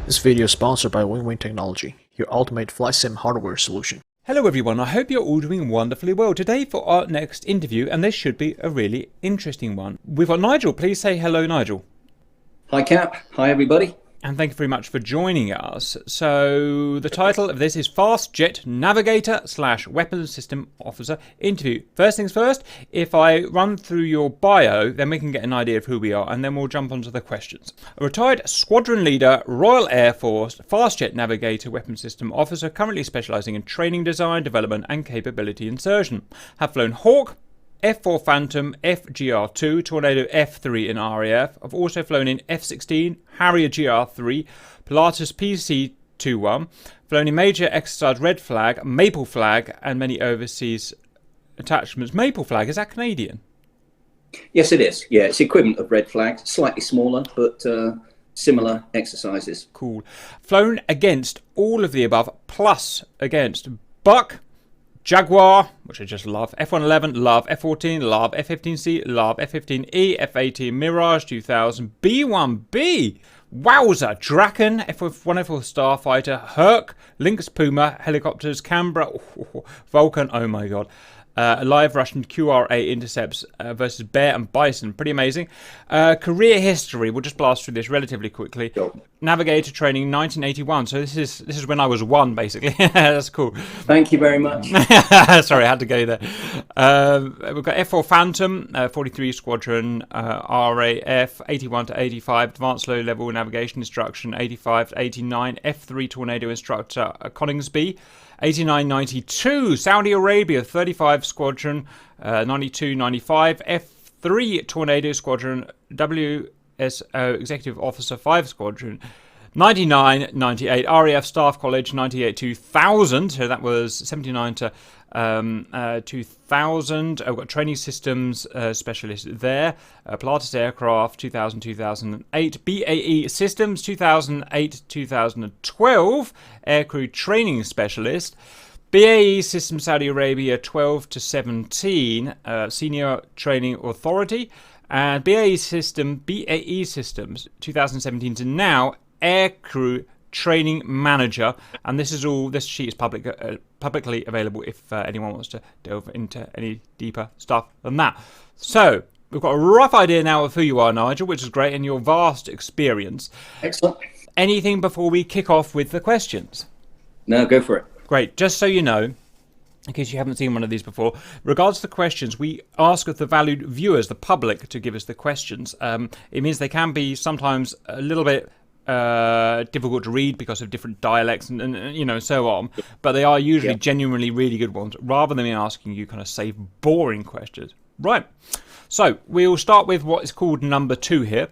This video is sponsored by Wing Technology, your ultimate flight sim hardware solution. Hello everyone, I hope you're all doing wonderfully well today for our next interview, and this should be a really interesting one. We've got Nigel. Please say hello, Nigel. Hi Cap, hi everybody. And thank you very much for joining us. So the title of this is Fast Jet Navigator / Weapons System Officer Interview. First things first, if I run through your bio, then we can get an idea of who we are, and then we'll jump onto the questions. A retired squadron leader, Royal Air Force, Fast Jet Navigator Weapons System Officer, currently specialising in training design, development and capability insertion. Have flown Hawk, F-4 Phantom, FGR-2, Tornado F-3 in RAF. I've also flown in F-16, Harrier GR-3, Pilatus PC-21, flown in major exercise Red Flag, Maple Flag, and many overseas attachments. Maple Flag, is that Canadian? Yes, it is. Yeah, it's the equivalent of Red Flag, slightly smaller, but similar exercises. Cool. Flown against all of the above, plus against Buck, Jaguar, which I just love, F-111, love, F-14, love, F-15C, love, F-15E, F-18 Mirage 2000, B-1B, wowza, Draken, F-104 Starfighter, Herc, Lynx Puma, helicopters, Canberra, Vulcan, oh my god. Live Russian QRA intercepts versus Bear and Bison. Pretty amazing. Career history. We'll just blast through this relatively quickly. Sure. Navigator training 1981. So this is when I was one, basically. That's cool. Thank you very much. Sorry, I had to go there. We've got F4 Phantom, 43 Squadron, RAF, 81 to 85, Advanced Low Level Navigation Instruction, 85 to 89, F3 Tornado Instructor, Coningsby. 89-92, Saudi Arabia, 35 Squadron, 92-95, F3 Tornado Squadron, WSO Executive Officer 5 Squadron, 99-98, RAF Staff College, 98-2000, so that was 79 to 2000. I've got training systems specialist there. Pilatus Aircraft 2000-2008. BAE Systems 2008-2012. Aircrew training specialist. BAE Systems Saudi Arabia 12 to 17. Senior training authority. And BAE Systems 2017 to now. Aircrew training manager, and this sheet is publicly available if anyone wants to delve into any deeper stuff than that. So we've got a rough idea now of who you are, Nigel, which is great, and your vast experience. Excellent. Anything before we kick off with the questions? No, go for it. Great. Just so you know, in case you haven't seen one of these before, regards to the questions, we ask of the valued viewers, the public, to give us the questions. It means they can be sometimes a little bit difficult to read because of different dialects and so on, but they are usually genuinely really good ones, rather than me asking you kind of safe, boring questions. Right, so we'll start with what is called number 2 here.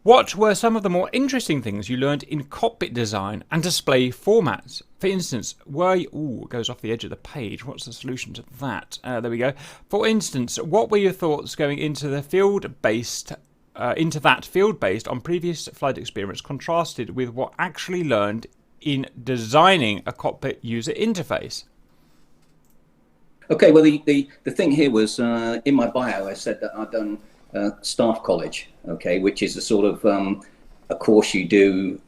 What were some of the more interesting things you learned in cockpit design and display formats? For instance, it goes off the edge of the page. What's the solution to that? There we go. For instance, what were your thoughts going into the field-based on previous flight experience, contrasted with what actually learned in designing a cockpit user interface? Okay, well the thing here was in my bio I said that I'd done staff college, okay, which is a sort of a course you do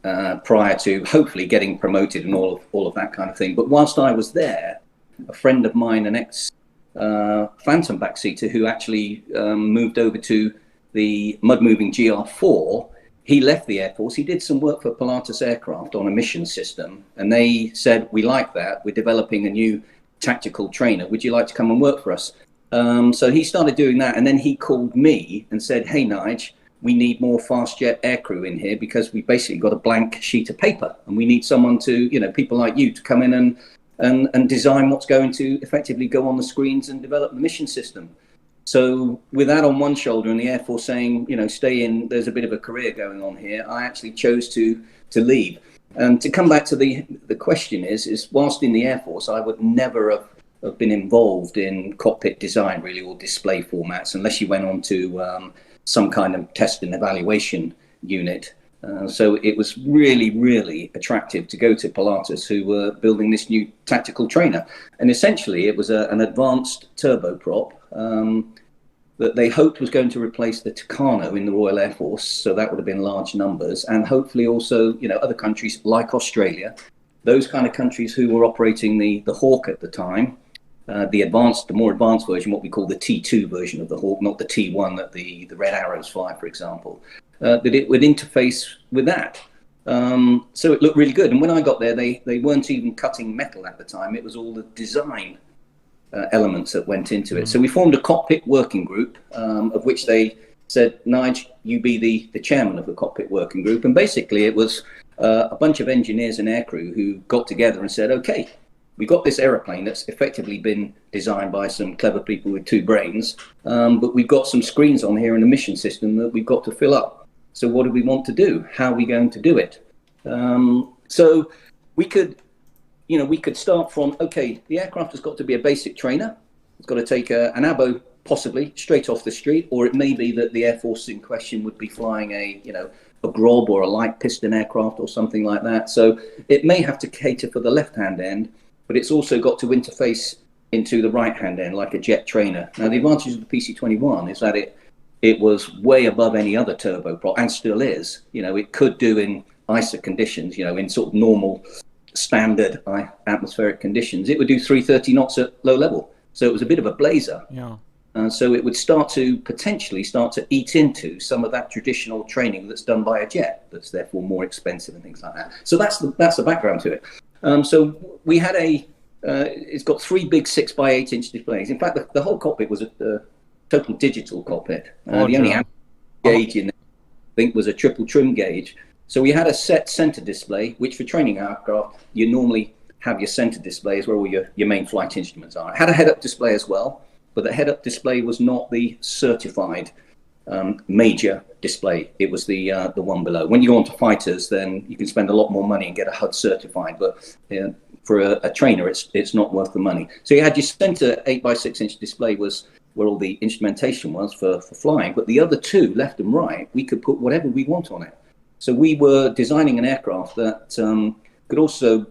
prior to hopefully getting promoted and all of that kind of thing. But whilst I was there, a friend of mine, an ex Phantom backseater who actually moved over to the mud-moving GR4, he left the Air Force. He did some work for Pilatus Aircraft on a mission system, and they said, we like that, we're developing a new tactical trainer, would you like to come and work for us? So he started doing that, and then he called me and said, hey Nige, we need more fast jet aircrew in here because we basically got a blank sheet of paper, and we need someone to, people like you to come in and design what's going to effectively go on the screens and develop the mission system. So with that on one shoulder and the Air Force saying, stay in, there's a bit of a career going on here, I actually chose to leave. And to come back to the question is whilst in the Air Force, I would never have been involved in cockpit design really, or display formats, unless you went on to some kind of test and evaluation unit. So it was really, really attractive to go to Pilatus, who were building this new tactical trainer. And essentially it was an advanced turboprop that they hoped was going to replace the Tucano in the Royal Air Force. So that would have been large numbers, and hopefully also, other countries like Australia, those kind of countries who were operating the Hawk at the time, the more advanced version, what we call the T2 version of the Hawk, not the T1 that the Red Arrows fly, for example, that it would interface with that. So it looked really good. And when I got there, they weren't even cutting metal at the time. It was all the design elements that went into it. So we formed a cockpit working group, of which they said, Nige, you be the chairman of the cockpit working group. And basically it was a bunch of engineers and aircrew who got together and said, okay, we got this aeroplane that's effectively been designed by some clever people with two brains, but we've got some screens on here in the mission system that we've got to fill up. So what do we want to do? How are we going to do it? So we could start from, okay, the aircraft has got to be a basic trainer. It's got to take an ABO possibly straight off the street, or it may be that the Air Force in question would be flying a Grob or a light piston aircraft or something like that. So it may have to cater for the left-hand end, but it's also got to interface into the right-hand end like a jet trainer. Now, the advantage of the PC-21 is that it was way above any other turboprop, and still is. It could do in ISA conditions, in sort of normal, standard atmospheric conditions. It would do 330 knots at low level. So it was a bit of a blazer. Yeah. So it would potentially start to eat into some of that traditional training that's done by a jet, that's therefore more expensive and things like that. So that's the background to it. So we had it's got 3 big 6x8 inch displays. In fact, the whole cockpit was a total digital cockpit. The only gauge in there, I think, was a triple trim gauge. So we had a set center display, which for training aircraft, you normally have your center displays where all your main flight instruments are. It had a head-up display as well, but the head-up display was not the certified major display. It was the one below. When you go on to fighters, then you can spend a lot more money and get a HUD certified, but for a trainer, it's not worth the money. So you had your center 8x6 inch display was where all the instrumentation was for flying, but the other two, left and right, we could put whatever we want on it. So we were designing an aircraft that could also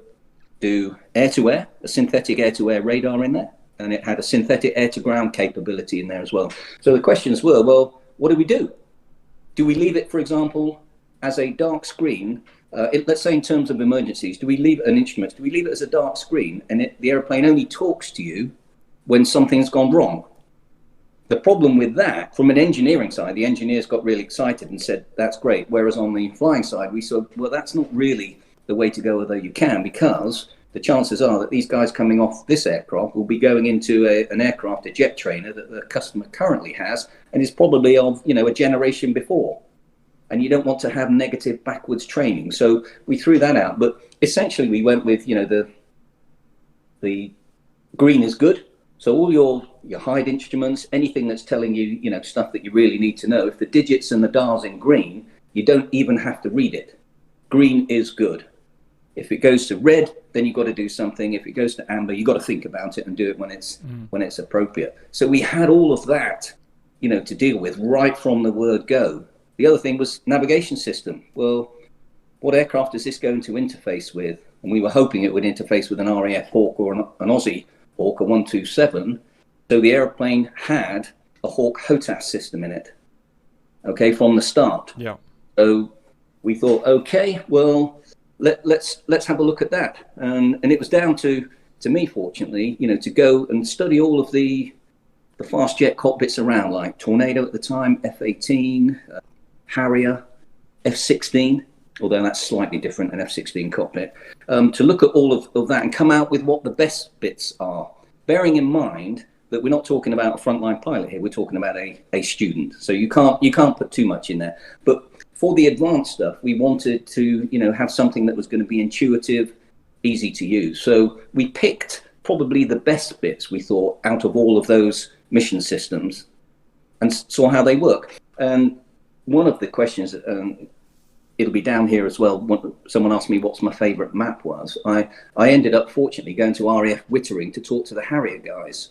do air-to-air, a synthetic air-to-air radar in there, and it had a synthetic air-to-ground capability in there as well. So the questions were, well, what do? Do we leave it, for example, as a dark screen? Let's say in terms of emergencies, do we leave an instrument? Do we leave it as a dark screen and the airplane only talks to you when something's gone wrong? The problem with that, from an engineering side, the engineers got really excited and said, that's great. Whereas on the flying side, we said, well, that's not really the way to go, although you can, because the chances are that these guys coming off this aircraft will be going into an aircraft, a jet trainer that the customer currently has, and is probably of, a generation before. And you don't want to have negative backwards training. So we threw that out. But essentially we went with, the green is good. So all your hide instruments, anything that's telling you, stuff that you really need to know, if the digits and the dials in green, you don't even have to read it. Green is good. If it goes to red, then you've got to do something. If it goes to amber, you've got to think about it and do it when it's appropriate. So we had all of that, to deal with right from the word go. The other thing was navigation system. Well, what aircraft is this going to interface with? And we were hoping it would interface with an RAF Hawk or an Aussie Hawk, a 127. So the airplane had a Hawk HOTAS system in it, okay, from the start. Yeah. So we thought, okay, well, let's have a look at that. And it was down to me, fortunately, to go and study all of the fast jet cockpits around, like Tornado at the time, F-18, Harrier, F-16, although that's slightly different than F-16 cockpit, to look at all of that and come out with what the best bits are, bearing in mind that we're not talking about a frontline pilot here, we're talking about a student. So you can't put too much in there. But for the advanced stuff, we wanted to, have something that was going to be intuitive, easy to use. So we picked probably the best bits, we thought, out of all of those mission systems and saw how they work. And one of the questions, it'll be down here as well, someone asked me what's my favorite map was. I ended up, fortunately, going to RAF Wittering to talk to the Harrier guys.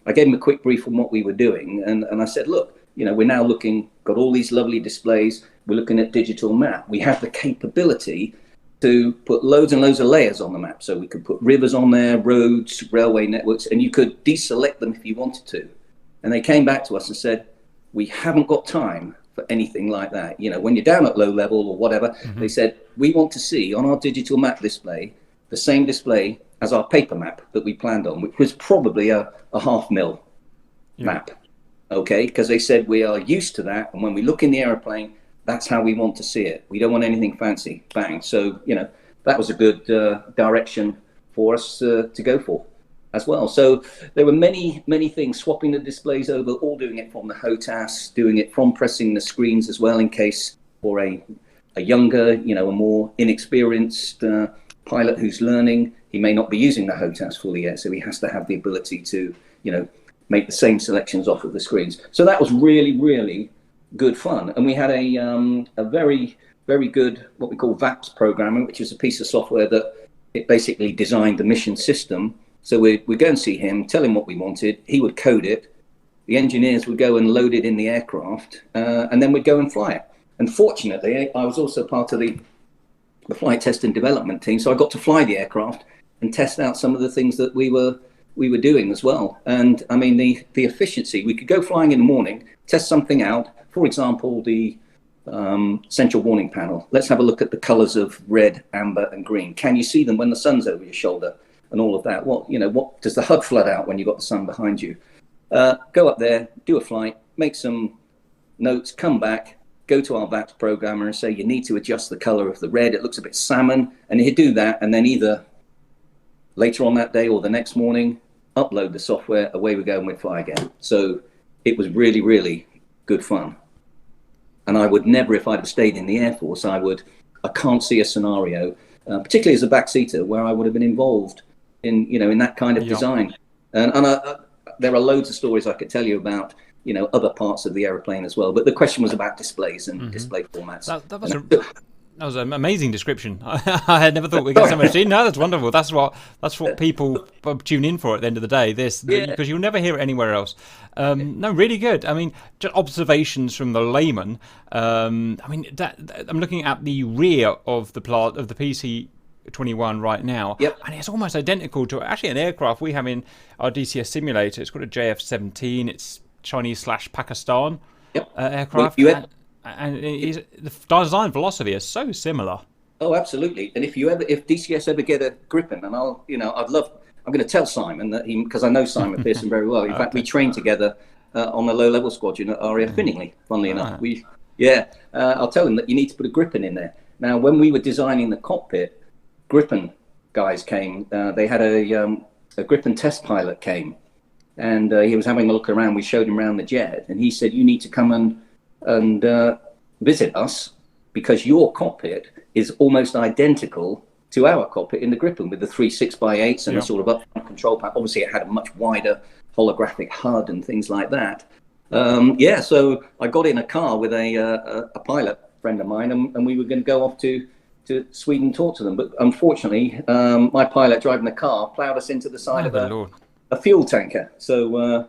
I gave them a quick brief on what we were doing, and I said, look, we're now got all these lovely displays, we're looking at digital map. We have the capability to put loads and loads of layers on the map. So we could put rivers on there, roads, railway networks, and you could deselect them if you wanted to. And they came back to us and said, we haven't got time for anything like that. When you're down at low level or whatever, they said, we want to see on our digital map display the same display as our paper map that we planned on, which was probably a half mil map. Okay, because they said we are used to that, and when we look in the aeroplane, that's how we want to see it. We don't want anything fancy. Bang. So that was a good direction for us to go for as well. So there were many things, swapping the displays over, all doing it from the HOTAS, doing it from pressing the screens as well, in case for a younger, a more inexperienced pilot who's learning, he may not be using the HOTAS fully yet, so he has to have the ability to make the same selections off of the screens. So that was really, really good fun. And we had a very, very good, what we call VAPS programming, which is a piece of software that it basically designed the mission system. So we'd go and see him, tell him what we wanted. He would code it. The engineers would go and load it in the aircraft, and then we'd go and fly it. And fortunately, I was also part of the flight test and development team, so I got to fly the aircraft and test out some of the things that we were doing as well. And I mean, the efficiency, we could go flying in the morning, test something out. For example, the central warning panel. Let's have a look at the colors of red, amber, and green. Can you see them when the sun's over your shoulder and all of that? What does the HUD flood out when you've got the sun behind you? Go up there, do a flight, make some notes, come back, go to our VAPS programmer and say, you need to adjust the color of the red. It looks a bit salmon. And he'd do that. And then either later on that day or the next morning, upload the software, away we go, and we'd fly again. So it was really, really good fun. And I would never, if I'd have stayed in the Air Force, I can't see a scenario, particularly as a backseater, where I would have been involved in that kind of design. And there are loads of stories I could tell you about, other parts of the aeroplane as well. But the question was about displays and display formats. That was an amazing description. I had never thought we'd get so much in. No, that's wonderful. That's what people tune in for at the end of the day. Because you'll never hear it anywhere else. No, really good. I mean, just observations from the layman. I'm looking at the rear of the PC-21 right now, and it's almost identical to actually an aircraft we have in our DCS simulator. It's called a JF-17. It's Chinese/Pakistan aircraft. And the design philosophy is so similar. Oh, absolutely. And if DCS ever get a Gripen, and I'm going to tell Simon that because I know Simon Pearson very well. In fact, we trained together on the low-level squadron at RAF Finningley, funnily enough. I'll tell him that you need to put a Gripen in there. Now, when we were designing the cockpit, Gripen guys came. They had a Gripen test pilot came, and he was having a look around. We showed him around the jet, and he said, you need to come and visit us, because your cockpit is almost identical to our cockpit in the Gripen, with the 3 6x8s and a sort of up control panel. Obviously, it had a much wider holographic HUD and things like that. So I got in a car with a pilot friend of mine, and we were going to go off to Sweden and talk to them. But unfortunately, my pilot driving the car plowed us into the side of a fuel tanker. So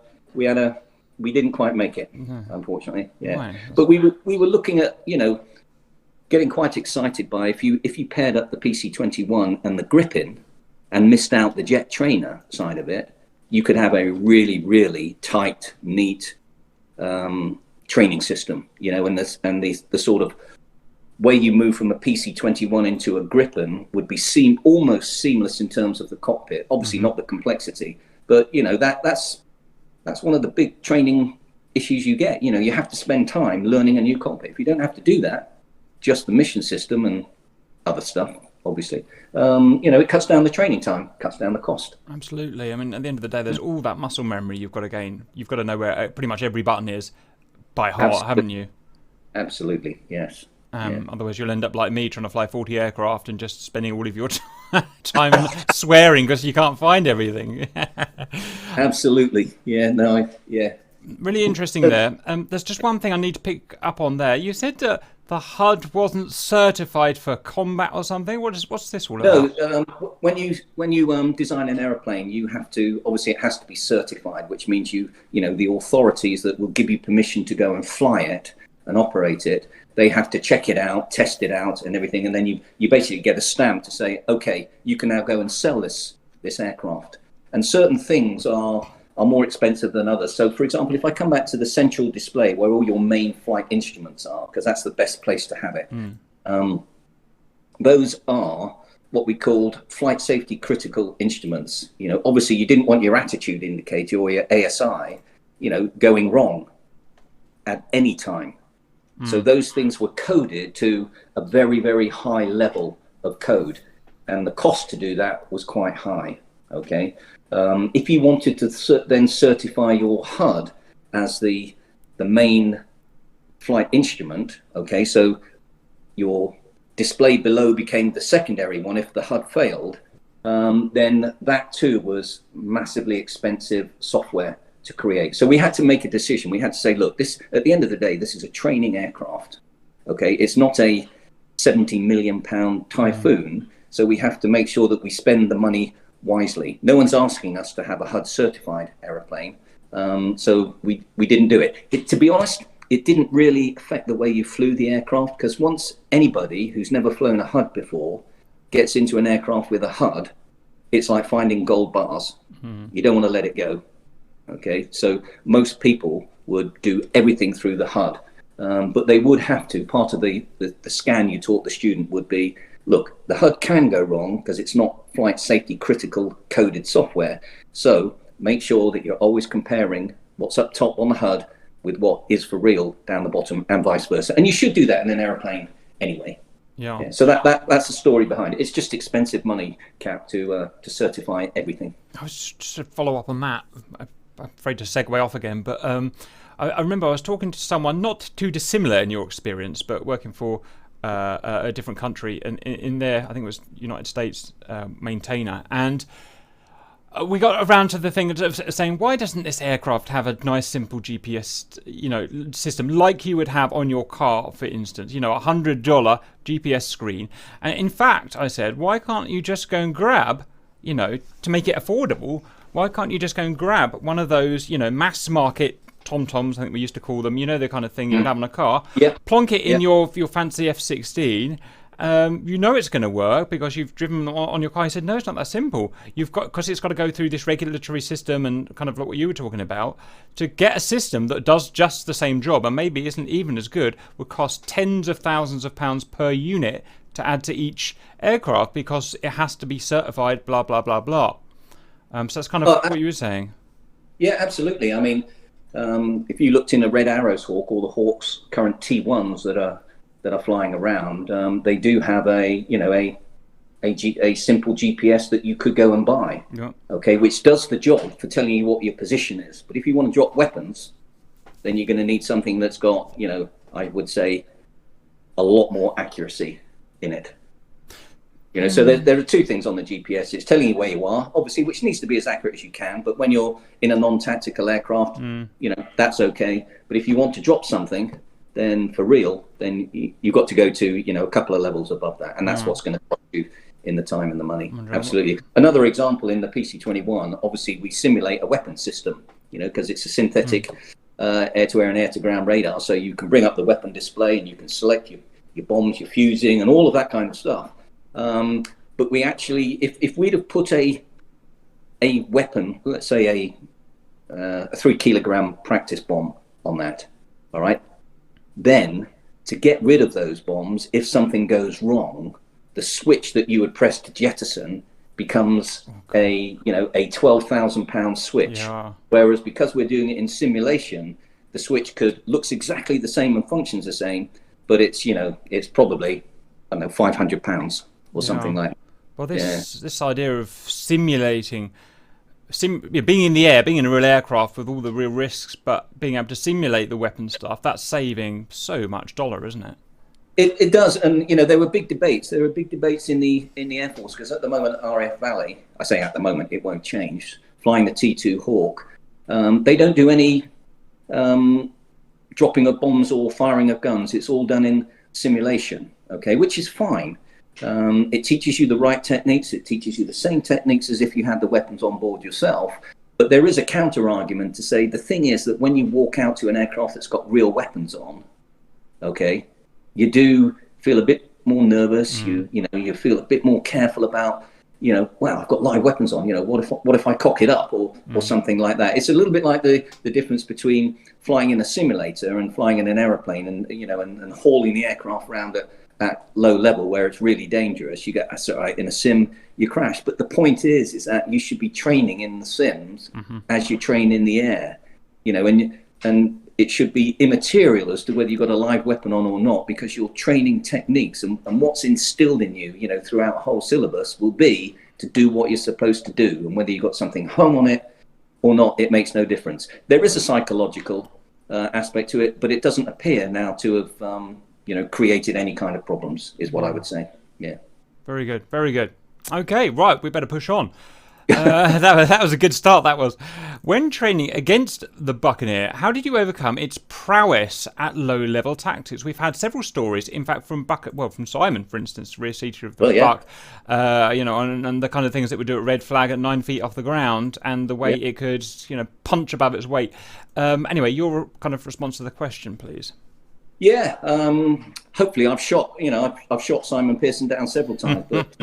we didn't quite make it, unfortunately. Yeah, but we were looking at getting quite excited by if you paired up the PC-21 and the Gripen and missed out the jet trainer side of it, you could have a really, really tight, neat training system. And the sort of way you move from a PC-21 into a Gripen would be almost seamless in terms of the cockpit. Obviously, not the complexity, but that's one of the big training issues you get. You have to spend time learning a new cockpit. If you don't have to do that, just the mission system and other stuff, obviously, it cuts down the training time, cuts down the cost. Absolutely. I mean, at the end of the day, there's all that muscle memory you've got to gain. You've got to know where pretty much every button is by heart, haven't you? Absolutely, yes. Otherwise, you'll end up like me, trying to fly 40 aircraft and just spending all of your time swearing because you can't find everything. Absolutely. Really interesting there. There's just one thing I need to pick up on there. You said the HUD wasn't certified for combat or something. What's this all about? No, when you design an aeroplane, you have to, obviously it has to be certified, which means the authorities that will give you permission to go and fly it and operate it, they have to check it out, test it out and everything, and then you basically get a stamp to say, okay, you can now go and sell this aircraft. And certain things are are more expensive than others. So, for example, if I come back to the central display where all your main flight instruments are, because that's the best place to have it, those are what we called flight safety critical instruments. Obviously you didn't want your attitude indicator or your ASI, going wrong at any time. So those things were coded to a very, very high level of code, and the cost to do that was quite high. Okay. If you wanted to then certify your HUD as the main flight instrument, okay, so your display below became the secondary one if the HUD failed, then that too was massively expensive software to create. So we had to make a decision. We had to say, look, this, at the end of the day, this is a training aircraft. Okay, it's not a 70 million pound Typhoon. So we have to make sure that we spend the money wisely. No one's asking us to have a HUD certified aeroplane. So we didn't do it. To be honest, it didn't really affect the way you flew the aircraft, because once anybody who's never flown a HUD before gets into an aircraft with a HUD, it's like finding gold bars. You don't want to let it go. Okay, so most people would do everything through the HUD, but they would have to. Part of the scan you taught the student would be, look, the HUD can go wrong because it's not flight safety critical coded software. So make sure that you're always comparing what's up top on the HUD with what is for real down the bottom, and vice versa. And you should do that in an aeroplane anyway. Yeah. So that's the story behind it. It's just expensive money, Cap, to certify everything. I was just to follow up on that. I'm afraid to segue off again, but I remember I was talking to someone not too dissimilar in your experience, but working for a different country, and in there, I think it was United States maintainer, and we got around to the thing of saying, why doesn't this aircraft have a nice simple GPS, system like you would have on your car, for instance, $100 GPS screen? And in fact, I said, why can't you just go and grab, to make it affordable, why can't you just go and grab one of those, mass market TomToms, I think we used to call them, the kind of thing you'd have in a car, plonk it in your fancy F-16, it's going to work because you've driven on your car. He said, no, it's not that simple. Because it's got to go through this regulatory system and kind of like what you were talking about, to get a system that does just the same job and maybe isn't even as good would cost tens of thousands of pounds per unit to add to each aircraft because it has to be certified, blah, blah, blah, blah. So that's kind of what you were saying. Yeah, absolutely. I mean, if you looked in a Red Arrows Hawk or the Hawk's current T1s that are flying around, they do have a simple GPS that you could go and buy, okay, which does the job for telling you what your position is. But if you want to drop weapons, then you're going to need something that's got, I would say, a lot more accuracy in it. So there are two things on the GPS. It's telling you where you are, obviously, which needs to be as accurate as you can. But when you're in a non-tactical aircraft, that's okay. But if you want to drop something, then for real, then you've got to go to, a couple of levels above that. And that's what's going to cost you in the time and the money. Absolutely. Another example in the PC-21, obviously, we simulate a weapon system, because it's a synthetic air-to-air and air-to-ground radar. So you can bring up the weapon display and you can select your bombs, your fusing, and all of that kind of stuff. But we actually, if we'd have put a weapon, let's say a 3 kilogram practice bomb on that, all right, then to get rid of those bombs, if something goes wrong, the switch that you would press to jettison becomes a 12,000 pound switch. Yeah. Whereas because we're doing it in simulation, the switch looks exactly the same and functions the same, but it's probably, 500 pounds. Or something like that. Well, this idea of simulating, being in the air, being in a real aircraft with all the real risks, but being able to simulate the weapon stuff, that's saving so much dollar, isn't it? It does, and there were big debates. There were big debates in the Air Force, because at the moment, RF Valley, I say at the moment, it won't change, flying the T2 Hawk, they don't do any dropping of bombs or firing of guns. It's all done in simulation, okay, which is fine. It teaches you the right techniques. It teaches you the same techniques as if you had the weapons on board yourself. But there is a counter argument to say the thing is that when you walk out to an aircraft that's got real weapons on, okay, you do feel a bit more nervous. You feel a bit more careful about wow, I've got live weapons on. What if I cock it up or something like that? It's a little bit like the difference between flying in a simulator and flying in an aeroplane, and and hauling the aircraft around at low level where it's really dangerous. You get in a sim, you crash. But the point is that you should be training in the sims as you train in the air, and it should be immaterial as to whether you've got a live weapon on or not, because you're training techniques, and what's instilled in you, throughout the whole syllabus will be to do what you're supposed to do. And whether you've got something hung on it or not, it makes no difference. There is a psychological aspect to it, but it doesn't appear now to have, created any kind of problems, is what I would say. Yeah. Very good. Very good. Okay, right. We better push on. That was a good start. That was. When training against the Buccaneer, how did you overcome its prowess at low-level tactics? We've had several stories, in fact, from Simon, for instance, rear seater of the Buck, and the kind of things that would do at red flag at 9 feet off the ground, and the way it could, punch above its weight. Anyway, your kind of response to the question, please. Yeah, hopefully I've shot Simon Pearson down several times, but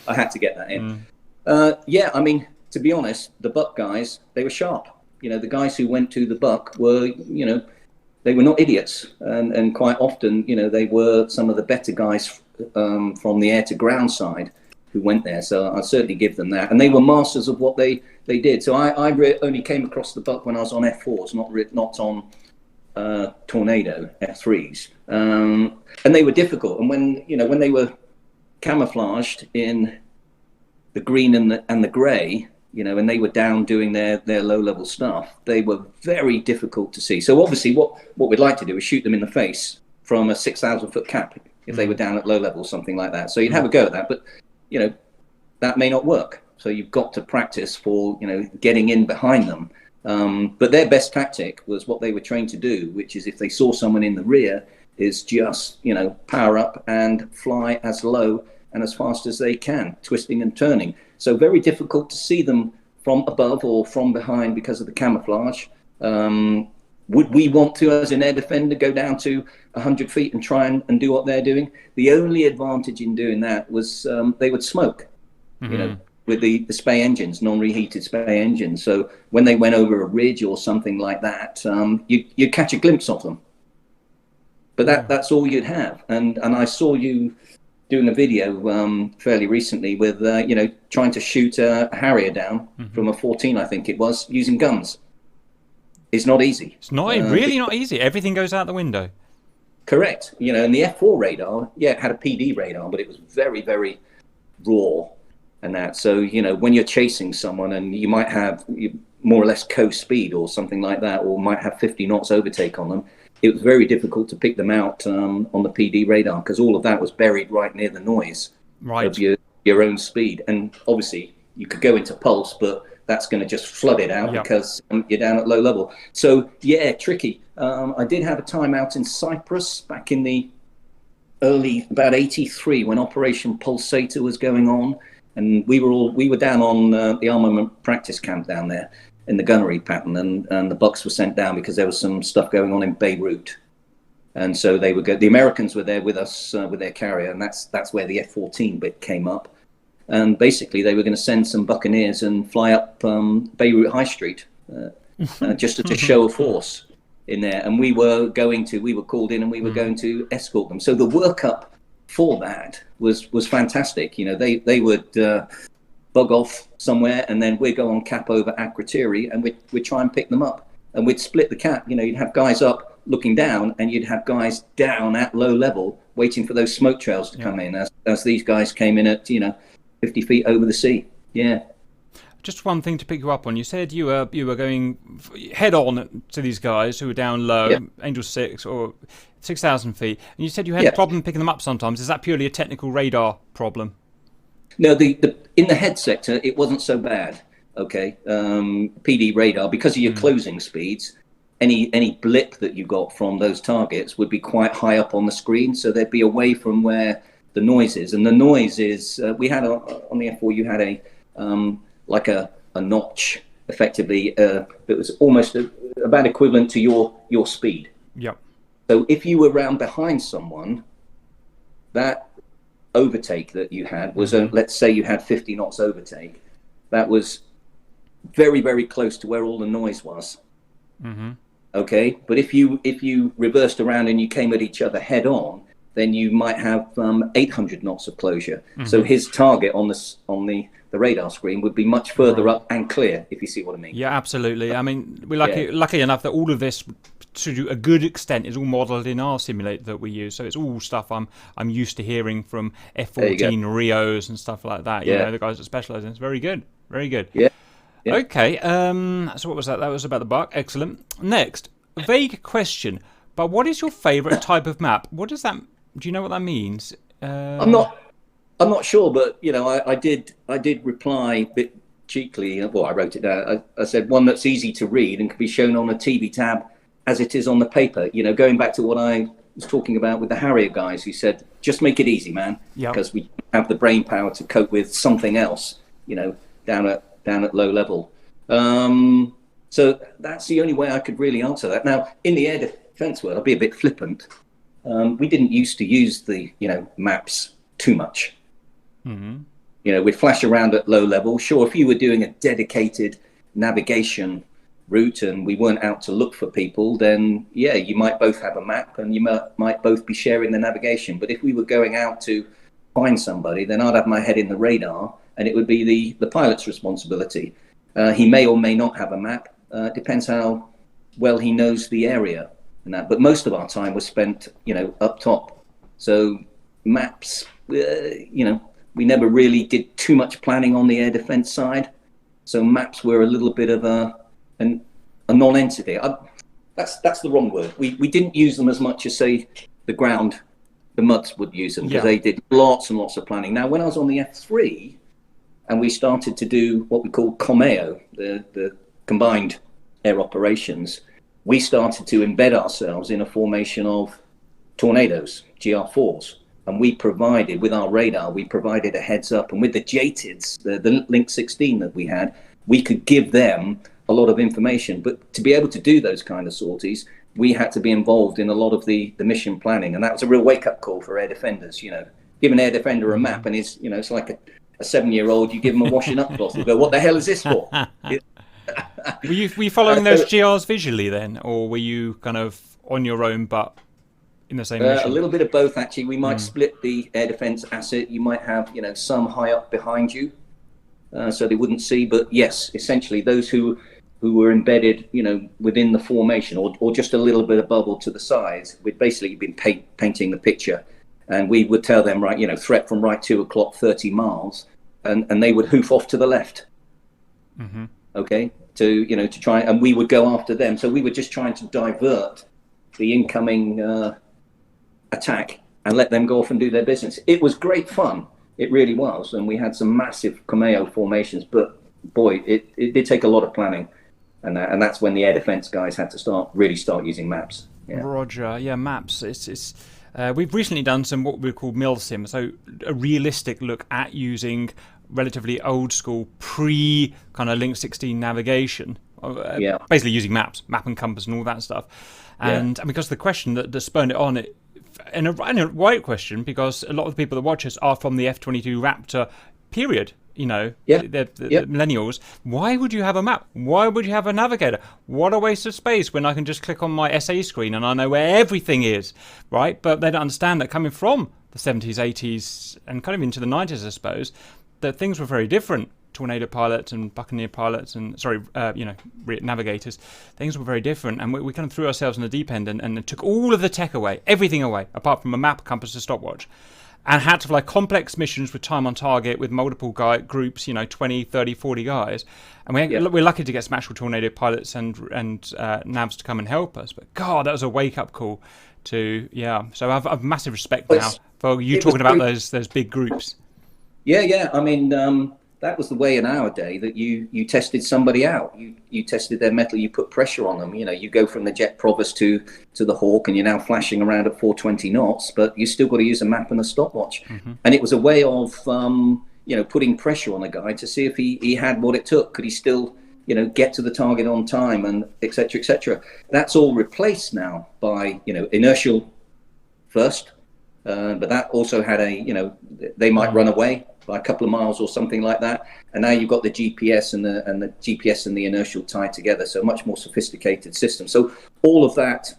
I had to get that in. I mean, to be honest, the Buck guys, they were sharp. The guys who went to the Buck were, they were not idiots. And quite often, they were some of the better guys from the air to ground side who went there. So I certainly give them that. And they were masters of what they did. So I only came across the Buck when I was on F-4s, not on Tornado F-3s. And they were difficult. And when they were camouflaged in the green and the grey, and they were down doing their low-level stuff, they were very difficult to see. So obviously what we'd like to do is shoot them in the face from a 6,000-foot cap if they were down at low level, something like that. So you'd have a go at that, but that may not work. So you've got to practice for getting in behind them. But their best tactic was what they were trained to do, which is if they saw someone in the rear, is just power up and fly as low and as fast as they can, twisting and turning. So very difficult to see them from above or from behind because of the camouflage. Would we want to, as an air defender, go down to 100 feet and try and do what they're doing? The only advantage in doing that was they would smoke, with the Spey engines, non-reheated Spey engines. So when they went over a ridge or something like that, you'd catch a glimpse of them. But that's all you'd have. And I saw you doing a video fairly recently with, trying to shoot a Harrier down from a 14, I think it was, using guns. It's not easy. It's not really not easy. Everything goes out the window. Correct. And the F4 radar, it had a PD radar, but it was very, very raw and that. So, when you're chasing someone and you might have more or less coast speed or something like that, or might have 50 knots overtake on them, it was very difficult to pick them out on the PD radar, because all of that was buried right near the noise of your own speed. And obviously you could go into pulse, but that's going to just flood it out because you're down at low level. So tricky. I did have a time out in Cyprus back in the about 83, when Operation Pulsator was going on, and we were down on the armament practice camp down there in the gunnery pattern, and the Bucks were sent down because there was some stuff going on in Beirut. And so the Americans were there with us with their carrier, and that's where the F-14 bit came up. And basically they were going to send some Buccaneers and fly up Beirut High Street just as a show of force in there. And we were called in and we were going to escort them. So the workup for that was fantastic. They would bug off somewhere, and then we'd go on cap over Akrotiri, and we'd try and pick them up, and we'd split the cap. You'd have guys up looking down, and you'd have guys down at low level waiting for those smoke trails to come in as these guys came in at 50 feet over the sea. Just one thing to pick you up on. You said you were going head on to these guys who were down low, Angel 6 or 6,000 feet, and you said you had a problem picking them up sometimes. Is that purely a technical radar problem? No, in the head sector, it wasn't so bad. Okay, PD radar, because of your closing speeds, any blip that you got from those targets would be quite high up on the screen, so they'd be away from where the noise is. And the noise is, we had on the F4, you had a notch, effectively, that was almost about equivalent to your speed. Yeah. So if you were round behind someone, that overtake that you had was, let's say you had 50 knots overtake, that was very, very close to where all the noise was. Okay, but if you reversed around and you came at each other head on, then you might have 800 knots of closure. So his target on the radar screen would be much further up and clear, if you see what I mean. Yeah, absolutely. I mean, we're lucky enough that all of this, to a good extent, is all modelled in our simulator that we use. So it's all stuff I'm used to hearing from F-14 Rios and stuff like that. You know, the guys that specialise in it. It's very good. Very good. Yeah. Okay. So what was that? That was about the buck. Excellent. Next, vague question. But what is your favourite type of map? What does that? Do you know what that means? I'm not sure, but you know, I did reply a bit cheekily. Well, I wrote it down. I said one that's easy to read and can be shown on a TV tab as it is on the paper. You know, going back to what I was talking about with the Harrier guys, who said, just make it easy, man, because we have the brain power to cope with something else. You know, down at low level. So that's the only way I could really answer that. Now, in the air defense world, I'll be a bit flippant. We didn't used to use the, maps too much. You know, we'd flash around at low level. Sure, if you were doing a dedicated navigation route and we weren't out to look for people, then yeah, you might both have a map and you might both be sharing the navigation. But if we were going out to find somebody, then I'd have my head in the radar and it would be the pilot's responsibility. He may or may not have a map. Depends how well he knows the area. But most of our time was spent, up top. So maps, we never really did too much planning on the air defense side. So maps were a little bit of a non-entity. That's the wrong word. We didn't use them as much as, say, the MUDs would use them, because they did lots and lots of planning. Now, when I was on the F.3 and we started to do what we call COMAO, the combined air operations, we started to embed ourselves in a formation of tornadoes, GR4s. And we provided, with our radar, we provided a heads up. And with the JTIDs, the Link 16 that we had, we could give them a lot of information. But to be able to do those kind of sorties, we had to be involved in a lot of the mission planning. And that was a real wake-up call for air defenders. Give an air defender a map and it's like a 7-year-old, you give them a washing up cloth and go, what the hell is this for? Were you following those GRs visually then, or were you kind of on your own but in the same mission? A little bit of both, actually. We might split the air defense asset. You might have, some high up behind you, so they wouldn't see. But yes, essentially those who were embedded, within the formation or just a little bit above or to the sides, we'd basically been painting the picture. And we would tell them, right, threat from right 2 o'clock, 30 miles, and they would hoof off to the left. Okay, to try, and we would go after them. So we were just trying to divert the incoming attack and let them go off and do their business. It was great fun. It really was. And we had some massive COMAO formations, but boy, it did take a lot of planning. And that's when the air defense guys had to start using maps. Yeah. Roger. Yeah, maps. It's we've recently done some what we call milsim, so a realistic look at using relatively old school pre kind of Link 16 navigation, basically using maps, map and compass and all that stuff. And because the question that spurned it on, and a right question, because a lot of the people that watch us are from the F-22 Raptor period, they're millennials. Why would you have a map? Why would you have a navigator? What a waste of space when I can just click on my SA screen and I know where everything is, right? But they don't understand that coming from the 70s, 80s, and kind of into the 90s, I suppose, that things were very different. Tornado pilots and Buccaneer pilots and, navigators, things were very different. And we kind of threw ourselves in the deep end and took all of the tech away, everything away, apart from a map, compass, a stopwatch. And had to fly complex missions with time on target with multiple groups, 20, 30, 40 guys. And we're lucky to get some actual tornado pilots and navs to come and help us. But God, that was a wake-up call to, So I've massive respect now for you talking about those big groups. Yeah. I mean, that was the way in our day that you tested somebody out. You tested their mettle. You put pressure on them. You go from the Jet Provost to the Hawk, and you're now flashing around at 420 knots. But you still got to use a map and a stopwatch. And it was a way of putting pressure on a guy to see if he had what it took. Could he still get to the target on time, and et cetera, et cetera. That's all replaced now by inertial first. but that also had they might run away by a couple of miles or something like that. And now you've got the GPS and the GPS and the inertial tied together, so much more sophisticated system. So all of that,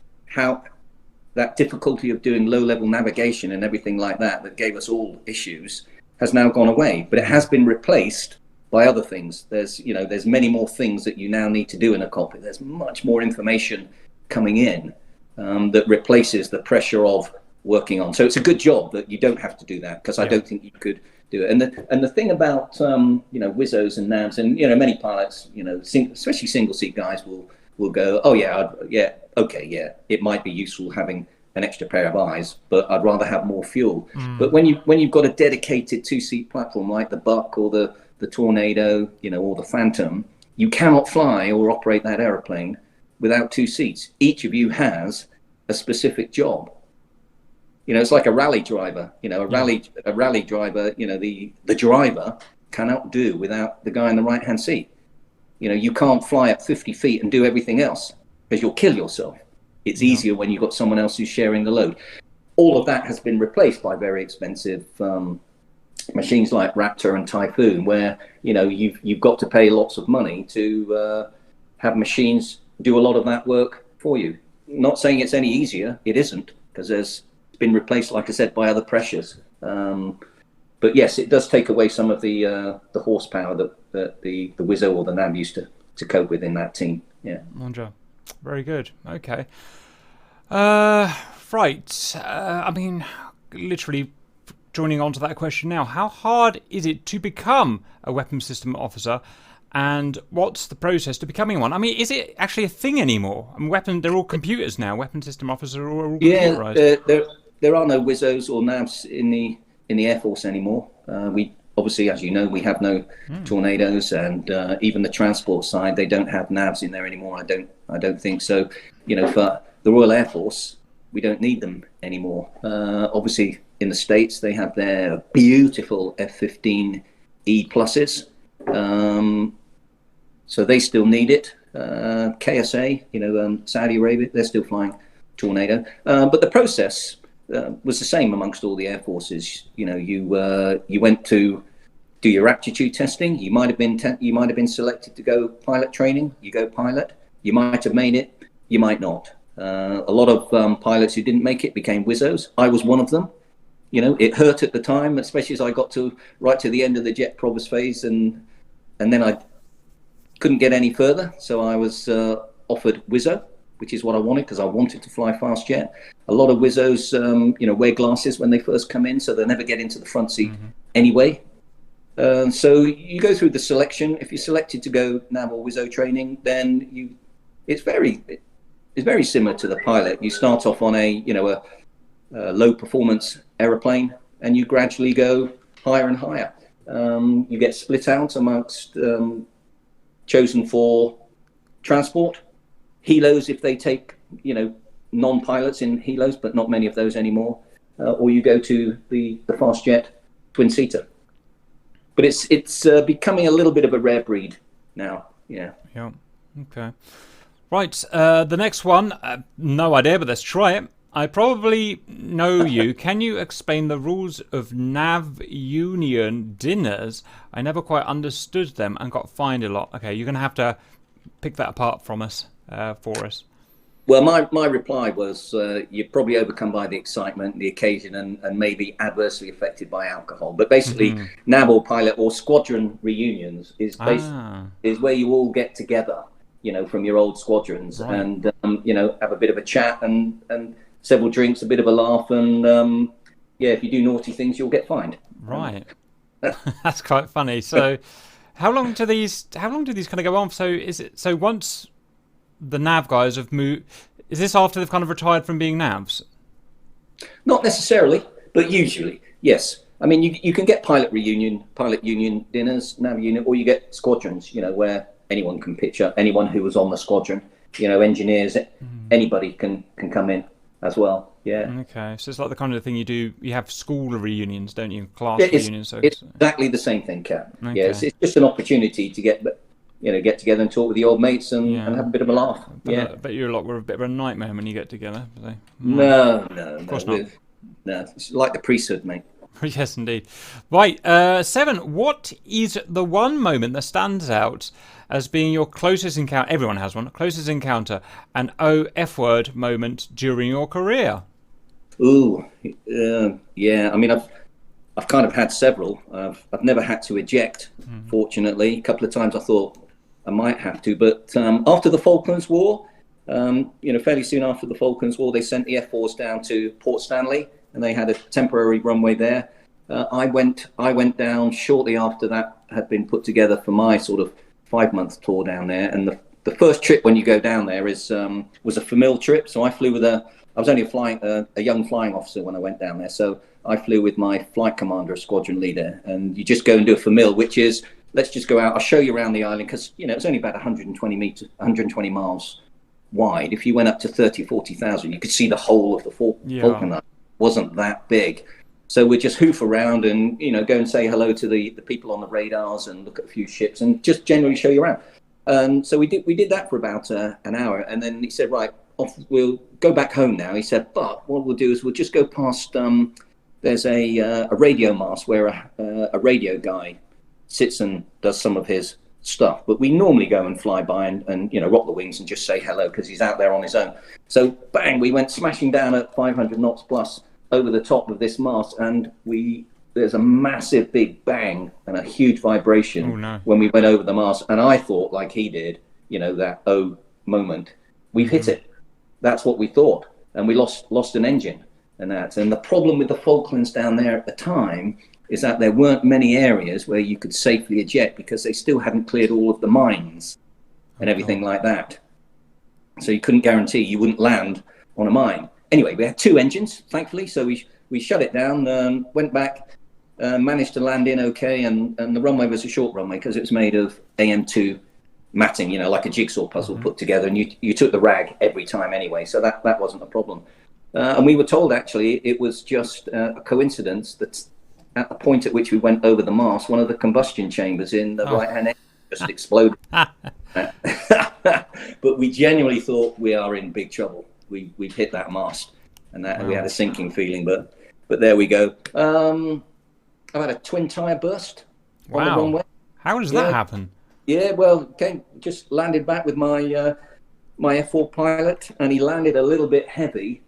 that difficulty of doing low-level navigation and everything like that gave us all issues, has now gone away. But it has been replaced by other things. There's many more things that you now need to do in a cockpit. There's much more information coming in that replaces the pressure of working on. So it's a good job that you don't have to do that, because I don't think you could do it. And the thing about WSOs and NAVs, and many pilots, especially single seat guys will go, oh yeah, it might be useful having an extra pair of eyes, but I'd rather have more fuel. But when you've got a dedicated 2-seat platform like the Buck or the Tornado, or the Phantom, you cannot fly or operate that aeroplane without 2 seats. Each of you has a specific job. It's like a rally driver. A rally driver. The driver cannot do without the guy in the right-hand seat. You can't fly at 50 feet and do everything else, because you'll kill yourself. It's easier when you've got someone else who's sharing the load. All of that has been replaced by very expensive machines like Raptor and Typhoon, where you've got to pay lots of money to have machines do a lot of that work for you. Not saying it's any easier. It isn't, because it's been replaced, like I said, by other pressures. But yes, it does take away some of the horsepower that the WSO or the NAV used to cope with in that team. Yeah. Roger. Very good. Okay. Right. I mean, literally joining on to that question now. How hard is it to become a weapons system officer? And what's the process to becoming one? I mean, is it actually a thing anymore? I mean, they're all computers now. Weapons system officers are all computerized. Yeah, there are no WSOs or NAVs in the Air Force anymore. We obviously, as you know, we have no Tornadoes, and even the transport side, they don't have NAVs in there anymore. I don't think so. For the Royal Air Force, we don't need them anymore. Obviously, in the States, they have their beautiful F-15 E+s. So they still need it. KSA, Saudi Arabia, they're still flying Tornado. But the process was the same amongst all the air forces. You went to do your aptitude testing. You might have been selected to go pilot training. You go pilot. You might have made it. You might not. A lot of pilots who didn't make it became WSOs. I was one of them. It hurt at the time, especially as I got right to the end of the jet provost phase, and then I couldn't get any further. So I was offered WSO, which is what I wanted, because I wanted to fly fast jet. A lot of WSOs, wear glasses when they first come in, so they'll never get into the front seat anyway. So you go through the selection. If you're selected to go NAV or WSO training, then it's very similar to the pilot. You start off on a low performance aeroplane, and you gradually go higher and higher. You get split out amongst chosen for transport, helos if they take non-pilots in helos, but not many of those anymore, or you go to the fast jet twin seater. But it's becoming a little bit of a rare breed now. Yeah. Okay. Right. The next one. No idea, but let's try it. I probably know you. Can you explain the rules of NAV union dinners? I never quite understood them and got fined a lot. Okay, you're going to have to pick that apart from us, for us. Well, my reply was you're probably overcome by the excitement, the occasion, and maybe adversely affected by alcohol. But basically, NAV or pilot or squadron reunions is where you all get together, from your old squadrons, right, and have a bit of a chat and several drinks, a bit of a laugh, and if you do naughty things, you'll get fined. Right. That's quite funny. So, how long do these kind of go on? So once the NAV guys have moved, is this after they've kind of retired from being NAVs? Not necessarily, but usually, yes. I mean, you can get pilot union dinners, NAV unit, or you get squadrons, where anyone can pitch up, anyone who was on the squadron, engineers, anybody can come in as well. Yeah. Okay, so it's like the kind of thing you do. You have school reunions, don't you? Class reunions. So it's exactly the same thing, Cap. Okay. Yeah, it's just an opportunity to get together and talk with the old mates and have a bit of a laugh. But I bet you're a bit of a nightmare when you get together. So. No, of course not. No, it's like the priesthood, mate. Yes, indeed. Right, 7. What is the one moment that stands out as being your closest encounter? Everyone has one. Closest encounter, an F word moment during your career. Ooh, yeah. I mean, I've kind of had several. I've never had to eject, fortunately. A couple of times I thought I might have to, but after the Falklands War, fairly soon after the Falklands War, they sent the F-4s down to Port Stanley, and they had a temporary runway there. I went down shortly after that had been put together for my sort of 5-month tour down there. And the first trip when you go down there was a famil trip. So I flew with I was only a young flying officer when I went down there. So I flew with my flight commander, a squadron leader, and you just go and do a famil, which is, let's just go out. I'll show you around the island because, it's only about 120 miles wide. If you went up to 30, 40,000, you could see the whole of the Falkland Island. It wasn't that big. So we'd just hoof around and, go and say hello to the people on the radars and look at a few ships and just generally show you around. So we did that for about an hour. And then he said, right, we'll go back home now. He said, but what we'll do is we'll just go past, there's a radio mast where a radio guy sits and does some of his stuff. But we normally go and fly by and rock the wings and just say hello because he's out there on his own. So bang, we went smashing down at 500 knots plus over the top of this mast, and there's a massive big bang and a huge vibration when we went over the mast. And I thought, like he did, that moment, we've hit it. That's what we thought, and we lost an engine and that. And the problem with the Falklands down there at the time is that there weren't many areas where you could safely eject because they still hadn't cleared all of the mines and everything like that. So you couldn't guarantee you wouldn't land on a mine. Anyway, we had 2 engines, thankfully, so we shut it down, went back, managed to land in okay, and the runway was a short runway because it was made of AM2 matting, like a jigsaw puzzle put together, and you took the rag every time anyway, so that wasn't a problem. And we were told, actually, it was just a coincidence that at the point at which we went over the mast, one of the combustion chambers in the right-hand engine just exploded. But we genuinely thought we are in big trouble. We've hit that mast, and that we had a sinking feeling, but there we go. I've had a twin tire burst on the runway. How does that happen? Yeah, well, just landed back with my my F-4 pilot, and he landed a little bit heavy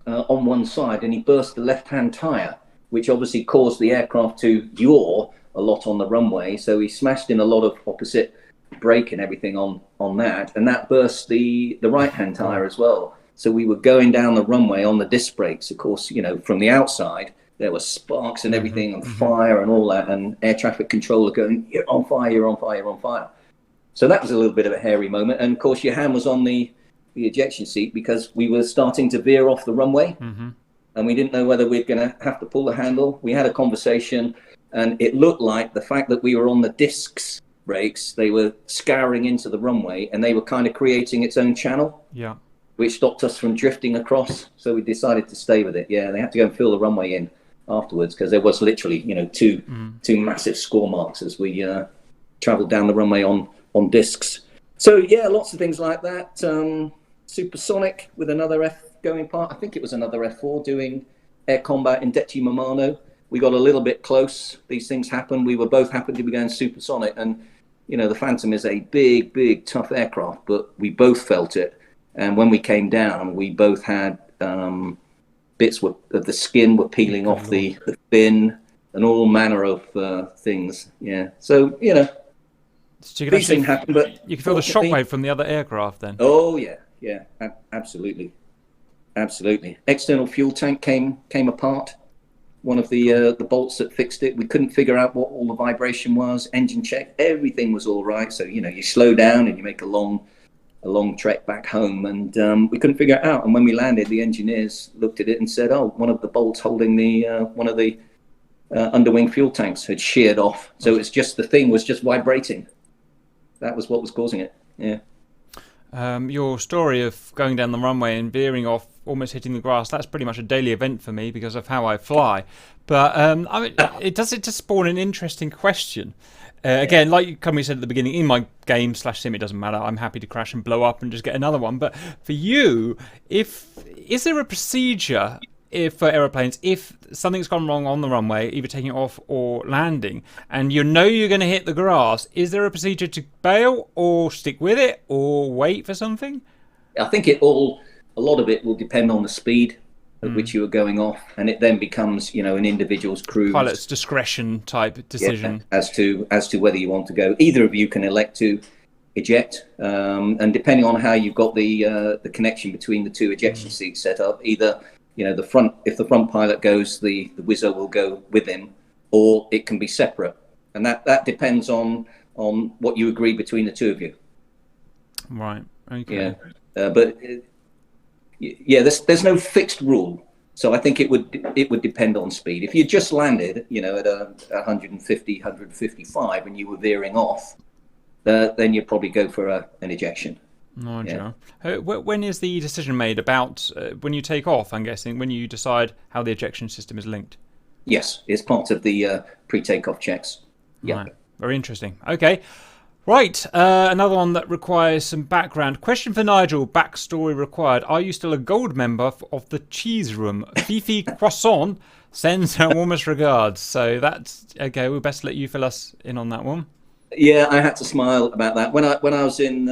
on one side, and he burst the left-hand tire, which obviously caused the aircraft to yaw a lot on the runway. So he smashed in a lot of opposite brake and everything on that, and that burst the right-hand tire as well. So we were going down the runway on the disc brakes. Of course, from the outside there were sparks and everything and fire and all that, and air traffic controller going, you're on fire, you're on fire, you're on fire. So that was a little bit of a hairy moment. And of course your hand was on the ejection seat because we were starting to veer off the runway, and we didn't know whether we're going to have to pull the handle. We had a conversation, and it looked like the fact that we were on the discs brakes, they were scouring into the runway, and they were kind of creating its own channel, which stopped us from drifting across. So we decided to stay with it. Yeah, they had to go and fill the runway in afterwards because there was literally, two massive score marks as we traveled down the runway on discs. So yeah, lots of things like that. Supersonic with another F going part. I think it was another F4 doing air combat in Deci Mamano. We got a little bit close. These things happen. We were both happened to be going supersonic, and the Phantom is a big, tough aircraft, but we both felt it. And when we came down, we both had bits of the skin were peeling off the fin, and all manner of things. Yeah. So So these things happen, but you can feel the shockwave from the other aircraft then. Oh yeah, absolutely. External fuel tank came apart. One of the bolts that fixed it, we couldn't figure out what all the vibration was. Engine check, everything was all right. So you slow down and you make a long trek back home, and we couldn't figure it out. And when we landed, the engineers looked at it and said, "Oh, one of the bolts holding the one of the underwing fuel tanks had sheared off. So it's just the thing was just vibrating. That was what was causing it." Yeah. Your story of going down the runway and veering off, almost hitting the grass, that's pretty much a daily event for me because of how I fly. But it just spawn an interesting question. Again, like you said at the beginning, in my game /sim, it doesn't matter. I'm happy to crash and blow up and just get another one. But for you, is there a procedure if for aeroplanes, if something's gone wrong on the runway, either taking off or landing, and you know you're going to hit the grass, is there a procedure to bail or stick with it or wait for something? I think a lot of it will depend on the speed at which you are going off, and it then becomes, an individual's cruise. Pilot's discretion type decision. Yeah, as to whether you want to go. Either of you can elect to eject, and depending on how you've got the connection between the two ejection seats set up, either if the front pilot goes, the WSO will go with him, or it can be separate, and that depends on what you agree between the two of you. Right. Okay. Yeah, but there's no fixed rule. So I think it would depend on speed. If you just landed, at 150, 155, and you were veering off, then you'd probably go for an ejection. Roger. Yeah. When is the decision made about when you take off? I'm guessing when you decide how the ejection system is linked. Yes, it's part of the pre-takeoff checks. Yeah. Right. Very interesting. Okay. Right, another one that requires some background. Question for Nigel, backstory required. Are you still a gold member of the Cheese Room? Fifi Croissant sends her warmest regards. So that's, okay, we'll best let you fill us in on that one. Yeah, I had to smile about that. When I was in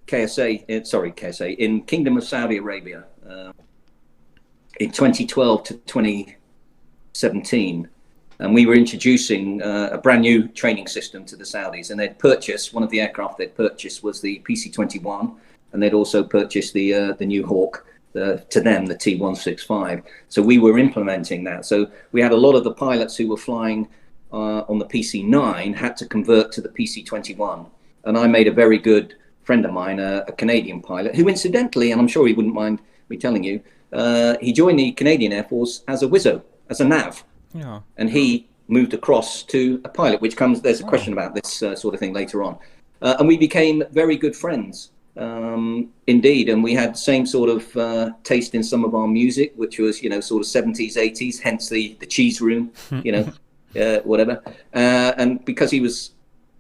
KSA, in Kingdom of Saudi Arabia, in 2012 to 2017, and we were introducing a brand new training system to the Saudis, and they'd purchased, one of the aircraft they'd purchased was the PC-21, and they'd also purchased the new Hawk, to them, the T-165. So we were implementing that. So we had a lot of the pilots who were flying on the PC-9 had to convert to the PC-21. And I made a very good friend of mine, a Canadian pilot, who incidentally, and I'm sure he wouldn't mind me telling you, he joined the Canadian Air Force as a WSO, as a nav. Yeah. And he moved across to a pilot, there's a question about this sort of thing later on. And we became very good friends, indeed. And we had the same sort of taste in some of our music, which was, sort of 70s, 80s, hence the Cheese Room, whatever. And because he was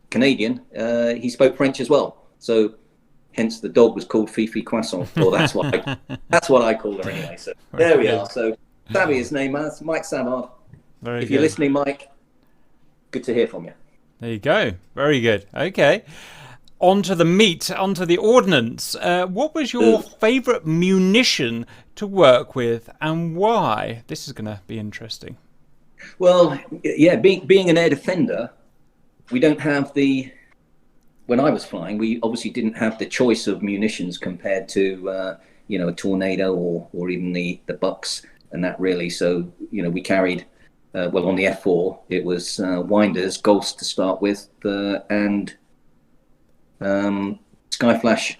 Canadian, he spoke French as well. So hence the dog was called Fifi Croissant. Or that's what I called her anyway. So there we are. So Savvy, his name is Mike Savard. If you're listening, Mike, good to hear from you. There you go. Very good. Okay. On to the meat, on to the ordnance. What was your favourite munition to work with and why? This is going to be interesting. Well, yeah, being an air defender, we don't have when I was flying, we obviously didn't have the choice of munitions compared to, a Tornado or even the Bucks and that really. So, we carried... on the F-4, it was Winders, Gulfs to start with, and Skyflash,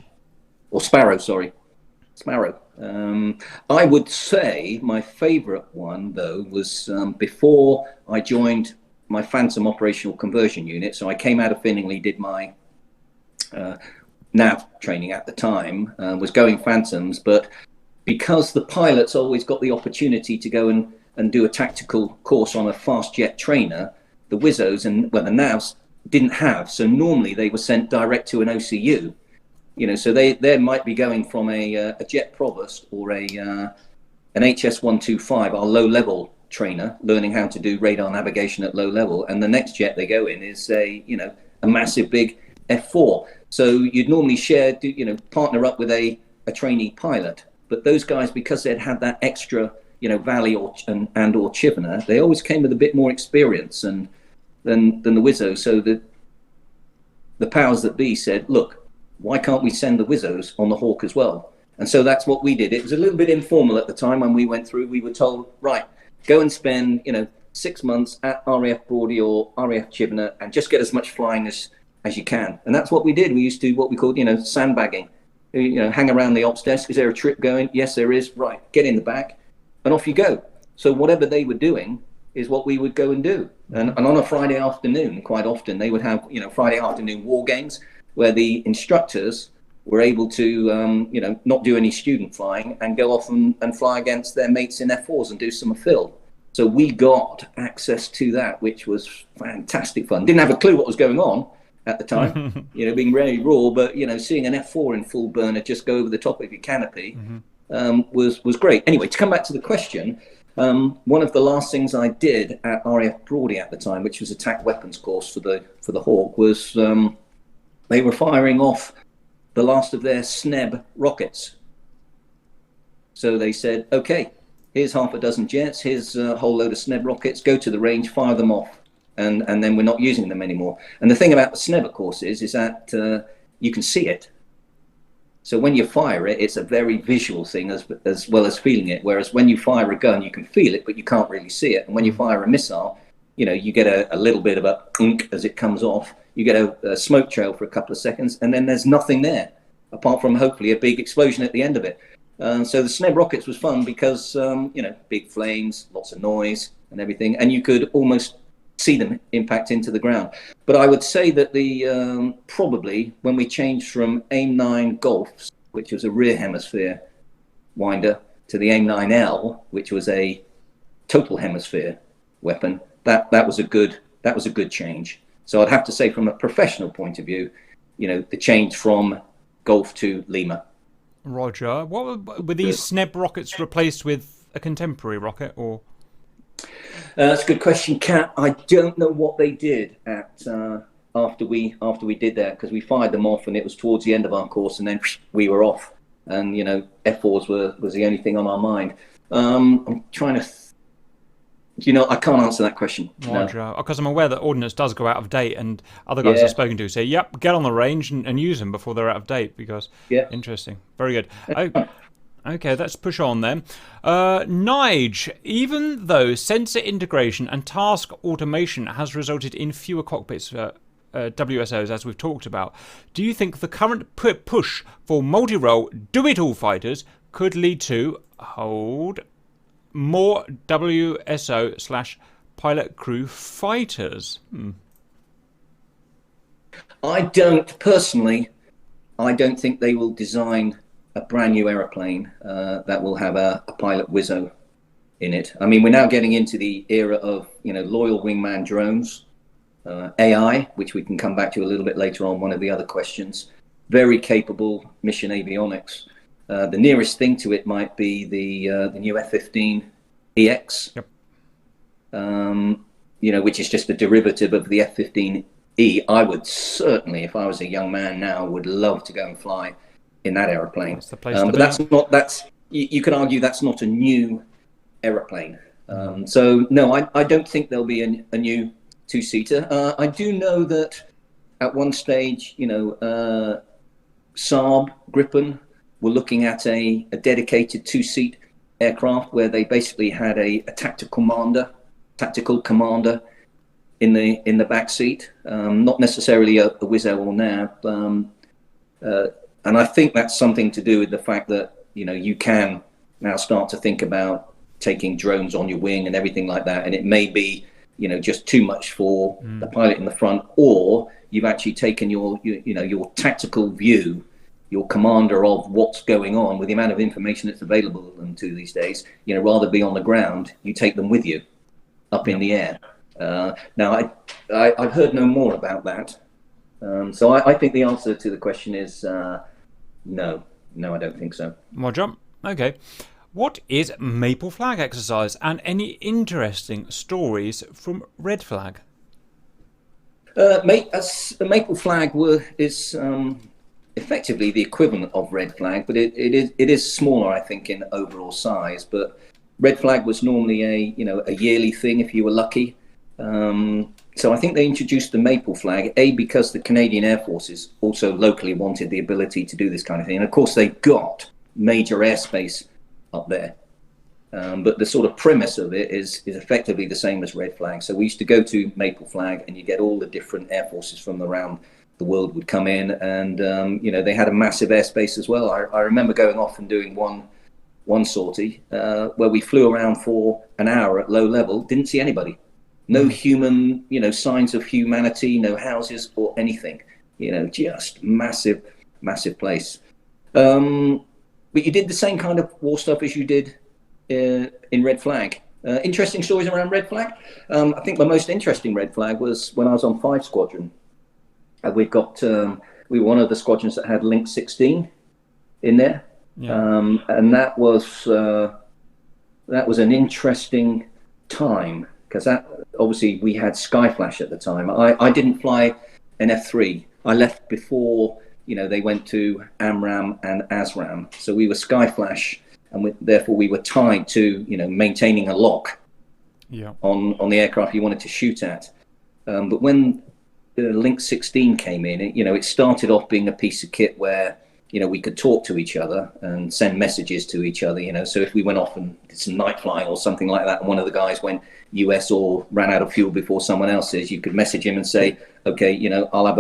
or Sparrow, sorry. Sparrow. I would say my favourite one, though, was before I joined my Phantom Operational Conversion Unit. So I came out of Finningley, did my nav training at the time, was going Phantoms, but because the pilots always got the opportunity to go and do a tactical course on a fast jet trainer, the WSOs and the NAVs didn't have. So normally they were sent direct to an OCU. So they might be going from a jet provost or an HS-125, our low level trainer, learning how to do radar navigation at low level, and the next jet they go in is a massive big F-4. So you'd normally partner up with a trainee pilot, but those guys, because they'd had that extra Valley or Chivener, they always came with a bit more experience than the WSO. So the powers that be said, look, why can't we send the WSOs on the Hawk as well? And so that's what we did. It was a little bit informal at the time when we went through. We were told, right, go and spend 6 months at RAF Brody or RAF Chivener and just get as much flying as you can. And that's what we did. We used to do what we called sandbagging. Hang around the ops desk. Is there a trip going? Yes, there is. Right, get in the back. And off you go. So whatever they were doing is what we would go and do. And on a Friday afternoon, quite often, they would have, Friday afternoon war games where the instructors were able to, not do any student flying and go off and fly against their mates in F4s and do some fill. So we got access to that, which was fantastic fun. Didn't have a clue what was going on at the time, being very raw, but, seeing an F4 in full burner just go over the top of your canopy, was great. Anyway, to come back to the question, one of the last things I did at RAF Brawley at the time, which was attack weapons course for the Hawk, was they were firing off the last of their SNEB rockets. So they said, okay, here's half a dozen jets, here's a whole load of SNEB rockets, go to the range, fire them off, and then we're not using them anymore. And the thing about the SNEB, of course, is that you can see it. So when you fire it, it's a very visual thing as well as feeling it. Whereas when you fire a gun, you can feel it, but you can't really see it. And when you fire a missile, you get a little bit of a unk as it comes off. You get a smoke trail for a couple of seconds, and then there's nothing there, apart from hopefully a big explosion at the end of it. So the SNEB rockets was fun because, big flames, lots of noise and everything, and you could almost see them impact into the ground. But I would say that probably when we changed from AIM-9 Golfs, which was a rear hemisphere winder, to the AIM-9L, which was a total hemisphere weapon, that was a good change. So I'd have to say, from a professional point of view, the change from Golf to Lima. Roger. What were these SNEB rockets replaced with a contemporary rocket, or? That's a good question, Kat. I don't know what they did after we did that, because we fired them off and it was towards the end of our course, and then we were off. And F4s was the only thing on our mind. I'm trying to. I can't answer that question. Roger. Because I'm aware that ordnance does go out of date, and other guys I've spoken to say, "Yep, get on the range and use them before they're out of date." Because interesting, very good. Okay, let's push on then. Nige, even though sensor integration and task automation has resulted in fewer cockpits, WSOs, as we've talked about, do you think the current push for multi-role do-it-all fighters could lead to, more WSO/pilot crew fighters? I don't think they will design a brand new aeroplane that will have a pilot WSO in it. I mean, we're now getting into the era of loyal wingman drones, AI, which we can come back to a little bit later on, one of the other questions. Very capable mission avionics. The nearest thing to it might be the new F-15 EX, which is just a derivative of the F-15E. I would certainly, if I was a young man now, would love to go and fly in that aeroplane. That's the place to be. But you could argue that's not a new aeroplane. So no, I don't think there'll be a new two-seater. I do know that at one stage, Saab Gripen were looking at a dedicated two-seat aircraft where they basically had a tactical commander in the back seat, not necessarily a WSO or NAV. And I think that's something to do with the fact that you can now start to think about taking drones on your wing and everything like that, and it may be just too much for the pilot in the front, or you've actually taken your tactical view, your commander of what's going on with the amount of information that's available to these days. Rather be on the ground, you take them with you up in the air. Now I've heard no more about that, so I think the answer to the question is no, I don't think so. Roger. Okay. What is Maple Flag exercise, and any interesting stories from Red Flag? Maple Flag is effectively the equivalent of Red Flag, but it is smaller, I think, in overall size. But Red Flag was normally a yearly thing if you were lucky. So I think they introduced the Maple Flag, because the Canadian Air Forces also locally wanted the ability to do this kind of thing. And of course, they've got major airspace up there. But the sort of premise of it is effectively the same as Red Flag. So we used to go to Maple Flag, and you get all the different air forces from around the world would come in, and they had a massive airspace as well. I remember going off and doing one sortie where we flew around for an hour at low level, didn't see anybody. No human, signs of humanity, no houses or anything, just massive place. But you did the same kind of war stuff as you did in Red Flag. Interesting stories around Red Flag. I think my most interesting Red Flag was when I was on 5 Squadron. We were one of the squadrons that had Link 16 in there. And that was an interesting time, because that obviously we had Skyflash at the time. I didn't fly an F.3. I left before they went to AMRAAM and ASRAAM. So we were Skyflash, and therefore we were tied to maintaining a lock on the aircraft you wanted to shoot at. But when the Link 16 came in, it started off being a piece of kit where we could talk to each other and send messages to each other. So if we went off and did some night flying or something like that, and one of the guys went US or ran out of fuel before someone else's, you could message him and say, okay, I'll have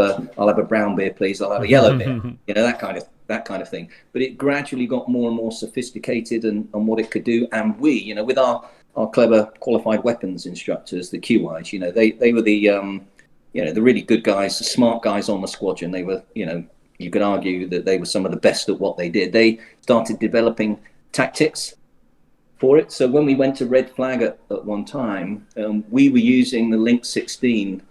a brown beer, please. I'll have a yellow beer. That kind of thing. But it gradually got more and more sophisticated on what it could do. And we, with our clever qualified weapons instructors, the QIs, they were the really good guys, the smart guys on the squadron. They were, you could argue that they were some of the best at what they did. They started developing tactics for it. So when we went to Red Flag at one time, we were using the Link 16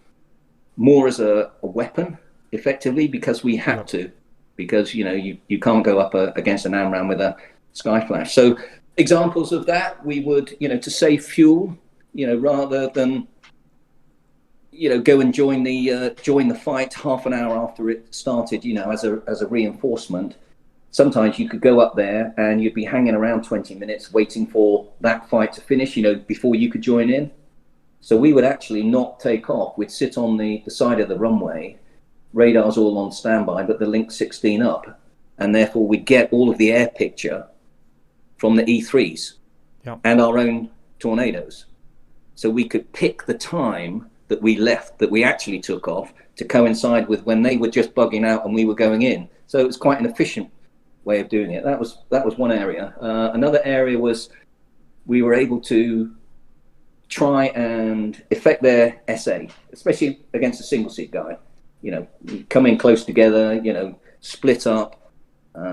more as a weapon, effectively, because we had to, because you can't go up against an AMRAAM with a Skyflash. So examples of that, we would to save fuel, rather than go and join the fight half an hour after it started, as a reinforcement. Sometimes you could go up there and you'd be hanging around 20 minutes waiting for that fight to finish, before you could join in. So we would actually not take off. We'd sit on the side of the runway, radars all on standby, but the Link 16 up. And therefore we'd get all of the air picture from the E3s and our own Tornadoes. So we could pick the time that we left, that we actually took off, to coincide with when they were just bugging out and we were going in. So it was quite an efficient way of doing it. That was one area. Another area was we were able to try and affect their SA, especially against a single seat guy. Come in close together, split up,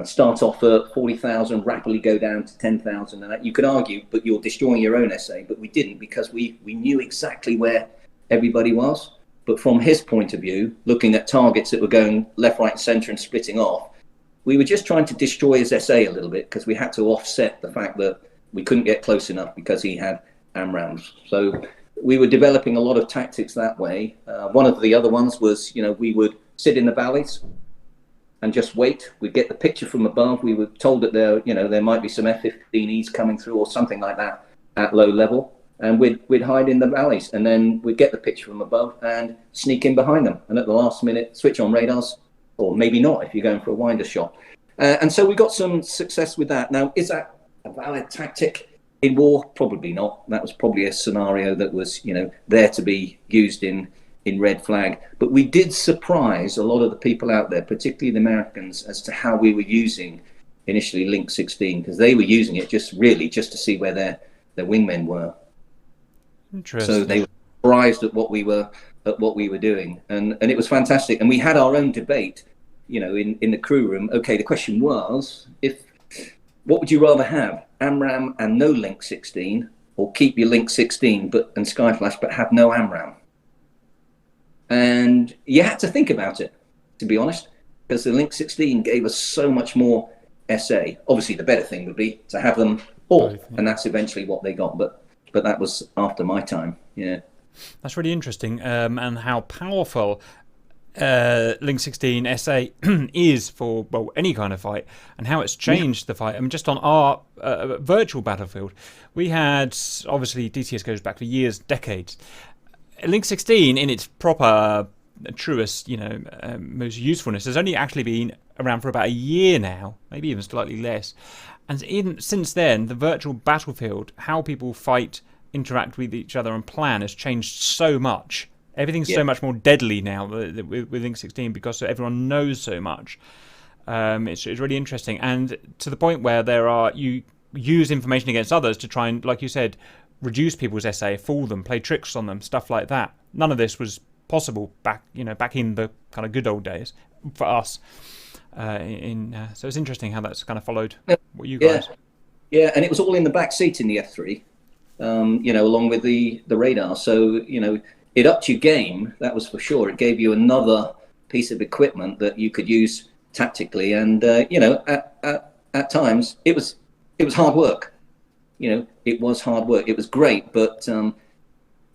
start off at 40,000, rapidly go down to 10,000, and that you could argue, but you're destroying your own SA. But we didn't, because we knew exactly where everybody was. But from his point of view, looking at targets that were going left, right, and center and splitting off, we were just trying to destroy his SA a little bit, because we had to offset the fact that we couldn't get close enough because he had AMRAAMs. So we were developing a lot of tactics that way. One of the other ones was, we would sit in the valleys and just wait. We'd get the picture from above. We were told that there might be some F-15Es coming through or something like that at low level. And we'd hide in the valleys, and then we'd get the picture from above and sneak in behind them. And at the last minute, switch on radars, or maybe not if you're going for a winder shot. And so we got some success with that. Now, is that a valid tactic in war? Probably not. That was probably a scenario that was, there to be used in Red Flag. But we did surprise a lot of the people out there, particularly the Americans, as to how we were using initially Link 16, because they were using it just to see where their wingmen were. Interesting. So they were surprised at what we were doing, and it was fantastic. And we had our own debate, in the crew room. Okay, the question was, what would you rather have, AMRAAM and no Link 16, or keep your Link 16 and Skyflash but have no AMRAAM? And you had to think about it, to be honest, because the Link 16 gave us so much more SA. Obviously, the better thing would be to have them all, and that's eventually what they got. But that was after my time. Yeah, that's really interesting, and how powerful Link 16 SA is for any kind of fight, and how it's changed the fight. I mean, just on our virtual battlefield, we had, obviously DTS goes back for years, decades. Link 16 in its proper, truest, most usefulness has only actually been around for about a year now, maybe even slightly less. And even since then, the virtual battlefield, how people fight, interact with each other and plan, has changed so much. Everything's so much more deadly now with Link 16 because everyone knows so much. It's really interesting. And to the point where you use information against others to try and, like you said, reduce people's SA, fool them, play tricks on them, stuff like that. None of this was possible back in the kind of good old days for us. So it's interesting how that's kind of followed what you guys. Yeah, and it was all in the back seat in the F3, along with the radar. So it upped your game, that was for sure. It gave you another piece of equipment that you could use tactically, and at at times it was hard work. It was hard work. It was great, but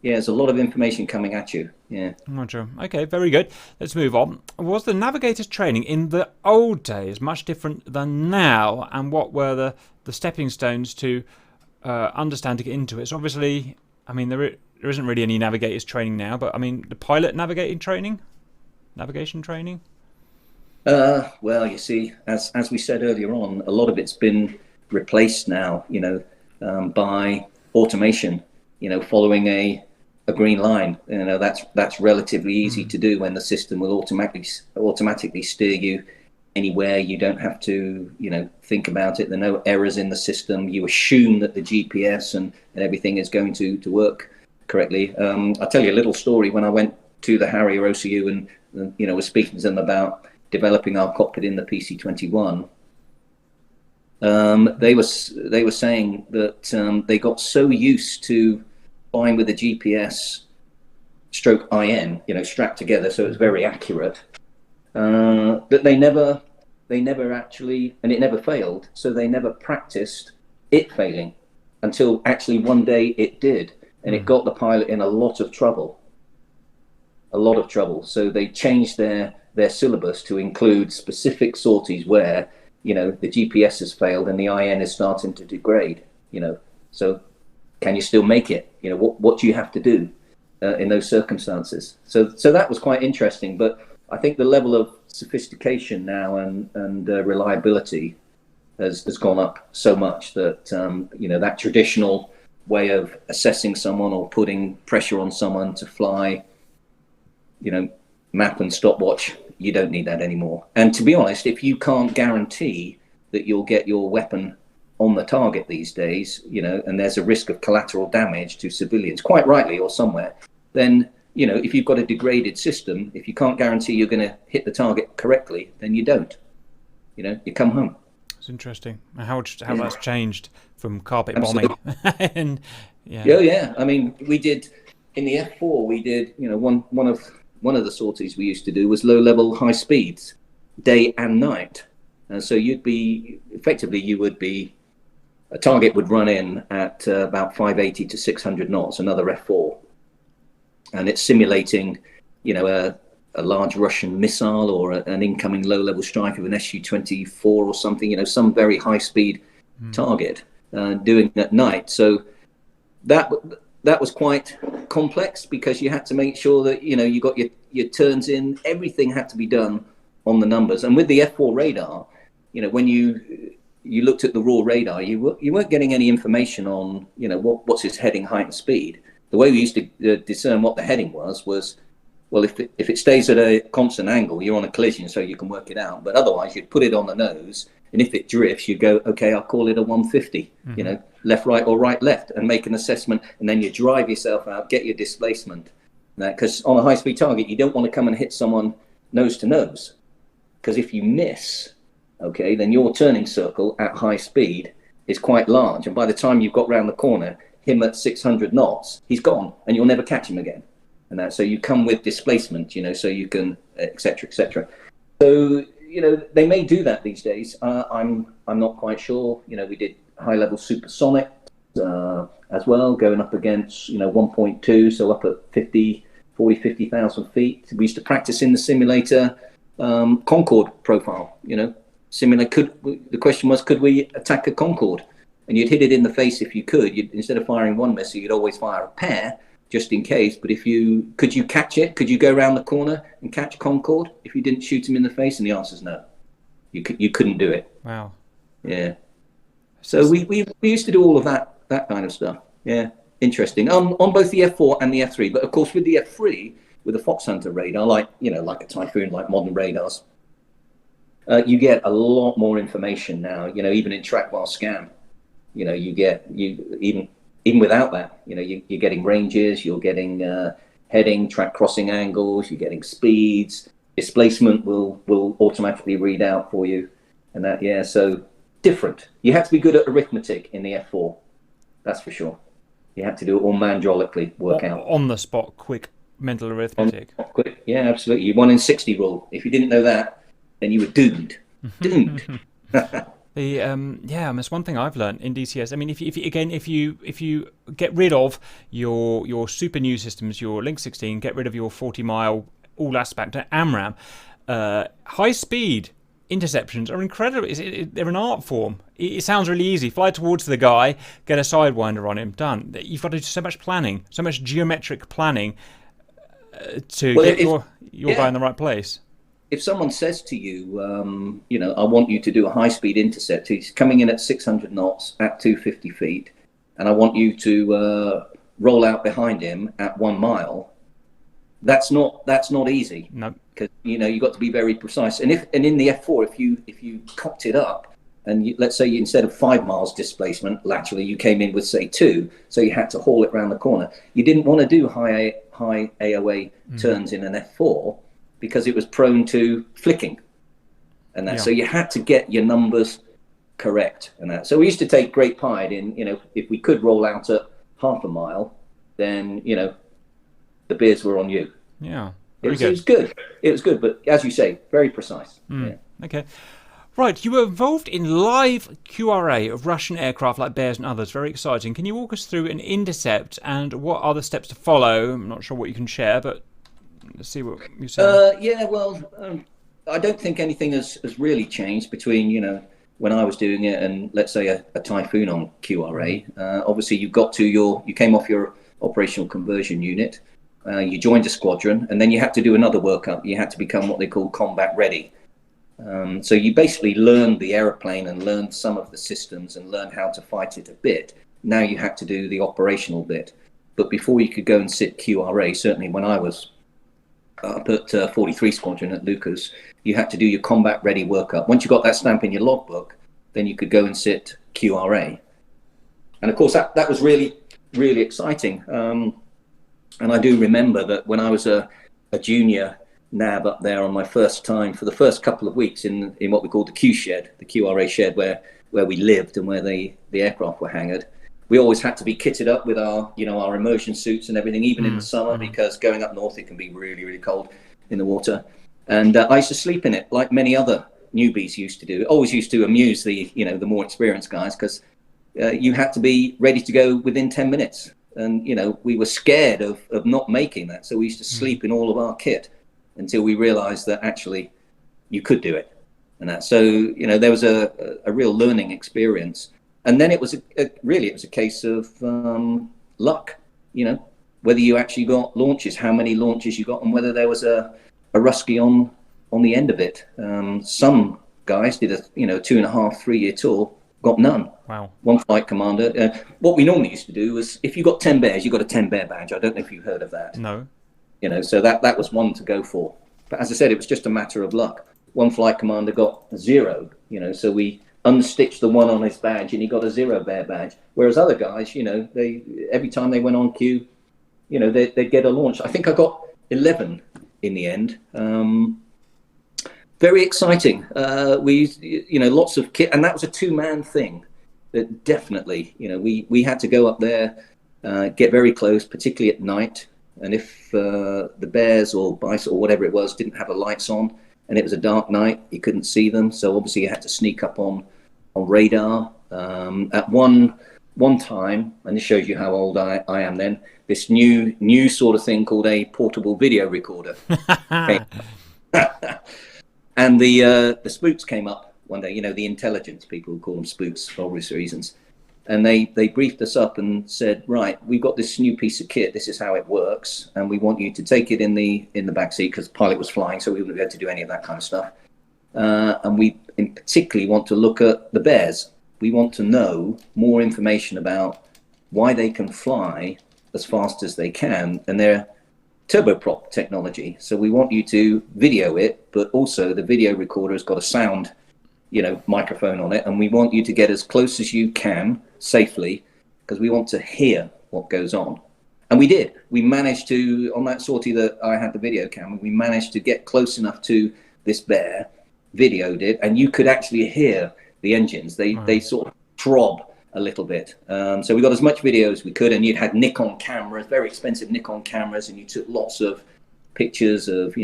there's a lot of information coming at you. Yeah. Roger. Okay, very good. Let's move on. Was the navigator's training in the old days much different than now? And what were the stepping stones to understand to get into it? So obviously, I mean, there isn't really any navigator's training now, but I mean, the pilot navigation training? Well, you see, as we said earlier on, a lot of it's been replaced now, by automation, following a green line. That's relatively easy to do when the system will automatically steer you anywhere. You don't have to, think about it. There are no errors in the system. You assume that the GPS and everything is going to work correctly. I'll tell you a little story. When I went to the Harrier OCU and was speaking to them about developing our cockpit in the PC-21, they were saying that they got so used to flying with the GPS stroke IN, strapped together, so it's very accurate, that they never actually, and it never failed, so they never practiced it failing until actually one day it did, and it got the pilot in a lot of trouble. So they changed their syllabus to include specific sorties where the GPS has failed and the IN is starting to degrade. So can you still make it? What do you have to do in those circumstances? So that was quite interesting. But I think the level of sophistication now and reliability has gone up so much that that traditional way of assessing someone or putting pressure on someone to fly, map and stopwatch, you don't need that anymore. And to be honest, if you can't guarantee that you'll get your weapon on the target these days, and there's a risk of collateral damage to civilians, quite rightly or somewhere, then, if you've got a degraded system, if you can't guarantee you're going to hit the target correctly, then you don't. You come home. It's interesting how that's changed from carpet bombing. And yeah. I mean, we did in the F-4. We did, one of the sorties we used to do was low-level high speeds, day and night. So a target would run in at about 580 to 600 knots, another F-4, and it's simulating, a large Russian missile or an incoming low-level strike of an Su-24 or something, some very high-speed target doing at night. So that was quite complex because you had to make sure that you got your turns in. Everything had to be done on the numbers. And with the F4 radar, when you looked at the raw radar, you weren't getting any information on what's its heading, height, and speed. The way we used to discern what the heading was well, if it stays at a constant angle, you're on a collision, so you can work it out. But otherwise, you'd put it on the nose, and if it drifts, you go, okay, I'll call it a 150. Left, right, or right, left, and make an assessment, and then you drive yourself out, get your displacement. Because on a high-speed target, you don't want to come and hit someone nose to nose, because if you miss, okay, then your turning circle at high speed is quite large, and by the time you've got round the corner, him at 600 knots, he's gone, and you'll never catch him again. And so you come with displacement, so you can, etc., etc. So they may do that these days. I'm not quite sure. We did high-level supersonic as well, going up against 1.2, so up at 50,000 feet. We used to practice in the simulator Concorde profile. The question was, could we attack a Concorde? And you'd hit it in the face if you could. Instead of firing one missile, you'd always fire a pair just in case. But could you catch it? Could you go around the corner and catch Concorde if you didn't shoot him in the face? And the answer is no. You couldn't do it. Wow. Yeah. So we used to do all of that kind of stuff. Yeah. Interesting. On both the F4 and the F3, but of course with the F3, with the Foxhunter radar, like a Typhoon, like modern radars, you get a lot more information now. Even in track while scan, even without that, you're getting ranges, you're getting heading, track crossing angles, you're getting speeds, displacement will automatically read out for you, and that so different. You have to be good at arithmetic in the F4, that's for sure. You have to do it all mandrolically, work out on the spot, quick mental arithmetic. Quick, yeah, absolutely. 1 in 60 rule. If you didn't know that, then you were doomed. The yeah, that's one thing I've learned in DCS. I mean, if you get rid of your super new systems, your Link 16, get rid of your 40-mile all aspect AMRAM, high speed interceptions are incredible. They're an art form. It sounds really easy. Fly towards the guy, get a sidewinder on him, done. You've got to do so much planning, so much geometric planning to get your guy in the right place. If someone says to you, I want you to do a high-speed intercept, he's coming in at 600 knots at 250 feet, and I want you to roll out behind him at 1 mile, that's not easy. No. Because you've got to be very precise. And in the F4, if you cocked it up, and let's say instead of 5 miles displacement laterally, you came in with say 2, so you had to haul it around the corner. You didn't want to do high AOA turns in an F4 because it was prone to flicking, and that. Yeah. So you had to get your numbers correct, and that. So we used to take great pride in, if we could roll out at 1/2 mile, then the beers were on you. Yeah. It was good. It was good, but as you say, very precise. Yeah. Okay. Right, you were involved in live QRA of Russian aircraft like Bears and others. Very exciting. Can you walk us through an intercept and what are the steps to follow? I'm not sure what you can share, but let's see what you say. I don't think anything has really changed between, when I was doing it and let's say a Typhoon on QRA. Obviously, you came off your operational conversion unit. You joined a squadron, and then you had to do another workup. You had to become what they call combat ready. So you basically learned the aeroplane and learned some of the systems and learned how to fight it a bit. Now you had to do the operational bit. But before you could go and sit QRA, certainly when I was up at 43 Squadron at Lucas, you had to do your combat ready workup. Once you got that stamp in your logbook, then you could go and sit QRA. And of course, that was really, really exciting. And I do remember that when I was a junior NAB up there on my first time, for the first couple of weeks in what we called the Q shed, the QRA shed where we lived and where the aircraft were hangared, we always had to be kitted up with our immersion suits and everything, even in the summer, because going up north, it can be really, really cold in the water. And I used to sleep in it like many other newbies used to do. It always used to amuse the more experienced guys, because you had to be ready to go within 10 minutes. And, we were scared of not making that. So we used to sleep in all of our kit until we realized that actually you could do it. And that. So, there was a real learning experience. And then it was a case of luck, whether you actually got launches, how many launches you got, and whether there was a Rusky on the end of it. Some guys did a 2.5, 3 year tour, got none. Wow. One flight commander. What we normally used to do was, if you got 10 bears, you got a 10 bear badge. I don't know if you've heard of that. No. So that was one to go for. But as I said, it was just a matter of luck. One flight commander got 0, so we unstitched the 1 on his badge and he got a 0 bear badge. Whereas other guys, they every time they went on queue, they'd get a launch. I think I got 11 in the end. Very exciting. We, lots of kit, and that was a 2-man thing. That definitely, we had to go up there, get very close, particularly at night. And if the bears or bison or whatever it was didn't have the lights on, and it was a dark night, you couldn't see them. So obviously you had to sneak up on radar. At one time, and this shows you how old I am then, this new sort of thing called a portable video recorder. And the spooks came up one day, the intelligence people call them spooks for obvious reasons. And they briefed us up and said, right, we've got this new piece of kit. This is how it works. And we want you to take it in the back seat, because the pilot was flying, so we wouldn't be able to do any of that kind of stuff. And we in particularly want to look at the bears. We want to know more information about why they can fly as fast as they can and their turboprop technology. So we want you to video it, but also the video recorder has got a sound, microphone on it, and we want you to get as close as you can safely, because we want to hear what goes on. And we did. We managed to, on that sortie that I had the video camera, we managed to get close enough to this bear, videoed it, and you could actually hear the engines. They sort of throb a little bit. So we got as much video as we could, and you'd had Nikon cameras, very expensive Nikon cameras, and you took lots of pictures of,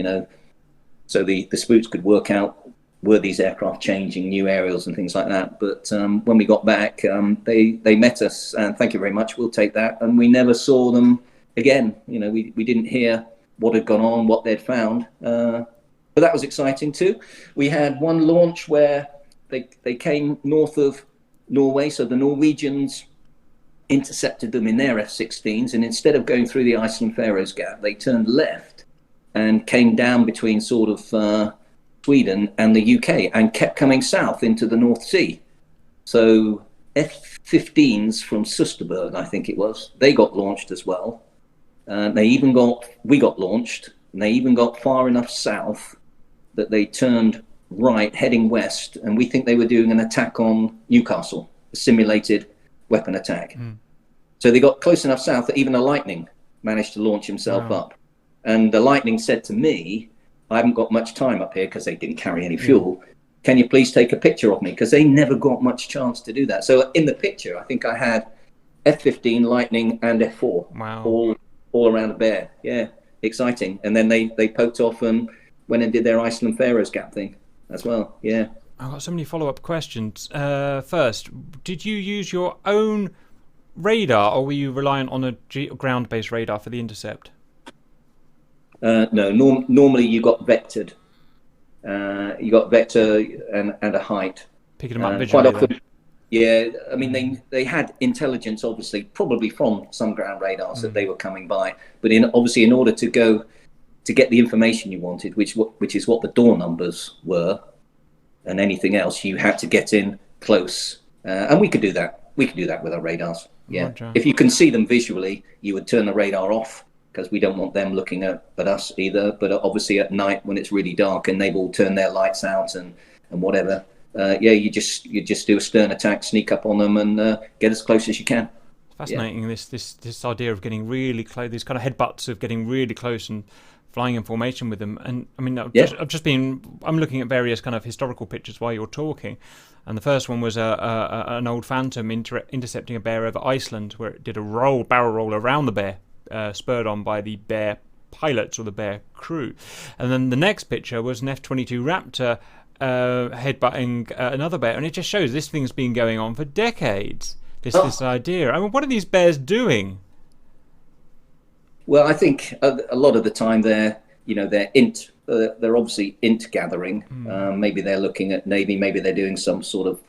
so the spooks could work out were these aircraft changing new aerials and things like that. But when we got back, they met us, and thank you very much, we'll take that. And we never saw them again. We didn't hear what had gone on, what they'd found. But that was exciting too. We had one launch where they came north of Norway, so the Norwegians intercepted them in their F-16s, and instead of going through the Iceland-Faroes Gap, they turned left and came down between sort of Sweden and the UK and kept coming south into the North Sea. So F-15s from Susterberg, I think it was, they got launched as well. We got launched, and they even got far enough south that they turned right, heading west, and we think they were doing an attack on Newcastle, a simulated weapon attack. So they got close enough south that even a Lightning managed to launch himself up. And the Lightning said to me, I haven't got much time up here because they didn't carry any fuel. Can you please take a picture of me? Because they never got much chance to do that. So in the picture, I think I had F-15, Lightning, and F-4 all around the bear. Yeah, exciting. And then they poked off and went and did their Iceland-Faroes Gap thing as well. Yeah. I've got so many follow-up questions. First, did you use your own radar, or were you reliant on a ground-based radar for the Intercept? No, normally you got vectored. You got vector and a height. Picking them up visually. Quite often, yeah. I mean, they had intelligence, obviously, probably from some ground radars that they were coming by. But obviously, in order to get the information you wanted, which is what the door numbers were, and anything else, you had to get in close. And we could do that. We could do that with our radars. Yeah. Roger. If you can see them visually, you would turn the radar off, because we don't want them looking at us either. But obviously at night when it's really dark and they've all turned their lights out and whatever, you just do a stern attack, sneak up on them and get as close as you can. Fascinating, this idea of getting really close, these kind of headbutts of getting really close and flying in formation with them. And I mean, I'm looking at various kind of historical pictures while you're talking, and the first one was an old Phantom intercepting a bear over Iceland, where it did a barrel roll around the bear, spurred on by the bear pilots or the bear crew. And then the next picture was an F-22 Raptor headbutting another bear, and it just shows this thing's been going on for decades. This idea. I mean, what are these bears doing? Well, I think a lot of the time they're obviously int gathering. Maybe they're looking at Navy. Maybe they're doing some sort of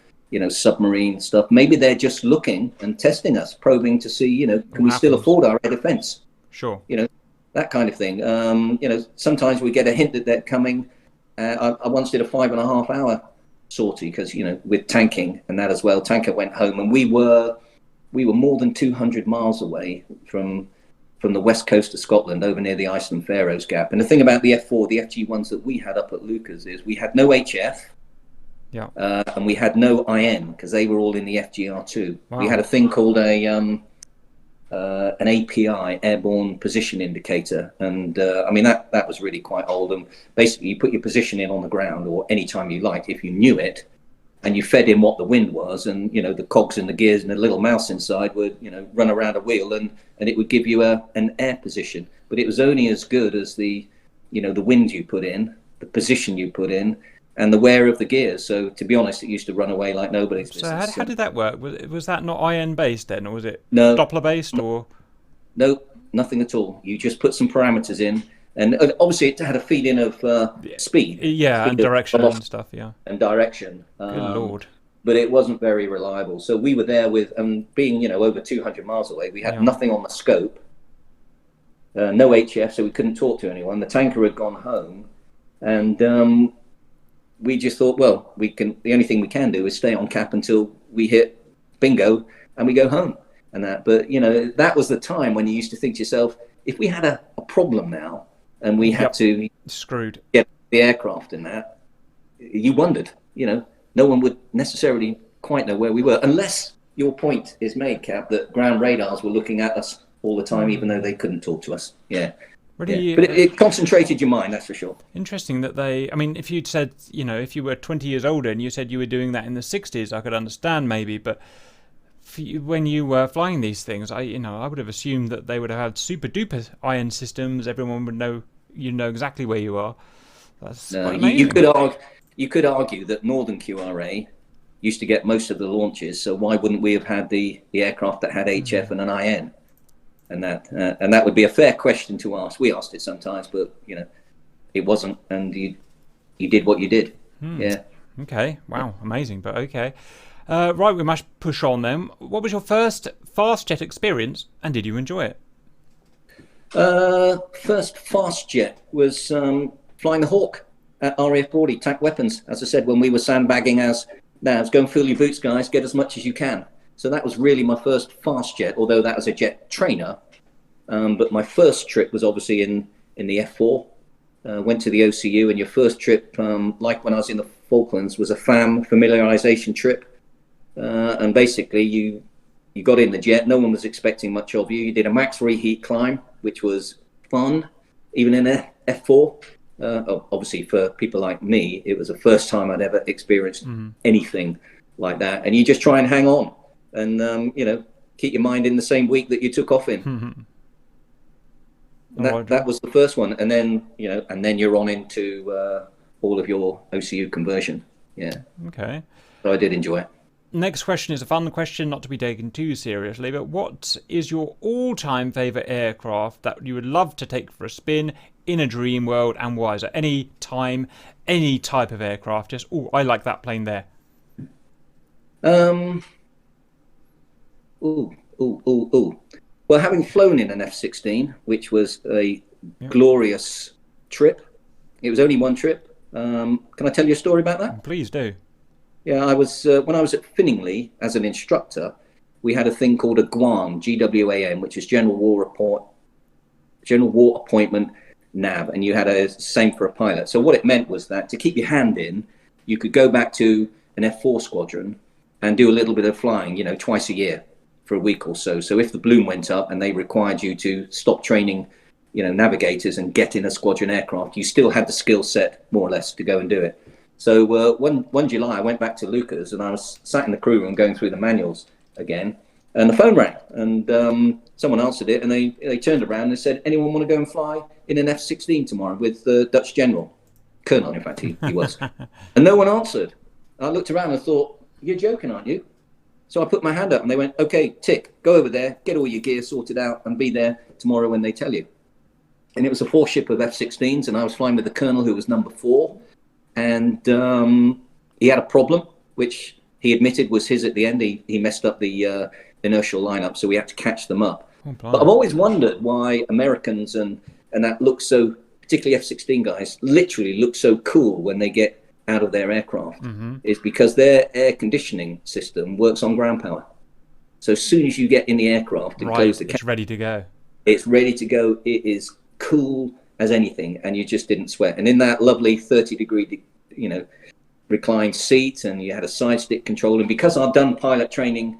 submarine stuff. Maybe they're just looking and testing us, probing to see can we still afford our air defense? Sure. That kind of thing. Sometimes we get a hint that they're coming. I once did a 5.5 hour sortie because with tanking and that as well. Tanker went home, and we were more than 200 miles away from the west coast of Scotland, over near the Iceland-Faroes Gap. And the thing about the F4, the FG1s that we had up at Lucas, is we had no HF, and we had no IN, because they were all in the FGR2. Wow. We had a thing called an API, Airborne Position Indicator, and I mean that was really quite old. And basically, you put your position in on the ground, or any time you liked, if you knew it, and you fed in what the wind was, and the cogs and the gears and the little mouse inside would run around a wheel, and it would give you an air position. But it was only as good as the wind you put in, the position you put in, and the wear of the gears. So to be honest, it used to run away like nobody's business. So how did that work? Was that not IN based then, or was it Doppler based, or? No, nothing at all. You just put some parameters in. And obviously, it had a feed-in of speed. Yeah, and direction and stuff, yeah. And direction. Good Lord. But it wasn't very reliable. So we were there with, being, over 200 miles away, we had nothing on the scope. No HF, so we couldn't talk to anyone. The tanker had gone home. And we just thought, well, the only thing we can do is stay on cap until we hit bingo and we go home. And that. But, that was the time when you used to think to yourself, if we had a problem now, and we had to get the aircraft in that, you wondered, no one would necessarily quite know where we were, unless your point is made, Cap, that ground radars were looking at us all the time, even though they couldn't talk to us. Yeah. Really, yeah. But it concentrated your mind, that's for sure. Interesting that if you'd said, if you were 20 years older and you said you were doing that in the 60s, I could understand maybe, but when you were flying these things, I would have assumed that they would have had super duper IN systems. Everyone would know, exactly where you are. That's quite amazing. you could argue that Northern QRA used to get most of the launches, so why wouldn't we have had the aircraft that had HF and an IN? And that would be a fair question to ask. We asked it sometimes, but it wasn't, and you did what you did. Yeah. Okay. Wow. Amazing. But okay. Right. We must push on then. What was your first fast jet experience, and did you enjoy it? First fast jet was flying the Hawk at RAF Broady, TAC Weapons. As I said, when we were sandbagging now go and fill your boots, guys, get as much as you can. So that was really my first fast jet, although that was a jet trainer. But my first trip was obviously in the F-4. Went to the OCU, and your first trip, like when I was in the Falklands, was a FAM familiarization trip. And basically you got in the jet, no one was expecting much of you. You did a max reheat climb, which was fun, even in a F4. Obviously for people like me, it was the first time I'd ever experienced anything like that. And you just try and hang on and, keep your mind in the same week that you took off in. That was the first one. And then, you're on into all of your OCU conversion. Yeah. Okay. So I did enjoy it. Next question is a fun question, not to be taken too seriously, but what is your all-time favourite aircraft that you would love to take for a spin in a dream world, and why? Is it any time, any type of aircraft? Just, I like that plane there. Well, having flown in an F-16, which was a glorious trip, it was only one trip. Can I tell you a story about that? Please do. Yeah, I was when I was at Finningley as an instructor, we had a thing called a GWAN, GWAN, which is General War Appointment NAV, and you had a same for a pilot. So what it meant was that to keep your hand in, you could go back to an F4 squadron and do a little bit of flying, twice a year for a week or so. So if the bloom went up and they required you to stop training, navigators and get in a squadron aircraft, you still had the skill set more or less to go and do it. So one July, I went back to Lucas, and I was sat in the crew room going through the manuals again, and the phone rang, and someone answered it, and they turned around and said, "Anyone want to go and fly in an F-16 tomorrow with the Dutch General?" Colonel, in fact, he was. And no one answered. I looked around and thought, "You're joking, aren't you?" So I put my hand up, and they went, "Okay, tick, go over there, get all your gear sorted out, and be there tomorrow when they tell you." And it was a 4-ship of F-16s, and I was flying with the Colonel, who was number 4. And he had a problem, which he admitted was his at the end. He messed up the inertial lineup, so we had to catch them up. But I've always wondered why Americans and that look so, particularly F-16 guys, literally look so cool when they get out of their aircraft. Is because their air conditioning system works on ground power. So as soon as you get in the aircraft and close the it's ready to go. It's ready to go. It is cool as anything, and you just didn't sweat. And in that lovely 30-degree, reclined seat, and you had a side stick control. And because I've done pilot training,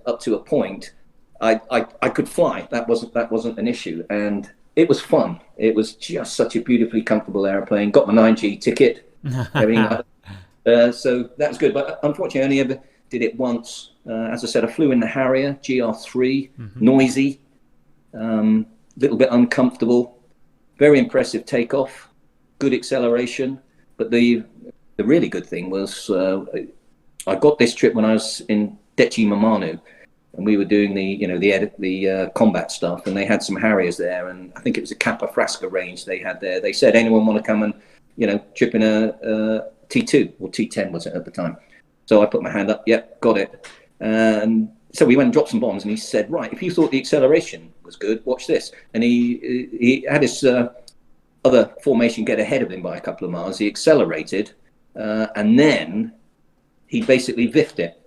up to a point, I could fly. That wasn't an issue, and it was fun. It was just such a beautifully comfortable airplane. Got my 9G ticket, everything. So that was good. But unfortunately, I only ever did it once. As I said, I flew in the Harrier GR3, noisy, little bit uncomfortable. Very impressive takeoff, good acceleration, but the really good thing was I got this trip when I was in Dechi Mamanu, and we were doing the combat stuff, and they had some Harriers there, and I think it was a Kappa Frasca range they had there. They said, "Anyone want to come and trip in a T2 or T10 was it at the time?" So I put my hand up. Yep, got it. And so we went and dropped some bombs, and he said, "Right, if you thought the acceleration was good, watch this." And he had his other formation get ahead of him by a couple of miles. He accelerated, and then he basically viffed it,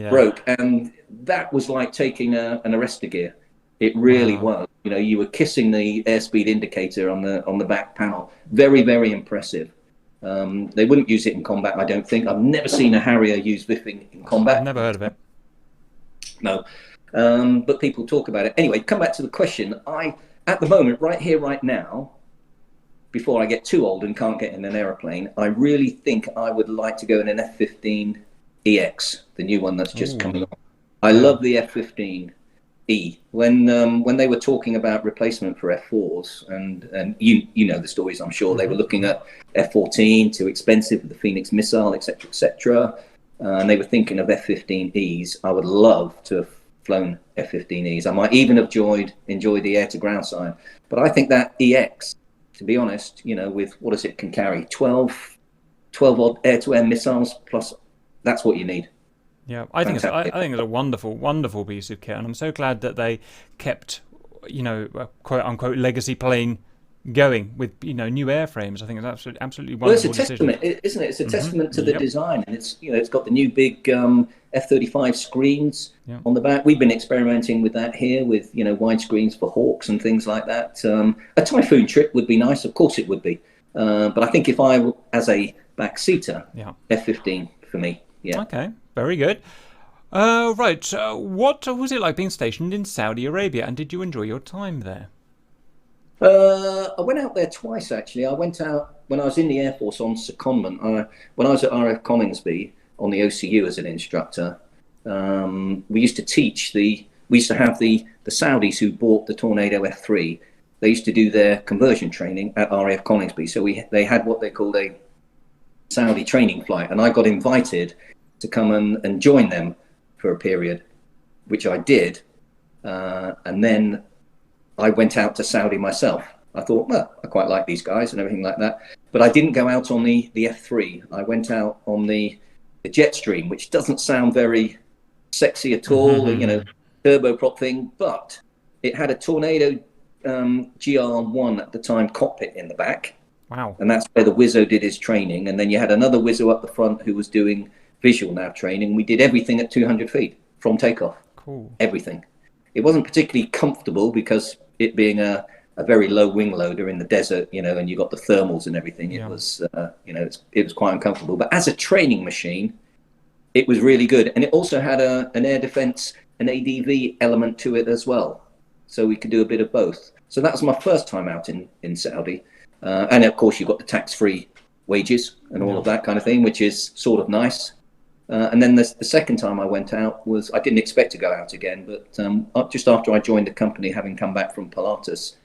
broke. And that was like taking an arrestor gear. It really was. You were kissing the airspeed indicator on the back panel. Very, very impressive. They wouldn't use it in combat, I don't think. I've never seen a Harrier use viffing in combat. I've never heard of it. No. But people talk about it. Anyway, come back to the question. At the moment, right here, right now, before I get too old and can't get in an aeroplane, I really think I would like to go in an F-15 EX, the new one that's just coming on. I love the F-15. E. When they were talking about replacement for F4s, and you know the stories, I'm sure. They were looking at F-14, too expensive with the Phoenix missile, etc., etc. And they were thinking of F-15Es. I would love to have flown F-15Es. I might even have enjoyed the air-to-ground side. But I think that EX, to be honest, you know, with what it can carry, 12 odd air-to-air missiles plus, that's what you need. Yeah, I think it's a wonderful, wonderful piece of kit, and I'm so glad that they kept, you know, a quote unquote legacy plane going with, you know, new airframes. I think it's absolutely wonderful. Well, it's a testament, isn't it? It's a testament to the design, and it's, you know, it's got the new big F-35 screens on the back. We've been experimenting with that here, with, you know, wide screens for Hawks and things like that. A Typhoon trip would be nice, of course it would be, but I think if I, as a backseater, F-15 for me. Yeah. Okay. Very good. Right. What was it like being stationed in Saudi Arabia, and did you enjoy your time there? I went out there twice, actually. I went out when I was in the Air Force on secondment. When I was at RF Coningsby on the OCU as an instructor, we used to teach we used to have the Saudis who bought the Tornado F.3. They used to do their conversion training at RAF Coningsby. So they had what they called a Saudi training flight, and I got invited to come and join them for a period, which I did. And then I went out to Saudi myself. I thought, well, I quite like these guys and everything like that. But I didn't go out on the F3. I went out on the Jetstream, which doesn't sound very sexy at all, you know, turboprop thing. But it had a Tornado GR1 at the time cockpit in the back. Wow. And that's where the WSO did his training. And then you had another WSO up the front who was doing visual nav training. We did everything at 200 feet from takeoff. Cool. Everything. It wasn't particularly comfortable because it being a very low wing loader in the desert, you know, and you got the thermals and everything. It was, you know, it was quite uncomfortable. But as a training machine, it was really good. And it also had an air defense, an ADV element to it as well. So we could do a bit of both. So that was my first time out in Saudi. And of course, you've got the tax-free wages and all of that kind of thing, which is sort of nice. And then the second time I went out was, I didn't expect to go out again, but just after I joined the company, having come back from Pilatus,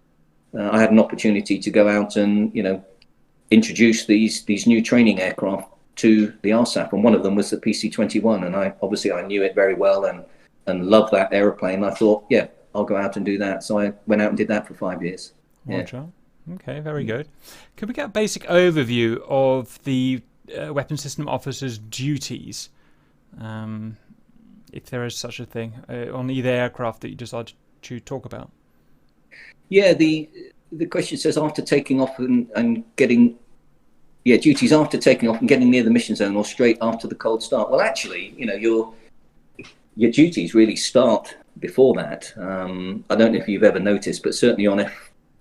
I had an opportunity to go out and, you know, introduce these new training aircraft to the RSAF, and one of them was the PC-21, and I knew it very well and loved that aeroplane. I thought, yeah, I'll go out and do that. So I went out and did that for 5 years. Roger. Okay, very good. Could we get a basic overview of the weapons system officer's duties, if there is such a thing, on either aircraft that you decide to talk about? Yeah, the question says after taking off and getting, duties after taking off and getting near the mission zone or straight after the cold start. Well, actually, you know, your duties really start before that. I don't know if you've ever noticed, but certainly on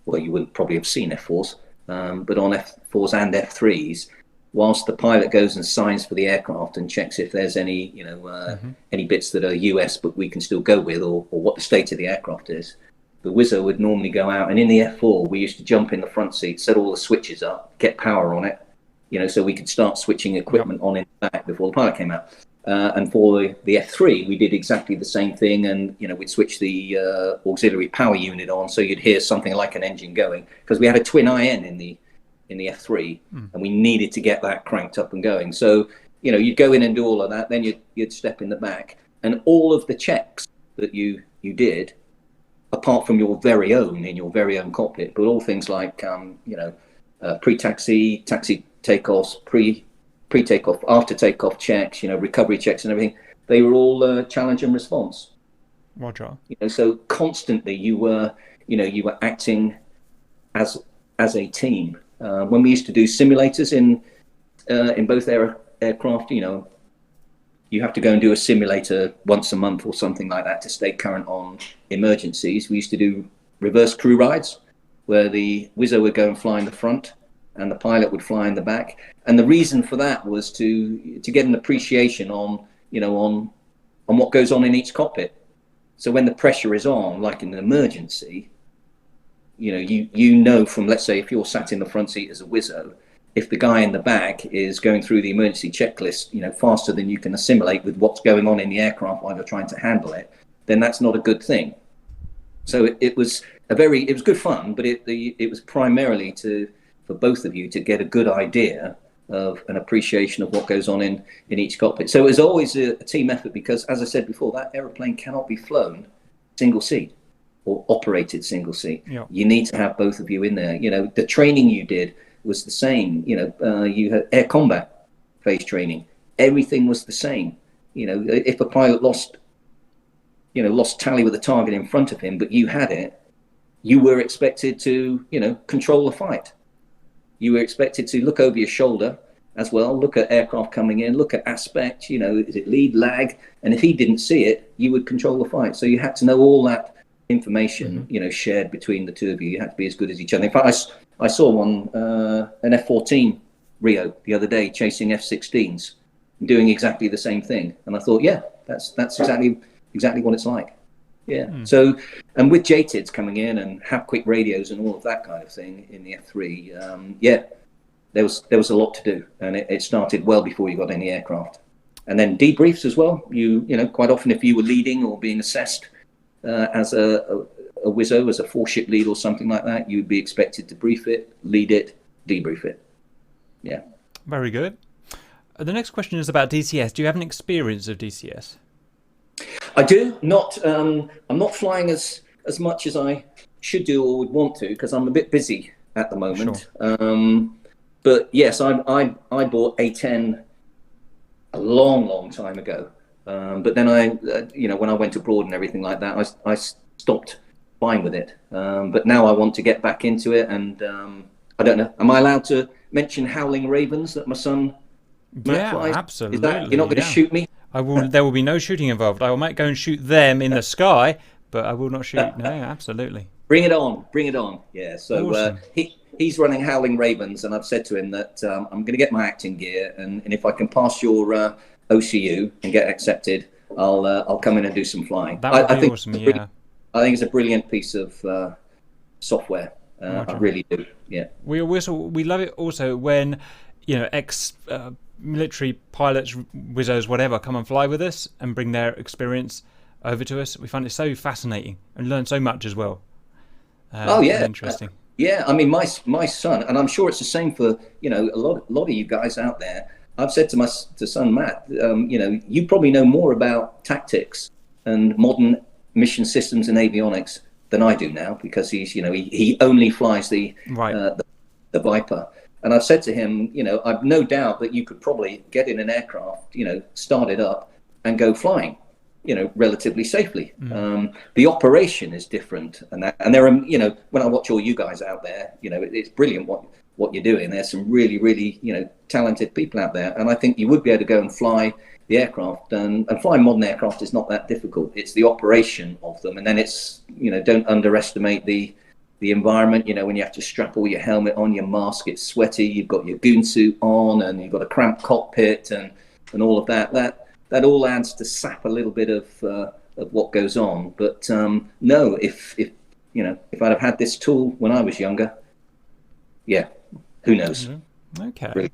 you wouldn't probably have seen F4s, but on F4s and F3s, whilst the pilot goes and signs for the aircraft and checks if there's any, you know, any bits that are US but we can still go with, or what the state of the aircraft is, the WSO would normally go out, and in the F4 we used to jump in the front seat, set all the switches up, get power on it, you know, so we could start switching equipment on in the back before the pilot came out. And for the F3, we did exactly the same thing, and, you know, we'd switch the auxiliary power unit on, so you'd hear something like an engine going, because we had a twin IN in the F3, and we needed to get that cranked up and going. So, you know, you'd go in and do all of that, then you'd step in the back, and all of the checks that you did, apart from your very own in your very own cockpit, but all things like you know, pre-taxi, taxi takeoffs, pre-takeoff, after takeoff checks, you know, recovery checks and everything, they were all challenge and response. Roger. You know, so constantly you were acting as a team. When we used to do simulators in both aircraft, you know, you have to go and do a simulator once a month or something like that to stay current on emergencies. We used to do reverse crew rides where the WSO would go and fly in the front and the pilot would fly in the back. And the reason for that was to get an appreciation on, you know, on what goes on in each cockpit. So when the pressure is on, like in an emergency, you know, you know from, let's say, if you're sat in the front seat as a WSO, if the guy in the back is going through the emergency checklist, you know, faster than you can assimilate with what's going on in the aircraft while you're trying to handle it, then that's not a good thing. So it was it was good fun, but it was primarily for both of you to get a good idea of an appreciation of what goes on in each cockpit. So it was always a team effort because, as I said before, that aeroplane cannot be flown single seat or operated single seat. Yeah. You need to have both of you in there. You know, the training you did was the same. You know, you had air combat phase training. Everything was the same. You know, if a pilot lost tally with the target in front of him, but you had it, you were expected to, control the fight. You were expected to look over your shoulder as well, look at aircraft coming in, look at aspect, is it lead, lag? And if he didn't see it, you would control the fight. So you had to know all that information, shared between the two of you. You had to be as good as each other. In fact, I saw an F-14 Rio the other day chasing F-16s, doing exactly the same thing. And I thought, yeah, that's exactly what it's like. Yeah. So, and with JTIDs coming in and have quick radios and all of that kind of thing in the F3, there was a lot to do, and it started well before you got any aircraft. And then debriefs as well. You quite often if you were leading or being assessed as a WSO, as a 4-ship lead or something like that, you'd be expected to brief it, lead it, debrief it. Yeah. Very good. The next question is about DCS. Do you have an experience of DCS? I do. I'm not flying as much as I should do or would want to because I'm a bit busy at the moment. Sure. But yes, I bought A10 a long time ago. But then when I went abroad and everything like that, I stopped flying with it. But now I want to get back into it, and I don't know. Am I allowed to mention Howling Ravens that my son Matt flies? Absolutely. You're not going to shoot me? I will. There will be no shooting involved. I might go and shoot them in the sky, but I will not shoot. No, absolutely. Bring it on. Yeah. So awesome. He's running Howling Ravens, and I've said to him that I'm going to get my acting gear, and if I can pass your OCU and get accepted, I'll come in and do some flying. That would be awesome. Yeah. I think it's a brilliant piece of software. I really do. Yeah. We love it also when ex military pilots, WSOs, whatever, come and fly with us and bring their experience over to us. We find it so fascinating and learn so much as well. Interesting. Yeah, I mean, my son, and I'm sure it's the same for a lot of you guys out there. I've said to my son Matt, you probably know more about tactics and modern mission systems and avionics than I do now because he's he only flies the Viper. And I've said to him, I've no doubt that you could probably get in an aircraft, start it up and go flying, relatively safely. The operation is different. And there are, when I watch all you guys out there, it's brilliant what you're doing. There's some really, really, talented people out there. And I think you would be able to go and fly the aircraft. And flying modern aircraft is not that difficult. It's the operation of them. And then it's, don't underestimate the environment, when you have to strap all your helmet on, your mask, it's sweaty, you've got your goon suit on, and you've got a cramped cockpit and all of that. That all adds to sap a little bit of what goes on. But no, if I'd have had this tool when I was younger, who knows? Okay. Really.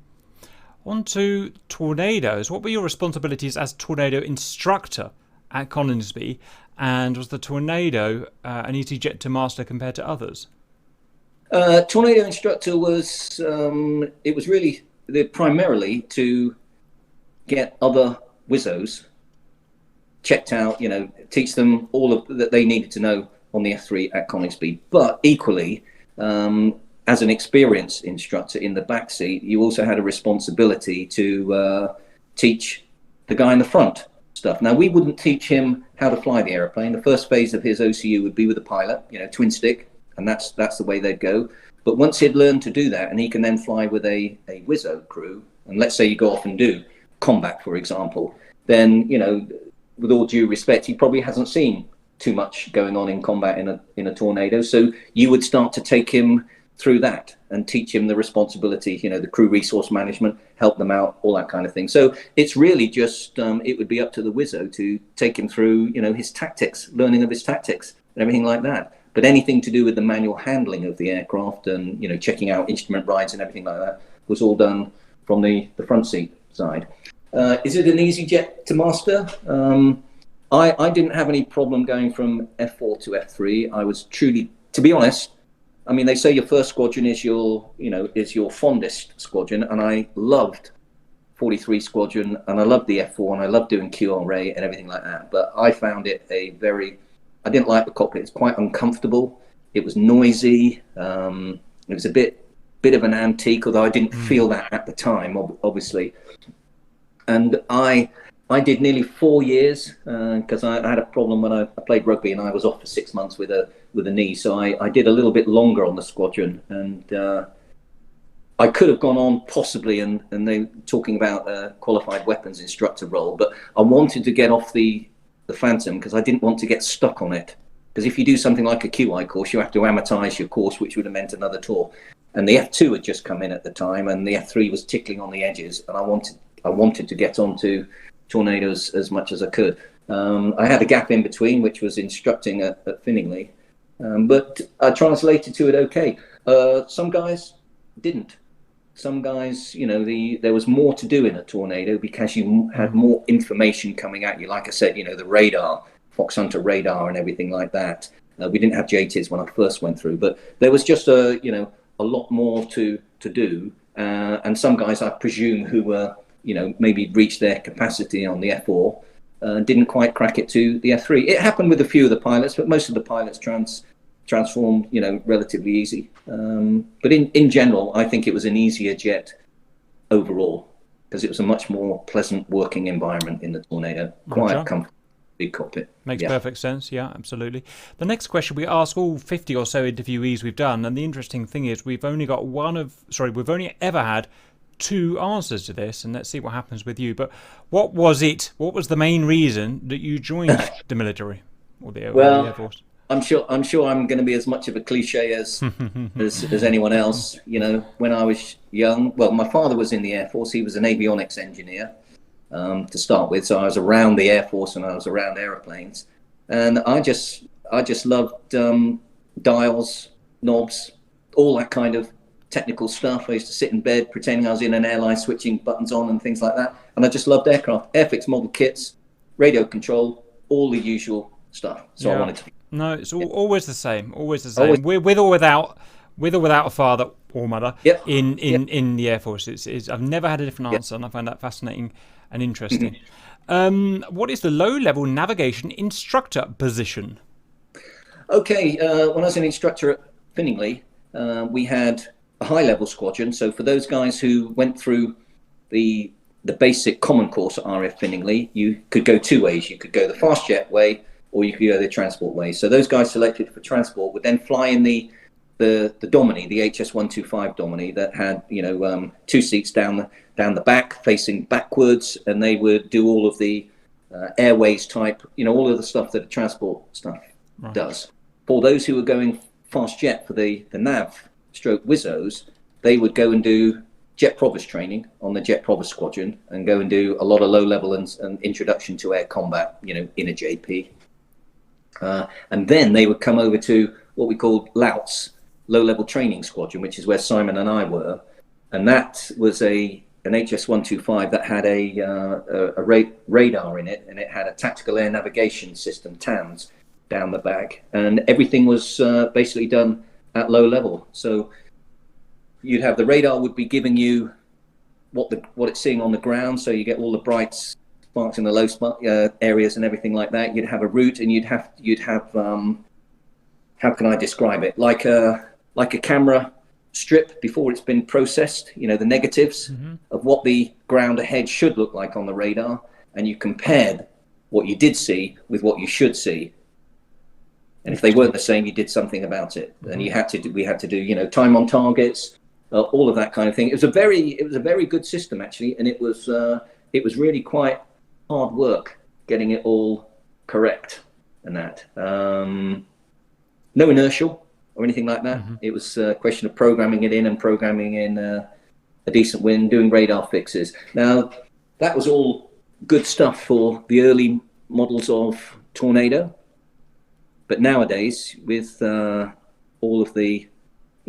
On to tornadoes. What were your responsibilities as tornado instructor at Coningsby? And was the Tornado an easy jet to master compared to others? Tornado instructor was it was really primarily to get other WSOs checked out, teach them all of that they needed to know on the F3 at Coningsby. But equally, as an experienced instructor in the back seat, you also had a responsibility to teach the guy in the front stuff. Now, we wouldn't teach him how to fly the airplane. The first phase of his OCU would be with the pilot, twin stick, and that's the way they'd go. But once he'd learned to do that, and he can then fly with a WSO crew, and let's say you go off and do combat, for example, then, with all due respect, he probably hasn't seen too much going on in combat in a tornado. So you would start to take him through that and teach him the responsibility, the crew resource management, help them out, all that kind of thing. So it's really just, it would be up to the WSO to take him through, his tactics, learning of his tactics and everything like that. But anything to do with the manual handling of the aircraft and, checking out instrument rides and everything like that was all done from the front seat side. Is it an easy jet to master? I didn't have any problem going from F4 to F3. I was truly, to be honest, I mean, they say your first squadron is your fondest squadron, and I loved 43 Squadron, and I loved the F4, and I loved doing QRA and everything like that. But I found it I didn't like the cockpit. It's quite uncomfortable. It was noisy. It was a bit of an antique, although I didn't feel that at the time, obviously. And I did nearly 4 years because I had a problem when I played rugby, and I was off for 6 months with a knee. So I did a little bit longer on the squadron, and I could have gone on possibly, and they talking about a qualified weapons instructor role, but I wanted to get off the Phantom because I didn't want to get stuck on it. Because if you do something like a QI course, you have to amortize your course, which would have meant another tour. And the F2 had just come in at the time, and the F3 was tickling on the edges, and I wanted to get onto Tornadoes as much as I could. I had a gap in between, which was instructing at Finningley, but I translated to it okay. Some guys didn't. Some guys, there was more to do in a Tornado because you had more information coming at you. Like I said, the radar, Fox Hunter radar and everything like that. We didn't have JTIS when I first went through, but there was just a lot more to do. And some guys, I presume, who were, maybe reached their capacity on the F4, didn't quite crack it to the F3. It happened with a few of the pilots, but most of the pilots transformed, relatively easy. But in general, I think it was an easier jet overall because it was a much more pleasant working environment in the Tornado. Quite comfortable, big cockpit. Makes perfect sense. Yeah, absolutely. The next question we ask all 50 or so interviewees we've done, and the interesting thing is we've only ever had 2 answers to this, and let's see what happens with you. But what was the main reason that you joined the military or the Air Force? I'm sure I'm going to be as much of a cliche as anyone else. When I was young, well, my father was in the Air Force. He was an avionics engineer to start with, so I was around the Air Force and I was around aeroplanes, and I just loved dials, knobs, all that kind of technical stuff. I used to sit in bed pretending I was in an airline, switching buttons on and things like that, and I just loved aircraft, airfix model kits, radio control, all the usual stuff. So I wanted to. No, it's always the same. Always the same. With or without a father or mother in the Air Force. I've never had a different answer, and I find that fascinating and interesting. What is the low-level navigation instructor position? Okay, when I was an instructor at Finningley, we had a high-level squadron. So for those guys who went through the basic common course at RF Finningley, you could go 2 ways. You could go the fast jet way, or you could go the transport way. So those guys selected for transport would then fly in the Domini, the HS-125 Domini that had 2 seats down the back facing backwards, and they would do all of the airways type, all of the stuff that a transport stuff does. For those who were going fast jet for the nav stroke WSOs, they would go and do jet provost training on the jet provost squadron and go and do a lot of low level and introduction to air combat, in a JP. And then they would come over to what we called LOUTS, low-level training squadron, which is where Simon and I were. And that was an HS-125 that had a radar in it, and it had a tactical air navigation system, TANS, down the back. And everything was basically done at low level. So you'd have the radar would be giving you what it's seeing on the ground, so you get all the bright sparks in the low areas and everything like that. You'd have a route, and you'd have how can I describe it? Like a camera strip before it's been processed. The negatives of what the ground ahead should look like on the radar, and you compared what you did see with what you should see. And if they weren't the same, you did something about it. And we had to do time on targets, all of that kind of thing. It was a very good system actually, and it was really quite hard work getting it all correct and that. No inertial or anything like that. It was a question of programming it in and programming in a decent wind, doing radar fixes. Now, that was all good stuff for the early models of Tornado. But nowadays, with all of the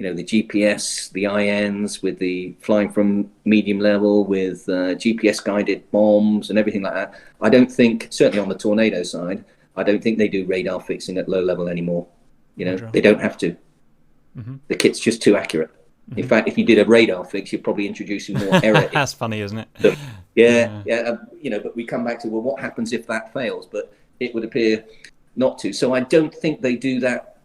the GPS, the INs, with the flying from medium level, with GPS guided bombs and everything like that. I don't think, certainly on the Tornado side, I don't think they do radar fixing at low level anymore. They don't have to. The kit's just too accurate. In fact, if you did a radar fix, you're probably introducing more error. That's funny, isn't it? But we come back to, well, what happens if that fails? But it would appear not to. So I don't think they do that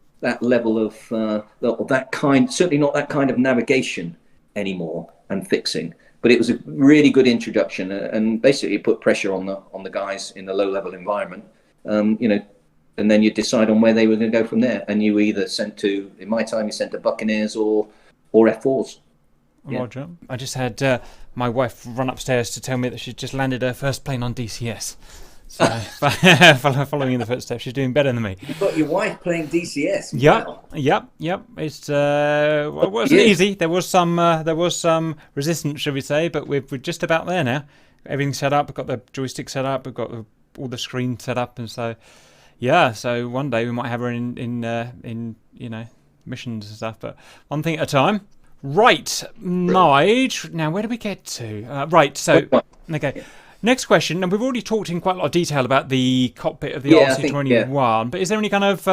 level of that kind, certainly not that kind of navigation anymore and fixing. But it was a really good introduction, and basically put pressure on the guys in the low level environment. And then you decide on where they were going to go from there. And you either in my time, you sent to Buccaneers or F-4s. Yeah. Roger. I just had my wife run upstairs to tell me that she's just landed her first plane on DCS. So following in the footsteps, she's doing better than me. You've got your wife playing DCS. Yep. It's it wasn't easy. There was some resistance, shall we say, but we're just about there now. Everything's set up. We've got the joystick set up. We've got all the screen set up, and so So one day we might have her in missions and stuff, but one thing at a time. Right, Nige. Now, where do we get to? Right. So, okay. Next question, and we've already talked in quite a lot of detail about the cockpit of the RC-21, but is there any kind of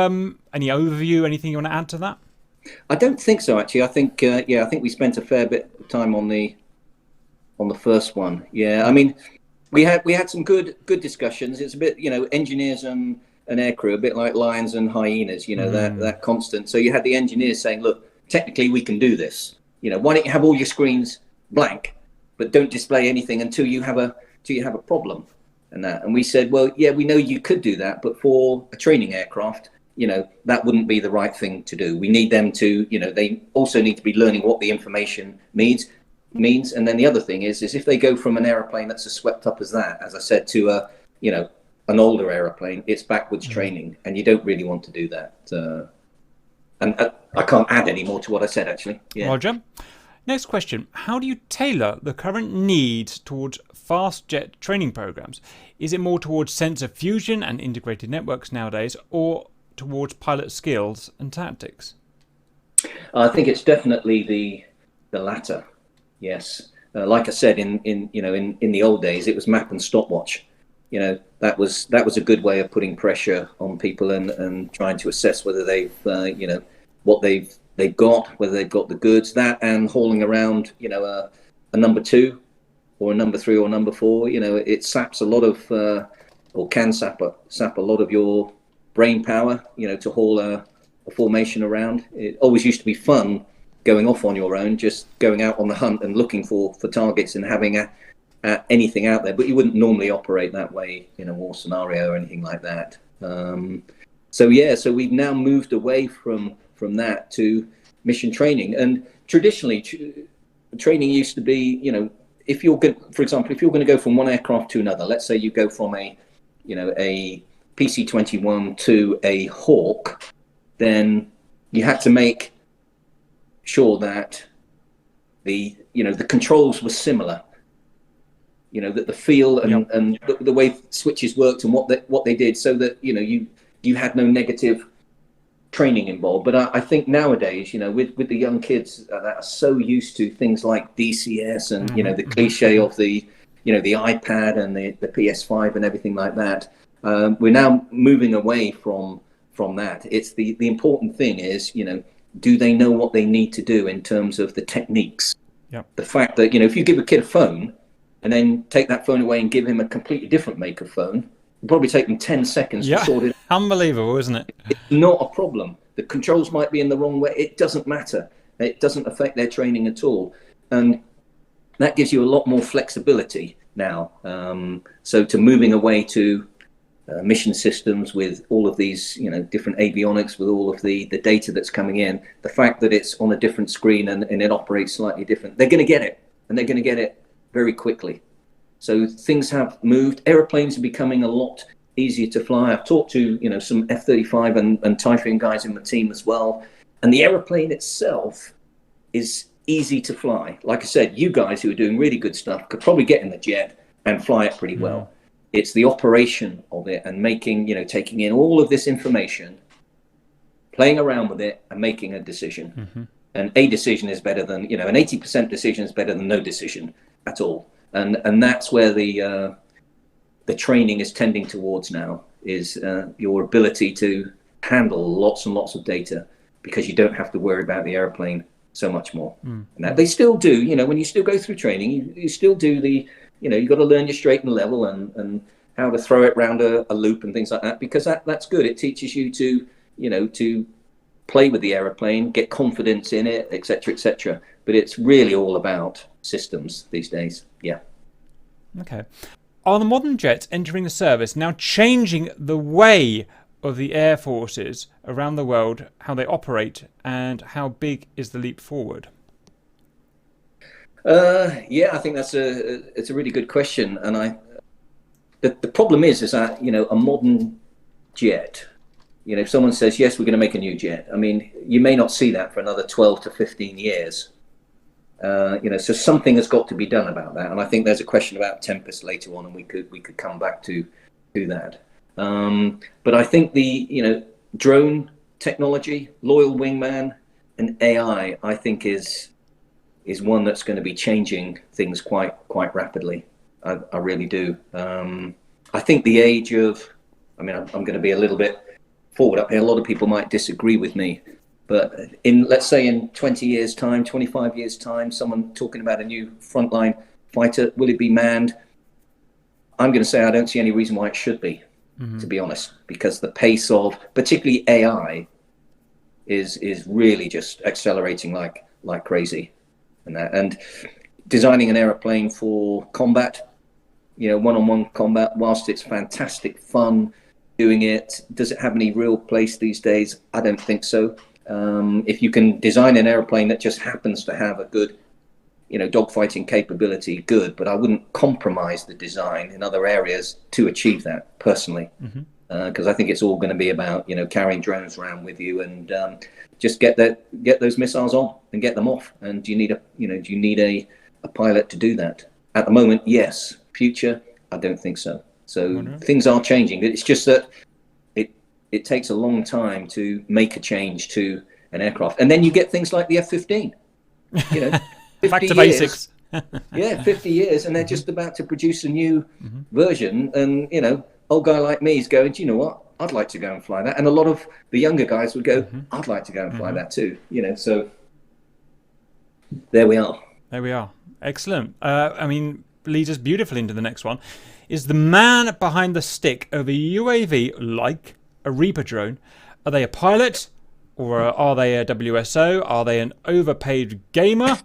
any overview, anything you want to add to that? I don't think so, actually. I think we spent a fair bit of time on the first one. Yeah, I mean, we had some good discussions. It's a bit, engineers and aircrew, a bit like lions and hyenas. That constant. So you had the engineers saying, "Look, technically we can do this. Why don't you have all your screens blank, but don't display anything until you have a problem," and we said, well, yeah, we know you could do that, but for a training aircraft, that wouldn't be the right thing to do. We need them to, they also need to be learning what the information means. And then the other thing is if they go from an aeroplane that's as swept up as that, as I said, to an older aeroplane, it's backwards training, and you don't really want to do that. And I can't add any more to what I said, actually. Yeah. Roger. Next question. How do you tailor the current needs towards fast jet training programs? Is it more towards sensor fusion and integrated networks nowadays, or towards pilot skills and tactics? I think it's definitely the latter. Yes. Like I said, in the old days, it was map and stopwatch. That was a good way of putting pressure on people and trying to assess whether they've what they've got, whether they've got the goods, that, and hauling around, a number 2 or a number 3 or number 4, it saps a lot of, or can sap a lot of your brain power, to haul a formation around. It always used to be fun going off on your own, just going out on the hunt and looking for targets and having anything out there, but you wouldn't normally operate that way in a war scenario or anything like that. So we've now moved away from that to mission training. And traditionally, training used to be, if you're going, for example, if you're going to go from one aircraft to another, let's say you go from a PC-21 to a Hawk, then you had to make sure that the controls were similar, that the feel and the way switches worked and what they did, so that you had no negative training involved. But I think nowadays, with the young kids that are so used to things like DCS and the cliche of the the iPad and the PS5 and everything like that, we're now moving away from that. It's the important thing is, do they know what they need to do in terms of the techniques? The fact that if you give a kid a phone and then take that phone away and give him a completely different make of phone, it'll probably take them 10 seconds to sort it out. Unbelievable, isn't it? It's not a problem. The controls might be in the wrong way. It doesn't matter. It doesn't affect their training at all. And that gives you a lot more flexibility now. So to moving away to mission systems with all of these, different avionics, with all of the data that's coming in, the fact that it's on a different screen and it operates slightly different, they're going to get it, and they're going to get it very quickly. So things have moved. Aeroplanes are becoming a lot easier to fly. I've talked to some F-35 and Typhoon guys in the team as well, and the aeroplane itself is easy to fly. Like I said, you guys who are doing really good stuff could probably get in the jet and fly it pretty well. It's the operation of it and making, taking in all of this information, playing around with it and making a decision. And a decision is better than, an 80% decision is better than no decision at all. And that's where the training is tending towards now, is your ability to handle lots and lots of data, because you don't have to worry about the airplane so much more. And that they still do, when you still go through training, you still do you've got to learn your straight and level and how to throw it around a loop and things like that, because that's good. It teaches you to play with the aeroplane, get confidence in it, etc., etc. But it's really all about systems these days. Yeah. Okay. Are the modern jets entering the service now changing the way of the air forces around the world, how they operate, and how big is the leap forward? Yeah, I think it's a really good question, and the problem is that a modern jet, if someone says yes, we're going to make a new jet, I mean, you may not see that for another 12 to 15 years. So something has got to be done about that, and I think there's a question about Tempest later on, and we could come back to that. But I think the drone technology, loyal wingman, and AI, I think is one that's going to be changing things quite rapidly. I really do. I think the age of, I'm going to be a little bit forward up here. A lot of people might disagree with me, but let's say in 20 years time, 25 years time, someone talking about a new frontline fighter, will it be manned? I'm going to say I don't see any reason why it should be, to be honest, because the pace of particularly AI is really just accelerating like crazy. And designing an aeroplane for combat, one-on-one combat, whilst it's fantastic fun doing it, does it have any real place these days? I don't think so. If you can design an airplane that just happens to have a good, dogfighting capability, good, but I wouldn't compromise the design in other areas to achieve that personally. Because I think it's all going to be about, carrying drones around with you and just get those missiles on and get them off. And do you need a pilot to do that? At the moment, yes. Future, I don't think so. So things are changing. It's just that it takes a long time to make a change to an aircraft, and then you get things like the F-15. 50 Back to years, basics. Yeah, 50 years, and they're just about to produce a new version. And old guy like me is going, do you know what? I'd like to go and fly that. And a lot of the younger guys would go, I'd like to go and fly that too. So there we are. There we are. Excellent. Leads us beautifully into the next one. Is the man behind the stick of a UAV like a Reaper drone? Are they a pilot, or are they a WSO? Are they an overpaid gamer?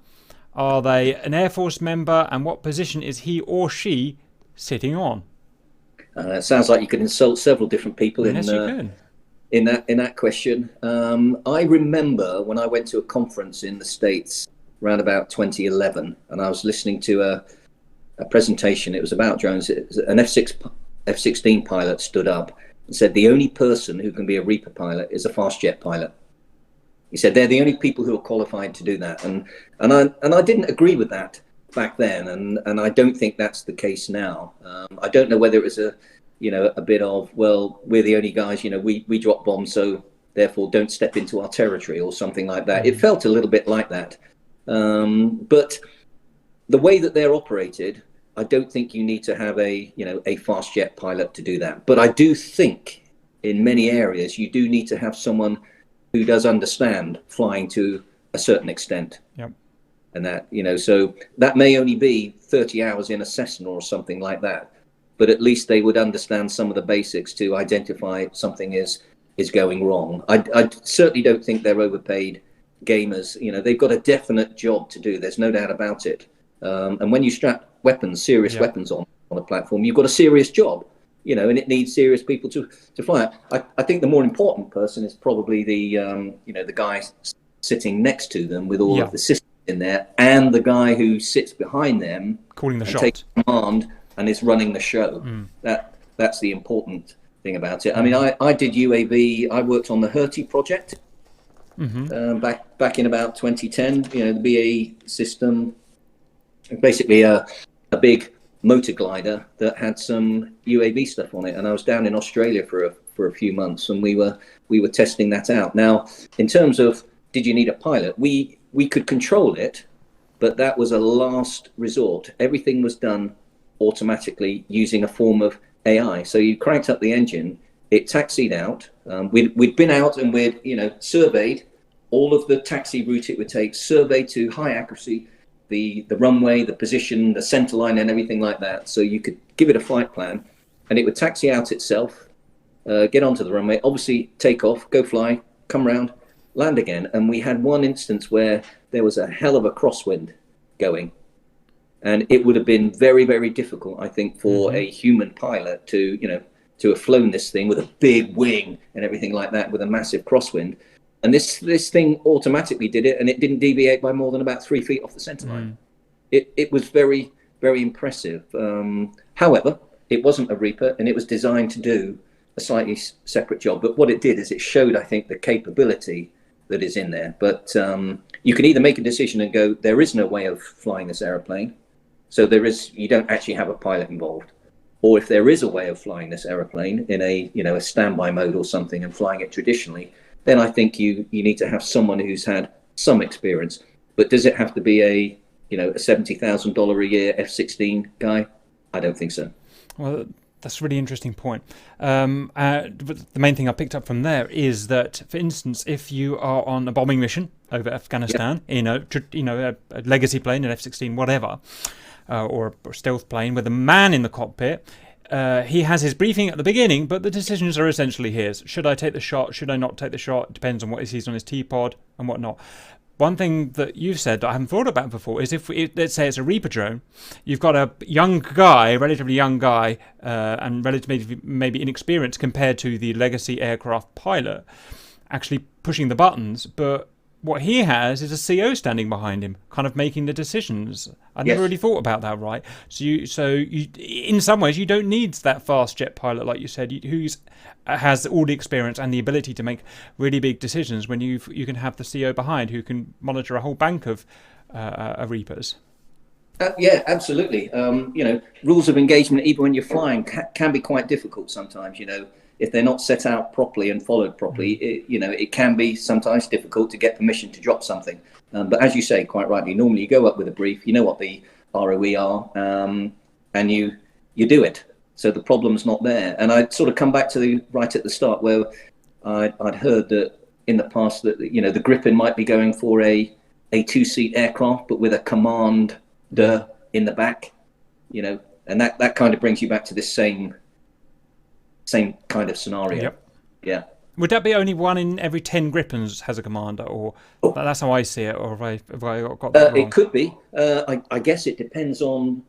Are they an Air Force member? And what position is he or she sitting on? It sounds like you could insult several different people in that question. I remember when I went to a conference in the States around about 2011, and I was listening to a presentation. It was about drones. An F-16 pilot stood up and said the only person who can be a Reaper pilot is a fast jet pilot. He said they're the only people who are qualified to do that, and I didn't agree with that back then, and I don't think that's the case now. I don't know whether it was a bit of, well, we're the only guys, we drop bombs, so therefore don't step into our territory or something like that. It felt a little bit like that, but the way that they're operated, I don't think you need to have a fast jet pilot to do that. But I do think in many areas you do need to have someone who does understand flying to a certain extent. Yep. And that, so that may only be 30 hours in a Cessna or something like that. But at least they would understand some of the basics to identify something is going wrong. I certainly don't think they're overpaid gamers. They've got a definite job to do. There's no doubt about it. And when you strap serious weapons on a platform, you've got a serious job, and it needs serious people to fly it. I think the more important person is probably the guy sitting next to them with all of the systems in there, and the guy who sits behind them calling the shot, takes command and is running the show. That's the important thing about it. I mean, I did UAV. I worked on the Hertie project back in about 2010. The BAE system, basically a big motor glider that had some UAV stuff on it, and I was down in Australia for a few months, and we were testing that out. Now, in terms of did you need a pilot, we we could control it, but that was a last resort. Everything was done automatically using a form of AI. So you cranked up the engine, it taxied out. We'd been out and we'd surveyed all of the taxi route it would take, surveyed to high accuracy the runway, the position, the center line, and everything like that. So you could give it a flight plan, and it would taxi out itself, get onto the runway, obviously take off, go fly, come round, land again. And we had one instance where there was a hell of a crosswind going, and it would have been very, very difficult, I think, for a human pilot to have flown this thing with a big wing and everything like that with a massive crosswind. And this thing automatically did it, and it didn't deviate by more than about 3 feet off the center line. It was very, very impressive. However, it wasn't a Reaper, and it was designed to do a slightly separate job. But what it did is it showed, I think, the capability that is in there. But you can either make a decision and go, there is no way of flying this aeroplane, so you don't actually have a pilot involved. Or if there is a way of flying this aeroplane in a standby mode or something and flying it traditionally, then I think you need to have someone who's had some experience. But does it have to be a $70,000 a year F-16 guy? I don't think so. Well, that's a really interesting point. But the main thing I picked up from there is that, for instance, if you are on a bombing mission over Afghanistan, a legacy plane, an F-16, whatever, or a stealth plane with a man in the cockpit, he has his briefing at the beginning, but the decisions are essentially his. Should I take the shot? Should I not take the shot? It depends on what he sees on his T-pod and whatnot. One thing that you've said that I haven't thought about before is if let's say it's a Reaper drone, you've got a relatively young guy, and relatively maybe inexperienced compared to the legacy aircraft pilot, actually pushing the buttons, but what he has is a CO standing behind him, kind of making the decisions. I never really thought about that, right? So you, in some ways, you don't need that fast jet pilot, like you said, who has all the experience and the ability to make really big decisions. When you can have the CO behind who can monitor a whole bank of Reapers. Yeah, absolutely. Rules of engagement, even when you're flying, can be quite difficult sometimes. If they're not set out properly and followed properly, it can be sometimes difficult to get permission to drop something. But as you say, quite rightly, normally you go up with a brief, you know what the ROE are, and you do it. So the problem's not there. And I'd sort of come back to right at the start where I'd heard that in the past that, the Gripen might be going for a 2-seat aircraft, but with a commander in the back, and that kind of brings you back to this same kind of scenario. Yep. Yeah. Would that be only one in every 10 Gripens has a commander, or that's how I see it, or have I got that wrong? It could be. I guess it depends on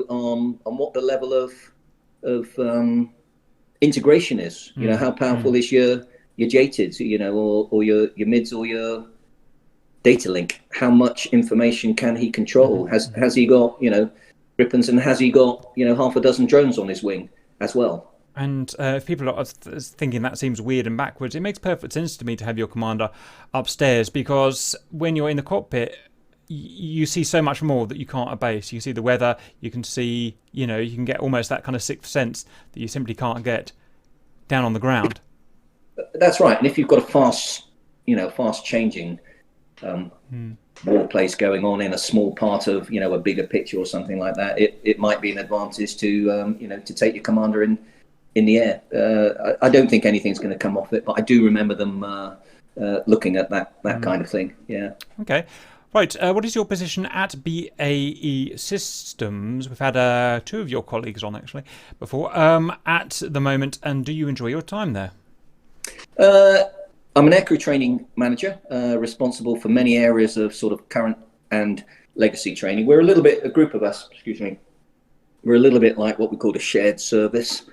on what the level of integration is. How powerful is your JTIDs, or your MIDs or your data link? How much information can he control? Has he got Gripens, and has he got half a dozen drones on his wing as well? And if people are thinking that seems weird and backwards, it makes perfect sense to me to have your commander upstairs, because when you're in the cockpit, you see so much more that you can't at base. You see the weather, you can see, you can get almost that kind of sixth sense that you simply can't get down on the ground. That's right. And if you've got a fast changing war place going on in a small part of, a bigger picture or something like that, it might be an advantage to, to take your commander in the air. I don't think anything's going to come off it, but I do remember them looking at that kind of thing. Yeah. Okay. Right. What is your position at BAE Systems? We've had 2 of your colleagues on actually before at the moment, and do you enjoy your time there? I'm an aircrew training manager, responsible for many areas of sort of current and legacy training. We're a group of us, we're a little bit like what we call a shared service.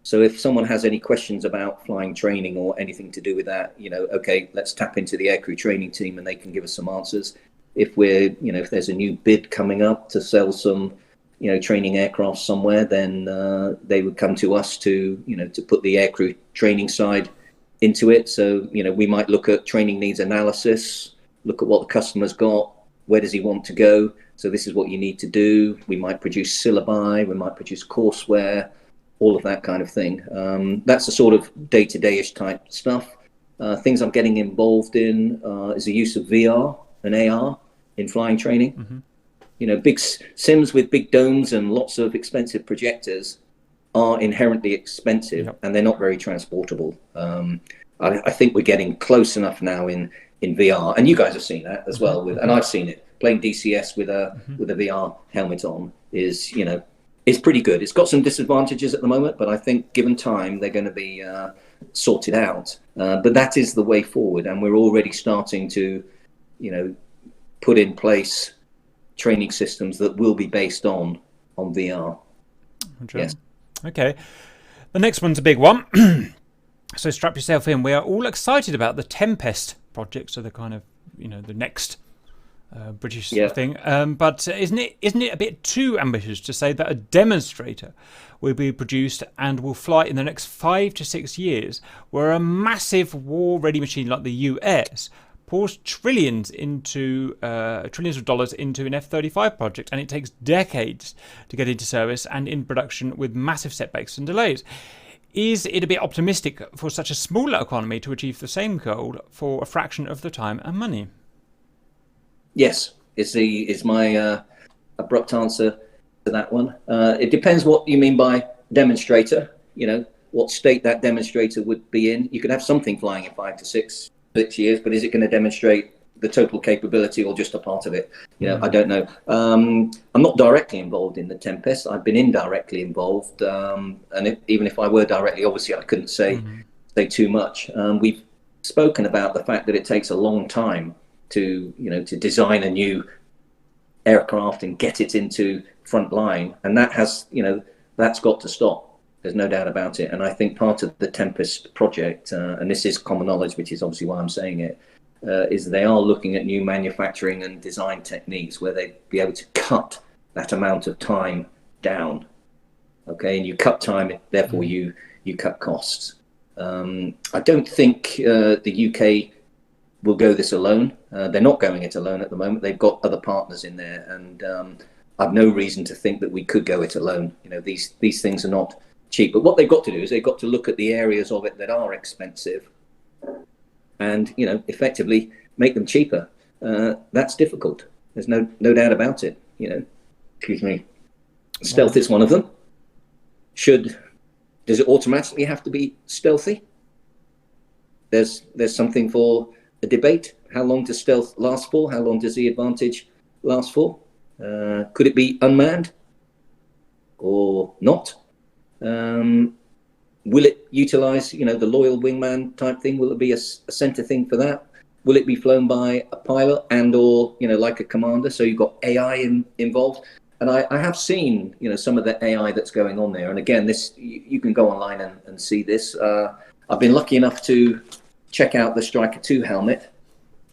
So if someone has any questions about flying training or anything to do with that, okay, let's tap into the aircrew training team and they can give us some answers. If if there's a new bid coming up to sell some, training aircraft somewhere, then they would come to us to put the aircrew training side into it. So, we might look at training needs analysis, look at what the customer's got, where does he want to go? So this is what you need to do. We might produce syllabi, we might produce courseware, all of that kind of thing. That's the sort of day-to-day-ish type stuff. Things I'm getting involved in is the use of VR. and AR in flying training. You know, big sims with big domes and lots of expensive projectors are inherently expensive, and they're not very transportable. I think we're getting close enough now in VR, and you guys have seen that as well. And I've seen it. Playing DCS with a VR helmet on is, you know, it's pretty good. It's got some disadvantages at the moment, but I think given time, they're going to be sorted out. But that is the way forward, and we're already starting to, you know, put in place training systems that will be based on VR. Yes. Okay. The next one's a big one. So strap yourself in. We are all excited about the Tempest project, so the kind of, you know, the next British thing. But isn't it a bit too ambitious to say that a demonstrator will be produced and will fly in the next 5 to 6 years, where a massive war-ready machine like the US pours trillions of dollars into an F-35 project, and it takes decades to get into service and in production with massive setbacks and delays? Is it a bit optimistic for such a smaller economy to achieve the same goal for a fraction of the time and money? Yes, is my abrupt answer to that one. It depends what you mean by demonstrator. You know, what state that demonstrator would be in. You could have something flying in 5 to 6 years, but is it going to demonstrate the total capability or just a part of it? You know, I don't know. I'm not directly involved in the Tempest. I've been indirectly involved, and even if I were directly, obviously I couldn't say too much. We've spoken about the fact that it takes a long time to design a new aircraft and get it into front line, and that's got to stop. There's no doubt about it. And I think part of the Tempest project, and this is common knowledge, which is obviously why I'm saying it, is they are looking at new manufacturing and design techniques where they'd be able to cut that amount of time down. Okay, and you cut time, therefore you cut costs. I don't think the UK will go this alone. They're not going it alone at the moment. They've got other partners in there, and I've no reason to think that we could go it alone. You know, these things are not cheap. But what they've got to do is they've got to look at the areas of it that are expensive and, you know, effectively make them cheaper. That's difficult. There's no doubt about it. You know, excuse me. Stealth is one of them. Does it automatically have to be stealthy? There's something for a debate. How long does stealth last for? How long does the advantage last for? Could it be unmanned or not? Will it utilize, you know, the loyal wingman type thing? Will it be a center thing for that? Will it be flown by a pilot and or, you know, like a commander? So you've got AI involved. And I have seen, you know, some of the AI that's going on there. And again, this you can go online and see this. I've been lucky enough to check out the Striker 2 helmet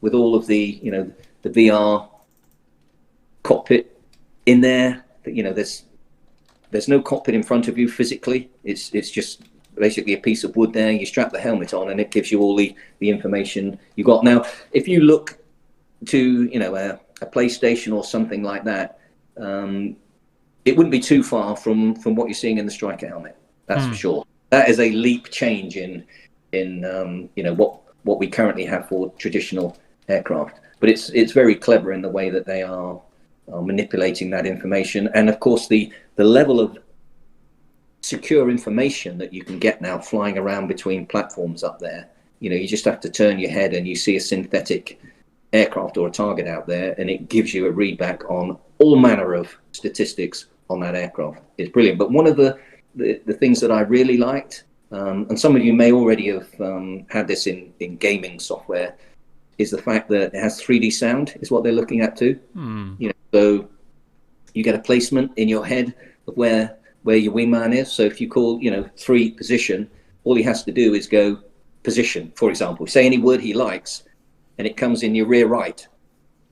with all of the, you know, the VR cockpit in there. You know, there's no cockpit in front of you physically. It's just basically a piece of wood there. You strap the helmet on and it gives you all the information you got. Now, if you look to, you know, a PlayStation or something like that, it wouldn't be too far from what you're seeing in the Striker helmet. That's for sure. That is a leap change in you know, what we currently have for traditional aircraft. But it's very clever in the way that they are manipulating that information. And of course, the level of secure information that you can get now flying around between platforms up there, you know, you just have to turn your head and you see a synthetic aircraft or a target out there, and it gives you a readback on all manner of statistics on that aircraft. It's brilliant. But one of the things that I really liked, and some of you may already have had this in gaming software, is the fact that it has 3D sound is what they're looking at too. You know, so you get a placement in your head of where your wingman is. So if you call, you know, 3 position, all he has to do is go position, for example. Say any word he likes, and it comes in your rear right.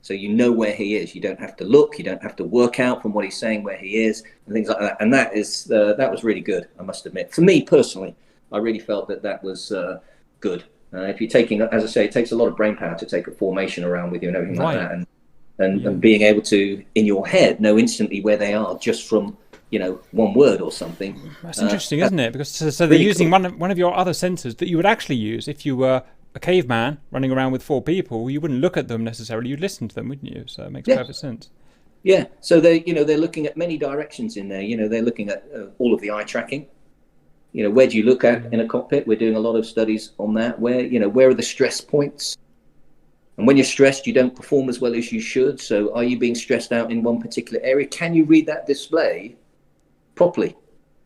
So you know where he is. You don't have to look. You don't have to work out from what he's saying where he is and things like that. And that was really good, I must admit. For me personally, I really felt that was good. If you're taking, as I say, it takes a lot of brain power to take a formation around with you and everything like that. And being able to, in your head, know instantly where they are just from, you know, one word or something. That's interesting, isn't it? Because so they're using one of your other sensors that you would actually use if you were a caveman running around with 4 people, you wouldn't look at them necessarily. You'd listen to them, wouldn't you? So it makes perfect sense. Yeah. So they're looking at many directions in there. They're looking at all of the eye tracking. Where do you look at in a cockpit? We're doing a lot of studies on that. Where are the stress points? And when you're stressed, you don't perform as well as you should. So are you being stressed out in one particular area? Can you read that display properly?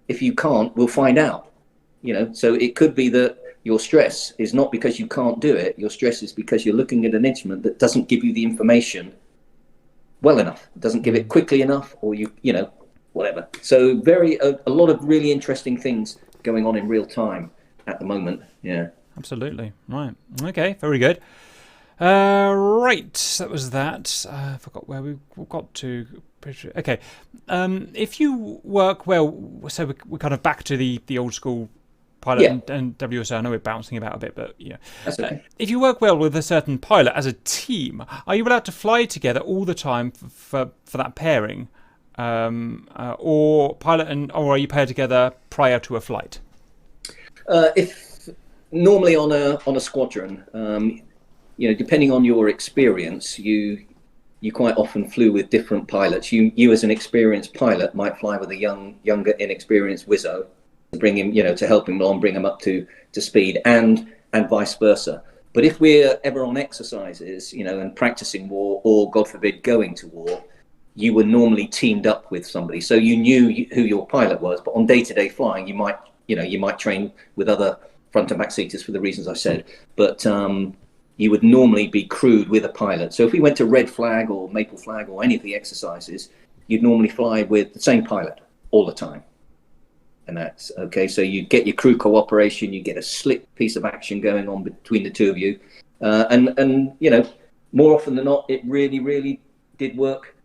If you can't, we'll find out. So it could be that your stress is not because you can't do it. Your stress is because you're looking at an instrument that doesn't give you the information well enough, doesn't give it quickly enough, or whatever. So a lot of really interesting things going on in real time at the moment. Yeah. Absolutely. Right. Okay. Very good. Right. That was that. I forgot where we got to. Okay. If you work well, so we're kind of back to the old school pilot and WSO. I know we're bouncing about a bit, but That's okay. If you work well with a certain pilot as a team, are you allowed to fly together all the time for that pairing, or or are you paired together prior to a flight? If normally on a squadron, depending on your experience, you quite often flew with different pilots. You as an experienced pilot might fly with a younger, inexperienced WSO to bring him, to help him along, bring him up to speed, and vice versa. But if we're ever on exercises, and practicing war, or God forbid going to war, you were normally teamed up with somebody, so you knew who your pilot was. But on day-to-day flying, you might train with other front and back seaters for the reasons I said. But you would normally be crewed with a pilot. So if we went to red flag or maple flag or any of the exercises, you'd normally fly with the same pilot all the time. And that's okay. So you get your crew cooperation, you get a slick piece of action going on between the two of you. And more often than not, it really, really did work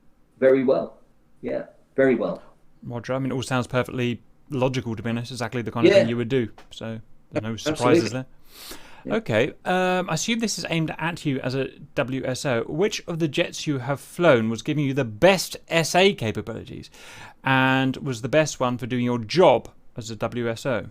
very well. Yeah, very well. Roger. I mean, it all sounds perfectly logical, to be honest. Exactly the kind of thing you would do. So no surprises there. Yeah. Okay. I assume this is aimed at you as a WSO. Which of the jets you have flown was giving you the best SA capabilities, and was the best one for doing your job as a WSO?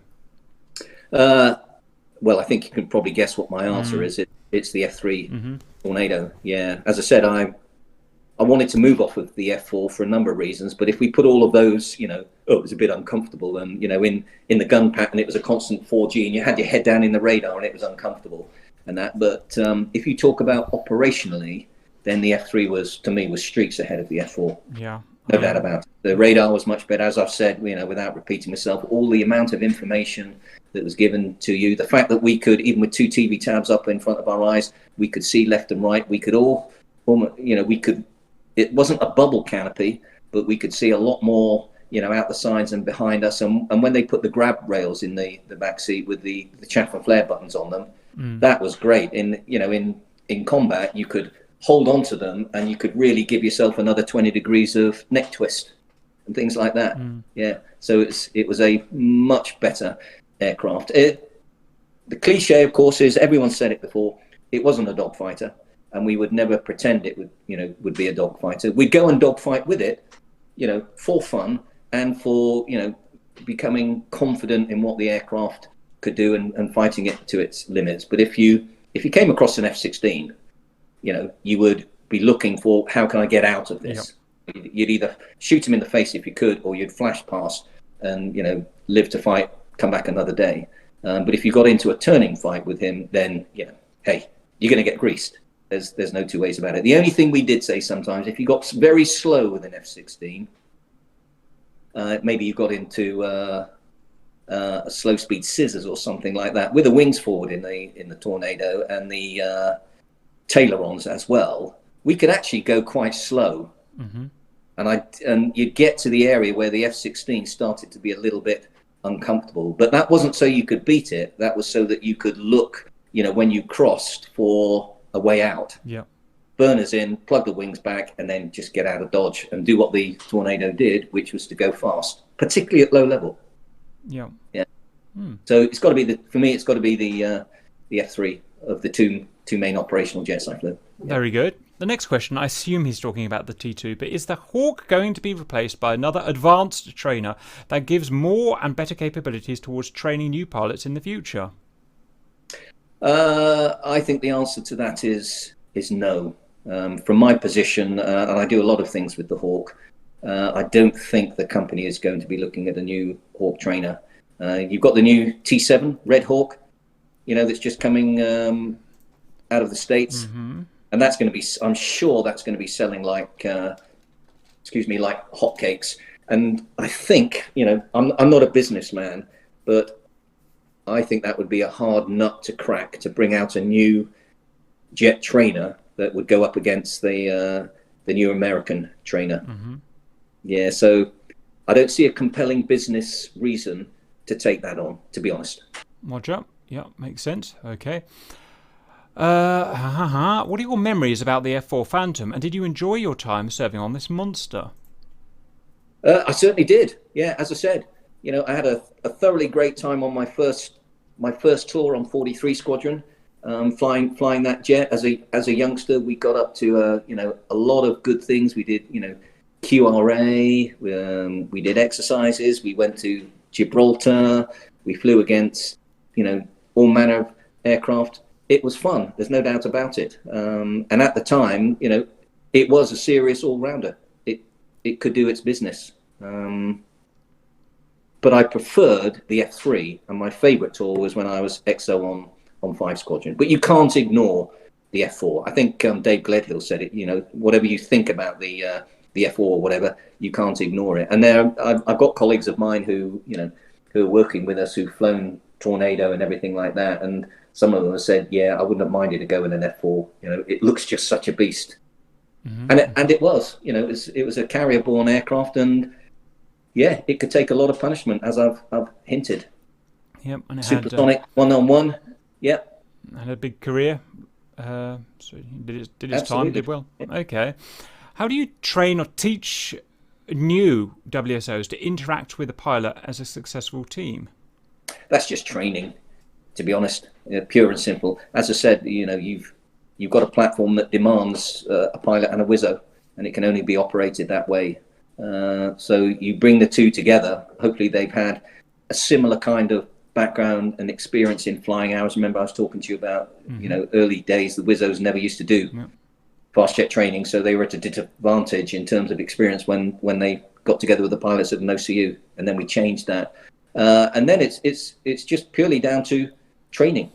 Well, I think you can probably guess what my answer is. It's the F.3 Tornado. Yeah. As I said, I wanted to move off of the F4 for a number of reasons, but if we put all of those, it was a bit uncomfortable, and in the gun pattern it was a constant 4G, and you had your head down in the radar, and it was uncomfortable, and that. But if you talk about operationally, then the F3 was streaks ahead of the F4. Yeah, no doubt about it. The radar was much better, as I've said. Without repeating myself, all the amount of information that was given to you, the fact that we could, even with 2 TV tabs up in front of our eyes, we could see left and right. We could we could. It wasn't a bubble canopy, but we could see a lot more, out the sides and behind us. And when they put the grab rails in the back seat with the chaff and flare buttons on them, that was great. In combat, you could hold on to them, and you could really give yourself another 20 degrees of neck twist and things like that. Yeah. So it was a much better aircraft. The cliche, of course, is, everyone said it before, it wasn't a dogfighter. And we would never pretend it would be a dogfighter. We'd go and dogfight with it, for fun and for, becoming confident in what the aircraft could do and fighting it to its limits. But if you came across an F-16, you would be looking for, how can I get out of this? Yep. You'd either shoot him in the face if you could, or you'd flash past and, live to fight, come back another day. But if you got into a turning fight with him, then, hey, you're going to get greased. There's no two ways about it. The only thing we did say sometimes, if you got very slow with an F-16, maybe you got into a slow speed scissors or something like that, with the wings forward in the Tornado and the tailerons as well, we could actually go quite slow. And you'd get to the area where the F-16 started to be a little bit uncomfortable. But that wasn't so you could beat it. That was so that you could look, when you crossed, for a way out. Yeah. Burners in, plug the wings back, and then just get out of dodge and do what the Tornado did, which was to go fast, particularly at low level. Yeah. Yeah. So it's got to be for me, it's got to be the F3 of the two main operational jets I flew. Yeah. Very good. The next question, I assume he's talking about the T2, but is the Hawk going to be replaced by another advanced trainer that gives more and better capabilities towards training new pilots in the future? I think the answer to that is no. From my position, and I do a lot of things with the Hawk, I don't think the company is going to be looking at a new Hawk trainer. You've got the new T7 Red Hawk, that's just coming out of the States. And that's going to be, I'm sure that's going to be selling like hotcakes. And I think, I'm not a businessman, but I think that would be a hard nut to crack, to bring out a new jet trainer that would go up against the new American trainer. Yeah, so I don't see a compelling business reason to take that on, to be honest. Roger. Yeah, makes sense. Okay. What are your memories about the F-4 Phantom, and did you enjoy your time serving on this monster? I certainly did. Yeah, as I said, I had a thoroughly great time on my first tour on 43 Squadron, flying that jet as a youngster. We got up to a lot of good things. We did QRA, we did exercises. We went to Gibraltar. We flew against all manner of aircraft. It was fun. There's no doubt about it. And at the time, it was a serious all-rounder. It could do its business. But I preferred the F.3, and my favorite tour was when I was XO on 5 Squadron. But you can't ignore the F4. I think Dave Gledhill said it, whatever you think about the F4 or whatever, you can't ignore it. And I've got colleagues of mine who are working with us, who've flown Tornado and everything like that. And some of them have said, yeah, I wouldn't have minded to go in an F4. It looks just such a beast. And it was, it was a carrier-borne aircraft, and yeah, it could take a lot of punishment, as I've hinted. Yep, and it supersonic one-on-one. Yep, had a big career. So did its time, did well. Yep. Okay, how do you train or teach new WSOs to interact with a pilot as a successful team? That's just training, to be honest, pure and simple. As I said, you've got a platform that demands a pilot and a WSO, and it can only be operated that way. So you bring the two together. Hopefully they've had a similar kind of background and experience in flying hours. Remember, I was talking to you about, early days, the WSOs never used to do fast jet training. So they were at a disadvantage in terms of experience when they got together with the pilots at an OCU, and then we changed that. And then it's just purely down to training.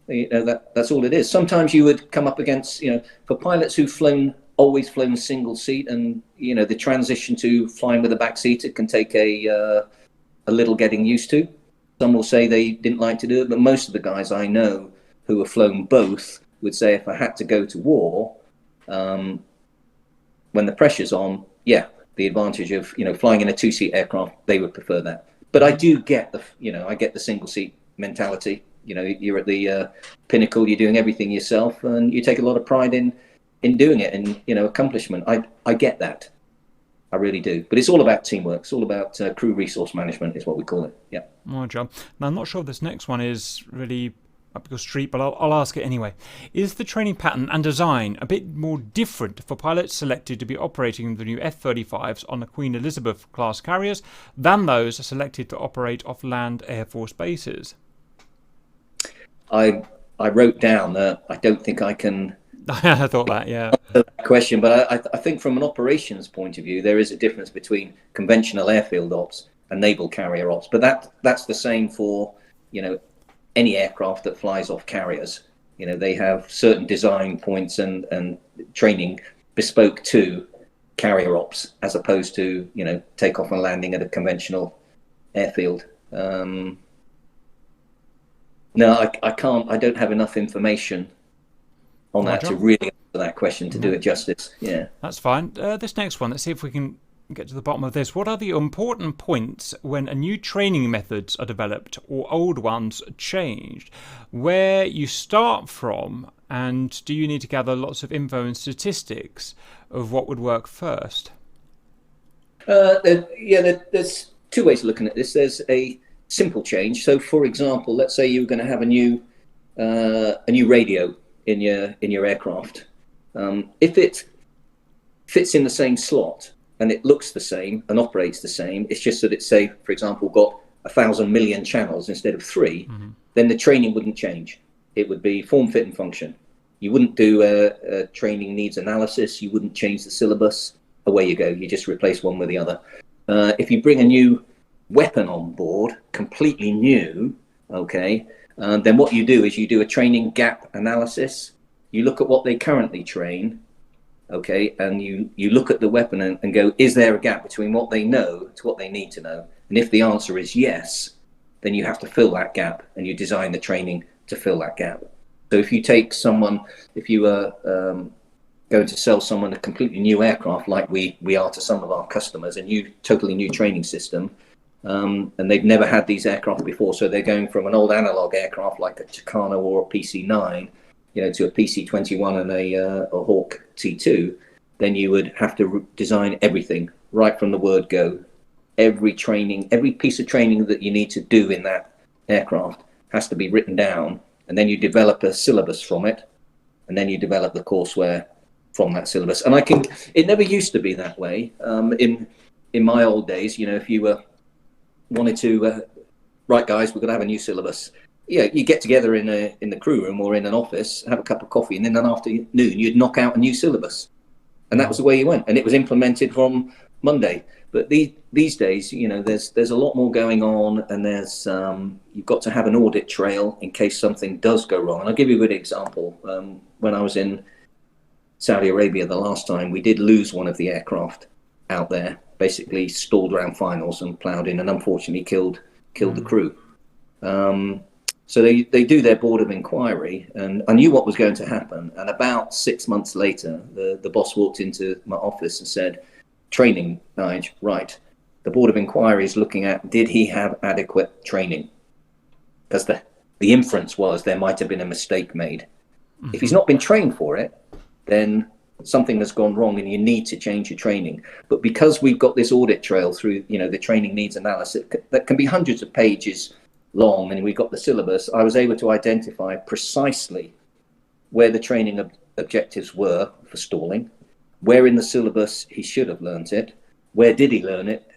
That's all it is. Sometimes you would come up against, for pilots who've always flown single seat, and the transition to flying with a back seat, it can take a little getting used to. Some will say they didn't like to do it, but most of the guys I know who have flown both would say, if I had to go to war, when the pressure's on, the advantage of flying in a 2-seat aircraft, they would prefer that. But I do get the single seat mentality. You're at the pinnacle, you're doing everything yourself, and you take a lot of pride in doing it, and accomplishment. I get that, I really do. But it's all about teamwork. It's all about crew resource management, is what we call it. Yeah. Well, John. Now, I'm not sure if this next one is really up your street, but I'll ask it anyway. Is the training pattern and design a bit more different for pilots selected to be operating the new F-35s on the Queen Elizabeth class carriers than those selected to operate off land Air Force bases? I wrote down that I don't think I can. I thought that, yeah. Question, but I think from an operations point of view, there is a difference between conventional airfield ops and naval carrier ops. But that's the same for any aircraft that flies off carriers. They have certain design points and training bespoke to carrier ops, as opposed to takeoff and landing at a conventional airfield. No, I can't. I don't have enough information on that to really answer that question to do it justice. Yeah, that's fine. This next one, let's see if we can get to the bottom of this. What are the important points when a new training methods are developed or old ones changed? Where you start from, and do you need to gather lots of info and statistics of what would work first? There's two ways of looking at this. There's a simple change. So, for example, let's say you were going to have a new radio in your aircraft. If it fits in the same slot and it looks the same and operates the same, it's just that it's, say, for example, got 1,000 million channels instead of 3, then the training wouldn't change. it would be form, fit, and function. You wouldn't do a training needs analysis. You wouldn't change the syllabus. Away you go. You just replace one with the other. If you bring a new weapon on board, completely new, okay, then what you do is you do a training gap analysis. You look at what they currently train, okay, and you look at the weapon and go, is there a gap between what they know to what they need to know? And if the answer is yes, then you have to fill that gap, and you design the training to fill that gap. So if you take someone, if you are going to sell someone a completely new aircraft, like we are to some of our customers, a totally new training system, and they've never had these aircraft before, so they're going from an old analog aircraft like a Tucano or a PC-9, to a PC-21 and a Hawk T2, then you would have to design everything right from the word go. Every piece of training that you need to do in that aircraft has to be written down, and then you develop a syllabus from it, and then you develop the courseware from that syllabus. And it never used to be that way. In my old days, if you wanted to, right guys, we're going to have a new syllabus. Yeah, you get together in the crew room or in an office, have a cup of coffee, and in an afternoon you'd knock out a new syllabus, and that was the way you went. And it was implemented from Monday. But these days, there's a lot more going on, and there's you've got to have an audit trail in case something does go wrong. And I'll give you a good example. When I was in Saudi Arabia the last time, we did lose one of the aircraft out there. Basically, stalled around finals and ploughed in, and unfortunately killed the crew. So they do their board of inquiry, and I knew what was going to happen. And about 6 months later, the boss walked into my office and said, "Training, Nige, right. The board of inquiry is looking at, did he have adequate training? Because the inference was there might have been a mistake made. Mm-hmm. If he's not been trained for it, then something has gone wrong and you need to change your training. But because we've got this audit trail through, the training needs analysis that can be hundreds of pages long, and we got the syllabus, I was able to identify precisely where the training objectives were for stalling, where in the syllabus he should have learnt it, where did he learn it,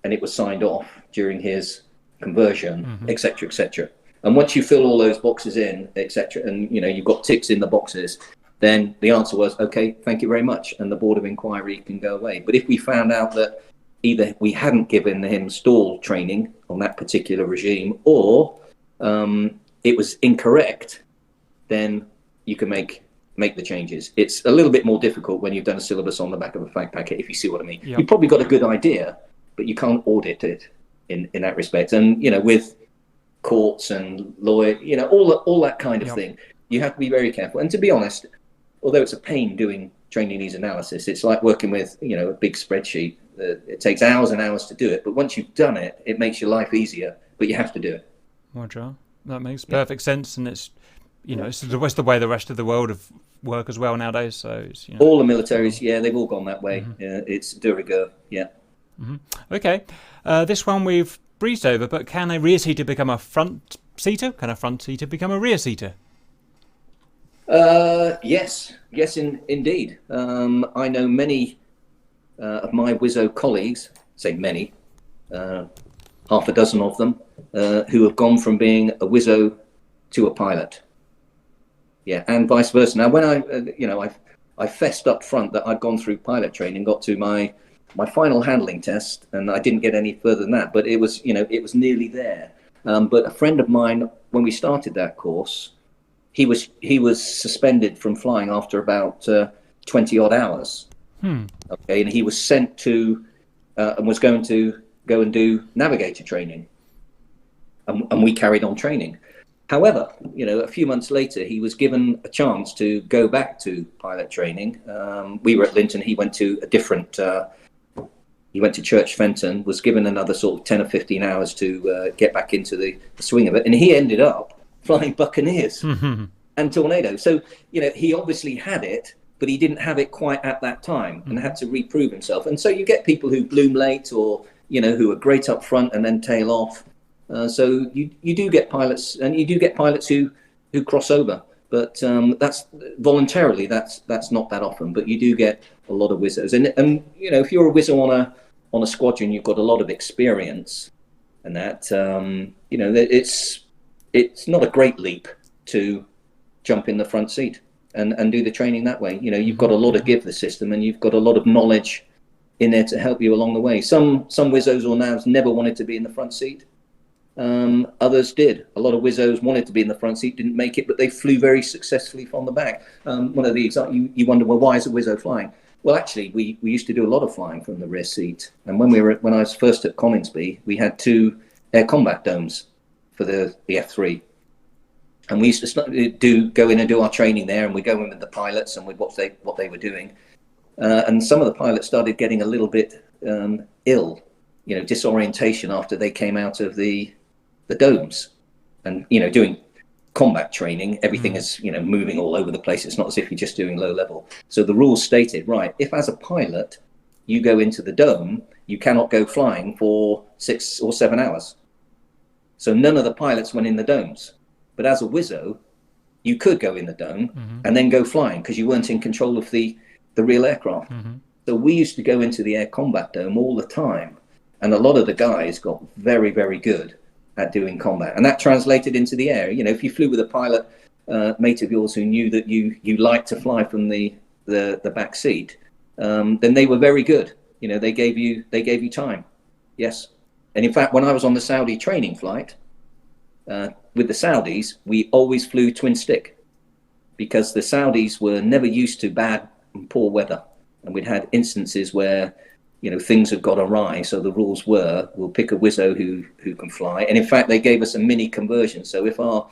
and it was signed off during his conversion, etc., etc. And once you fill all those boxes in, etc., and you've got ticks in the boxes, then the answer was, okay, thank you very much, and the board of inquiry can go away. But if we found out that either we hadn't given him stall training on that particular regime, or it was incorrect, then you can make the changes. It's a little bit more difficult when you've done a syllabus on the back of a fag packet, if you see what I mean. Yep. You've probably got a good idea, but you can't audit it in that respect. And with courts and lawyer, all that kind of thing, you have to be very careful. And to be honest, although it's a pain doing training needs analysis, it's like working with a big spreadsheet. It takes hours and hours to do it, but once you've done it, it makes your life easier. But you have to do it. Roger, that makes perfect sense, and it's it's the way the rest of the world of work as well nowadays. So it's, all the militaries, they've all gone that way. It's de rigueur. Okay, this one we've breezed over, but can a rear seater become a front seater? Can a front seater become a rear seater? Yes, indeed. I know many of my WSO colleagues, say many, half a dozen of them, who have gone from being a WSO to a pilot. Yeah, and vice versa. Now, when I fessed up front that I'd gone through pilot training, got to my final handling test, and I didn't get any further than that. But it was nearly there. But a friend of mine, when we started that course, he was suspended from flying after about 20 odd hours. Okay, and he was sent to and was going to go and do navigator training, and we carried on training. However, a few months later, he was given a chance to go back to pilot training. We were at Linton. He went to a different. He went to Church Fenton. Was given another sort of 10 or 15 hours to get back into the swing of it, and he ended up flying Buccaneers and Tornadoes. So he obviously had it, but he didn't have it quite at that time and had to reprove himself. And so you get people who bloom late, or who are great up front and then tail off. So you do get pilots, and you do get pilots who cross over, but that's voluntarily. That's not that often, but you do get a lot of WSOs. And if you're a WSO on a squadron, you've got a lot of experience, and that it's not a great leap to jump in the front seat and do the training that way. You know, you've got a lot to give the system, and you've got a lot of knowledge in there to help you along the way. Some WSOs or NAVs never wanted to be in the front seat. Others did. A lot of WSOs wanted to be in the front seat, didn't make it, but they flew very successfully from the back. One of the examples, you wonder, well, why is a WSO flying? Well, actually, we used to do a lot of flying from the rear seat. And when I was first at Coningsby, we had 2 air combat domes for the F.3. And we used to go in and do our training there, and we go in with the pilots and with what they were doing. And some of the pilots started getting a little bit ill, you know, disorientation after they came out of the domes. And, you know, doing combat training, everything is, you know, moving all over the place. It's not as if you're just doing low level. So the rules stated, right, if as a pilot you go into the dome, you cannot go flying for 6 or 7 hours. So none of the pilots went in the domes. But as a WSO, you could go in the dome and then go flying because you weren't in control of the real aircraft. So we used to go into the air combat dome all the time. And a lot of the guys got very, very good at doing combat. And that translated into the air. You know, if you flew with a pilot mate of yours who knew that you liked to fly from the back seat, then they were very good. You know, they gave you time. Yes. And in fact, when I was on the Saudi training flight, with the Saudis, we always flew twin stick because the Saudis were never used to bad and poor weather. And we'd had instances where, you know, things had got awry. So the rules were, we'll pick a WSO who can fly. And in fact, they gave us a mini conversion. So if our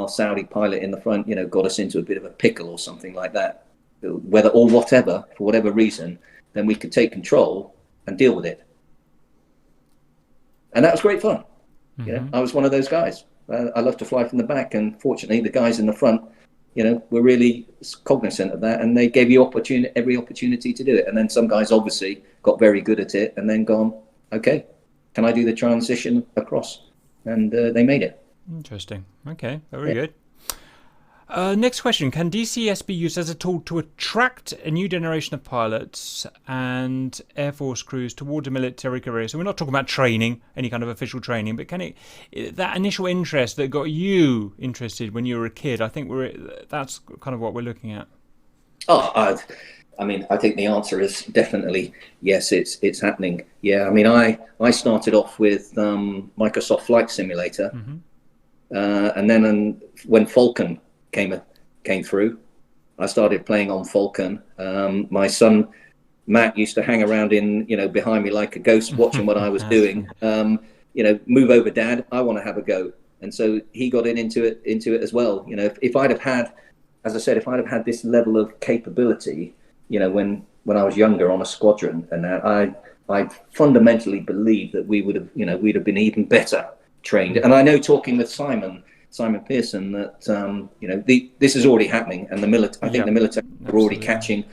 Saudi pilot in the front, you know, got us into a bit of a pickle or something like that, whether or whatever, for whatever reason, then we could take control and deal with it. And that was great fun. You know, I was one of those guys. I love to fly from the back, and fortunately, the guys in the front, you know, were really cognizant of that, and they gave you every opportunity to do it. And then some guys obviously got very good at it, and then gone, okay, can I do the transition across? And they made it. Interesting. Okay, very good. Next question. Can DCS be used as a tool to attract a new generation of pilots and Air Force crews towards a military career? So we're not talking about training, any kind of official training, but can it, that initial interest that got you interested when you were a kid, I think that's kind of what we're looking at. Oh, I mean, I think the answer is definitely yes, it's happening. Yeah, I mean, I started off with Microsoft Flight Simulator, and then when Falcon came through, I started playing on Falcon. My son Matt used to hang around behind me like a ghost, watching what I was doing. You know, move over, Dad. I want to have a go. And so he got into it as well. You know, if I'd have had, as I said, if I'd have had this level of capability, you know, when I was younger on a squadron, and I fundamentally believe that we'd have been even better trained. And I know, talking with Simon Pearson, that you know, this is already happening, and I think the military are already catching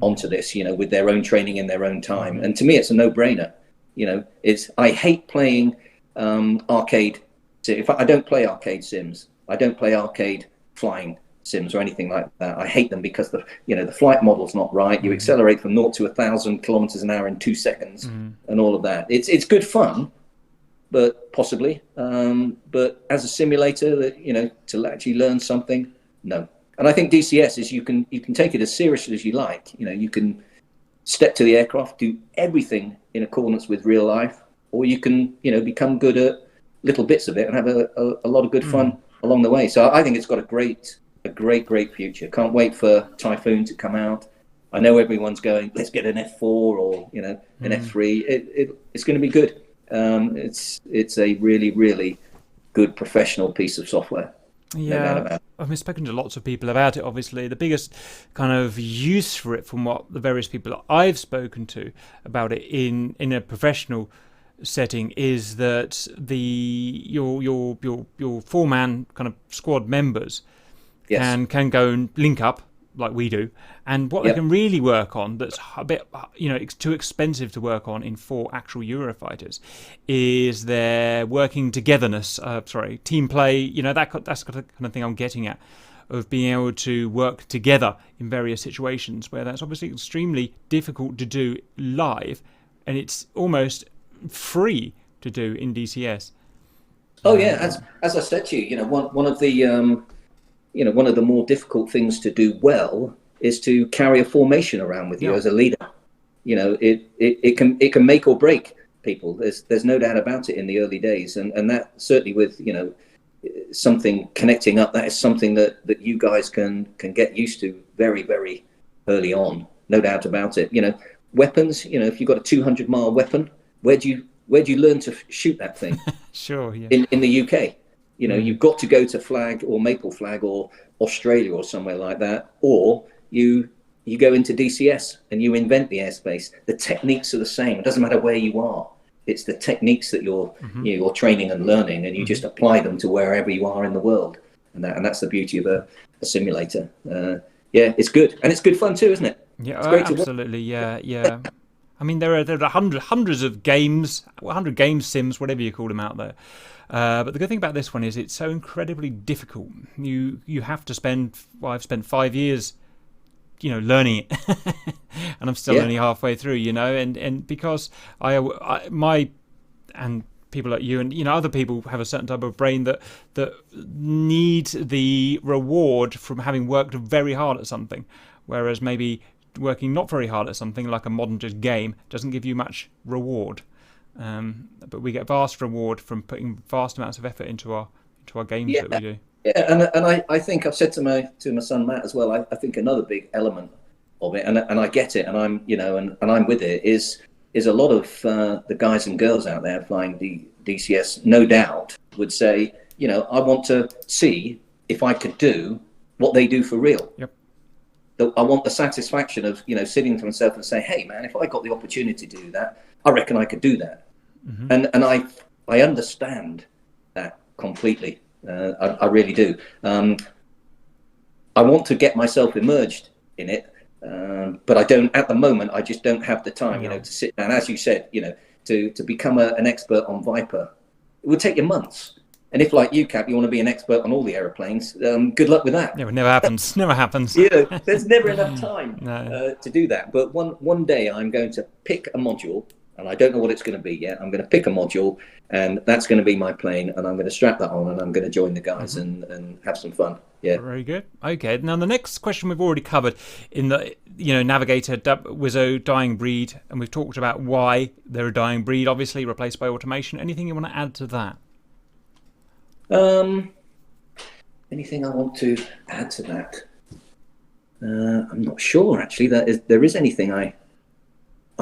onto this, you know, with their own training in their own time. And to me, it's a no-brainer. You know, I hate playing arcade. If I don't play arcade sims, I don't play arcade flying sims or anything like that. I hate them because the flight model's not right. You accelerate from 0 to 1,000 kilometers an hour in 2 seconds, and all of that. It's good fun, but possibly. But as a simulator, that, you know, to actually learn something, no. And I think DCS is you can take it as seriously as you like. You know, you can step to the aircraft, do everything in accordance with real life, or you can, you know, become good at little bits of it and have a lot of good fun along the way. So I think it's got a great future. Can't wait for Typhoon to come out. I know everyone's going, let's get an F-4 or, you know, an F-3. It's going to be good. It's a really, really good professional piece of software. Yeah, I've spoken to lots of people about it. Obviously, the biggest kind of use for it, from what the various people I've spoken to about it in a professional setting, is that your 4-man kind of squad members can go and link up like we do, and what they can really work on, that's a bit, you know, it's too expensive to work on in 4 actual Eurofighters, is their working togetherness, team play, you know, that's the kind of thing I'm getting at, of being able to work together in various situations where that's obviously extremely difficult to do live, and it's almost free to do in DCS. Oh yeah, as I said to you, you know, one of the one of the more difficult things to do well is to carry a formation around with you as a leader. It can make or break people. There's no doubt about it in the early days, and that certainly with something connecting up, that is something that you guys can get used to very, very early on. No doubt about it. Weapons. If you've got a 200-mile weapon, where do you learn to shoot that thing? Sure. Yeah. In the UK, you've got to go to Flag or Maple Flag or Australia or somewhere like that, or you go into DCS and you invent the airspace. The techniques are the same. It doesn't matter where you are. It's the techniques that you're training and learning, and you just apply them to wherever you are in the world. And that's the beauty of a simulator. It's good, and it's good fun too, isn't it? Yeah, it's great absolutely. Yeah. I mean, there are hundreds of games, 100 game sims, whatever you call them out there. But the good thing about this one is it's so incredibly difficult. You have to spend. Well, I've spent 5 years, learning it, and I'm still only halfway through. And because and people like you and other people have a certain type of brain that need the reward from having worked very hard at something, whereas maybe working not very hard at something like a modern just game doesn't give you much reward. But we get vast reward from putting vast amounts of effort into our games that we do. Yeah, and I think I've said to my son Matt as well. I think another big element of it, and I get it, and I'm and I'm with it, is a lot of the guys and girls out there flying DCS, no doubt, would say, I want to see if I could do what they do for real. Yep. I want the satisfaction of sitting to myself and say, hey man, if I got the opportunity to do that, I reckon I could do that. Mm-hmm. And I understand that completely. I really do. I want to get myself immersed in it, but I don't at the moment. I just don't have the time, to sit down. As you said, to become an expert on Viper, it would take you months. And if, like you, Cap, you want to be an expert on all the aeroplanes, good luck with that. Yeah, it never happens. Never happens. There's never enough time to do that. But one day I'm going to pick a module, and I don't know what it's going to be yet. I'm going to pick a module, and that's going to be my plane, and I'm going to strap that on, and I'm going to join the guys and have some fun. Yeah. Very good. Okay. Now the next question we've already covered in the Navigator WSO dying breed, and we've talked about why they're a dying breed, obviously replaced by automation. Anything you want to add to that? Anything I want to add to that? I'm not sure actually. There is anything I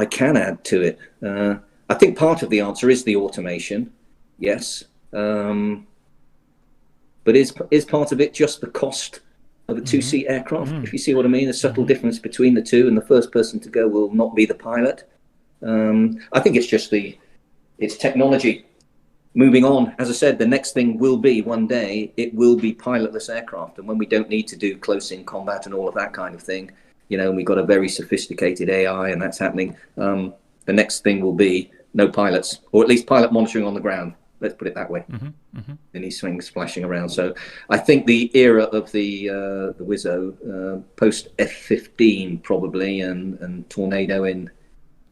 can add to it. I think part of the answer is the automation, yes. But is part of it just the cost of a two-seat aircraft? If you see what I mean, a subtle difference between the two, and the first person to go will not be the pilot. I think it's just it's technology. Moving on, as I said, the next thing will be one day it will be pilotless aircraft, and when we don't need to do close-in combat and all of that kind of thing, and we've got a very sophisticated AI, and that's happening. The next thing will be no pilots, or at least pilot monitoring on the ground. Let's put it that way. In these things splashing around. So I think the era of the WSO post F-15 probably and Tornado in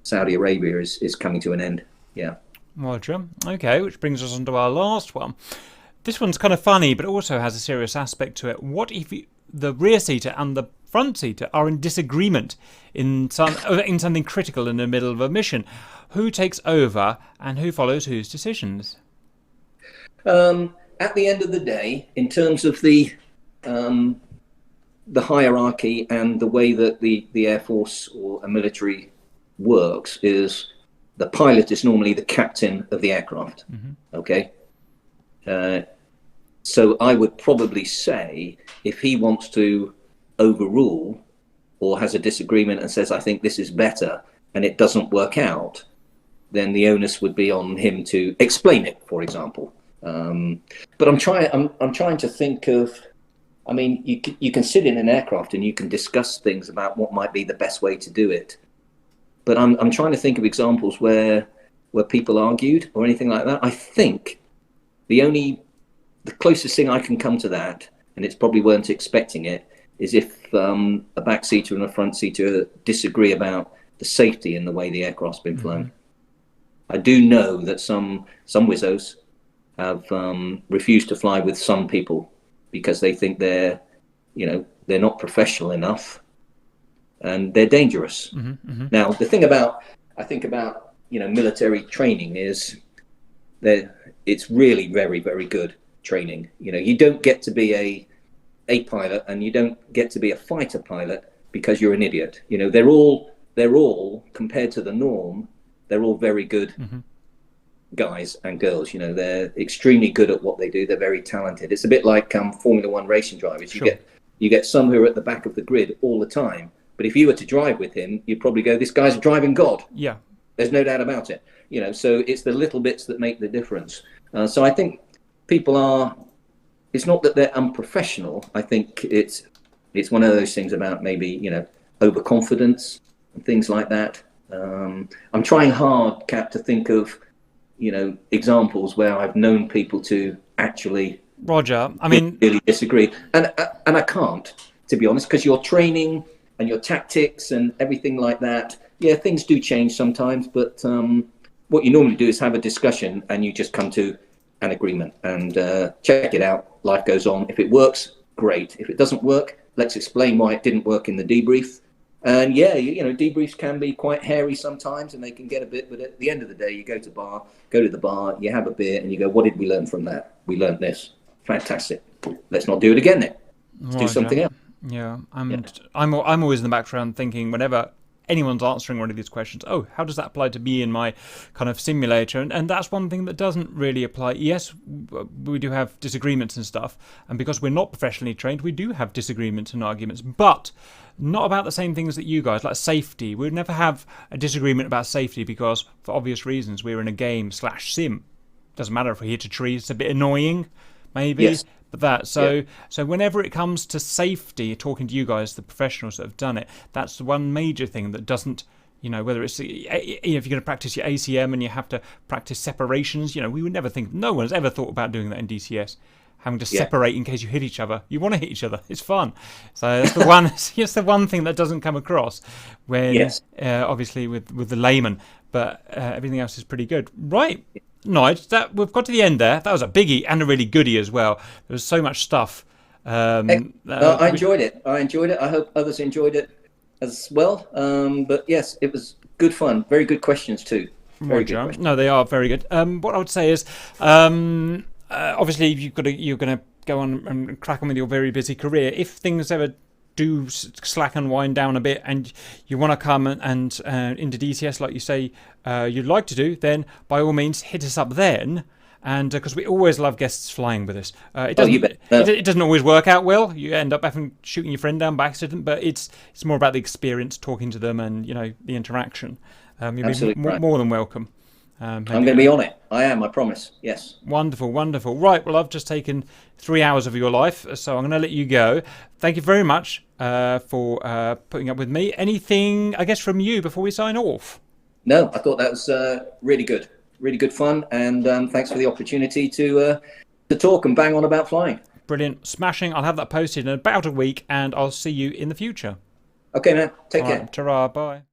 Saudi Arabia is coming to an end. Yeah. Roger. Okay, which brings us on to our last one. This one's kind of funny, but also has a serious aspect to it. What if the rear seater and the front seater are in disagreement in something critical in the middle of a mission? Who takes over and who follows whose decisions? At the end of the day, in terms of the hierarchy and the way that the Air Force or a military works, is the pilot is normally the captain of the aircraft. Okay. So I would probably say if he wants to overrule or has a disagreement and says, I think this is better, and it doesn't work out, then the onus would be on him to explain it, for example. But I'm trying to think of, I mean, you can sit in an aircraft and you can discuss things about what might be the best way to do it. But I'm trying to think of examples where people argued or anything like that. I think the closest thing I can come to that, and it's probably weren't expecting it, is if a back seater and a front seater disagree about the safety and the way the aircraft's been flown. I do know that some WSOs have refused to fly with some people because they think their they're not professional enough, and they're dangerous. Now, the thing I think about military training is that it's really very, very good training. You don't get to be a pilot, and you don't get to be a fighter pilot because you're an idiot. They're all compared to the norm, they're all very good guys and girls. They're extremely good at what they do. They're very talented. It's a bit like Formula One racing drivers. You get some who are at the back of the grid all the time, but if you were to drive with him, you'd probably go, this guy's a driving god. Yeah, there's no doubt about it. So it's the little bits that make the difference. So I think it's not that they're unprofessional. I think it's one of those things about maybe overconfidence and things like that. I'm trying hard, Cap, to think of examples where I've known people to actually Roger. I mean, really disagree, and I can't, to be honest, because your training and your tactics and everything like that. Yeah, things do change sometimes, but what you normally do is have a discussion and you just come to an agreement and check it out. Life goes on. If it works, great. If it doesn't work, let's explain why it didn't work in the debrief. And yeah, debriefs can be quite hairy sometimes, and they can get a bit. But at the end of the day, you go to the bar, you have a beer, and you go, "What did we learn from that? We learned this. Fantastic. Let's not do it again then. Let's do something else." Yeah, I'm always in the background thinking whenever anyone's answering one of these questions, oh, how does that apply to me in my kind of simulator? And that's one thing that doesn't really apply. Yes, we do have disagreements and stuff, and because we're not professionally trained, we do have disagreements and arguments, but not about the same things that you guys, like safety. We'd never have a disagreement about safety because, for obvious reasons, we're in a game/sim. Doesn't matter if we hit a tree, it's a bit annoying, maybe. Yes. But so whenever it comes to safety, talking to you guys, the professionals that have done it, that's the one major thing that doesn't, whether it's if you're going to practice your ACM and you have to practice separations, we would never think, no one's ever thought about doing that in DCS, having to separate in case you hit each other. You want to hit each other. It's fun. So that's the one. It's the one thing that doesn't come across when, obviously, with the layman. But everything else is pretty good, right? Nige, we've got to the end there. That was a biggie and a really goodie as well. There was so much stuff. I enjoyed it. I hope others enjoyed it as well. But yes, it was good fun. Very good questions too. Very good questions. No, they are very good. What I would say is, obviously, you're going to go on and crack on with your very busy career. If things ever do slack and wind down a bit and you want to come and into DCS like you say you'd like to do, then by all means hit us up then, and because we always love guests flying with us. It doesn't always work out well. You end up shooting your friend down by accident, but it's more about the experience, talking to them, and the interaction. You'll be more than welcome. I'm going to be on it. I am, I promise. Yes. Wonderful, wonderful. Right, well, I've just taken 3 hours of your life, so I'm going to let you go. Thank you very much for putting up with me. Anything, I guess, from you before we sign off? No, I thought that was really good. Really good fun, and thanks for the opportunity to talk and bang on about flying. Brilliant. Smashing. I'll have that posted in about a week, and I'll see you in the future. Okay, man. Take care. Ta-ra. Bye.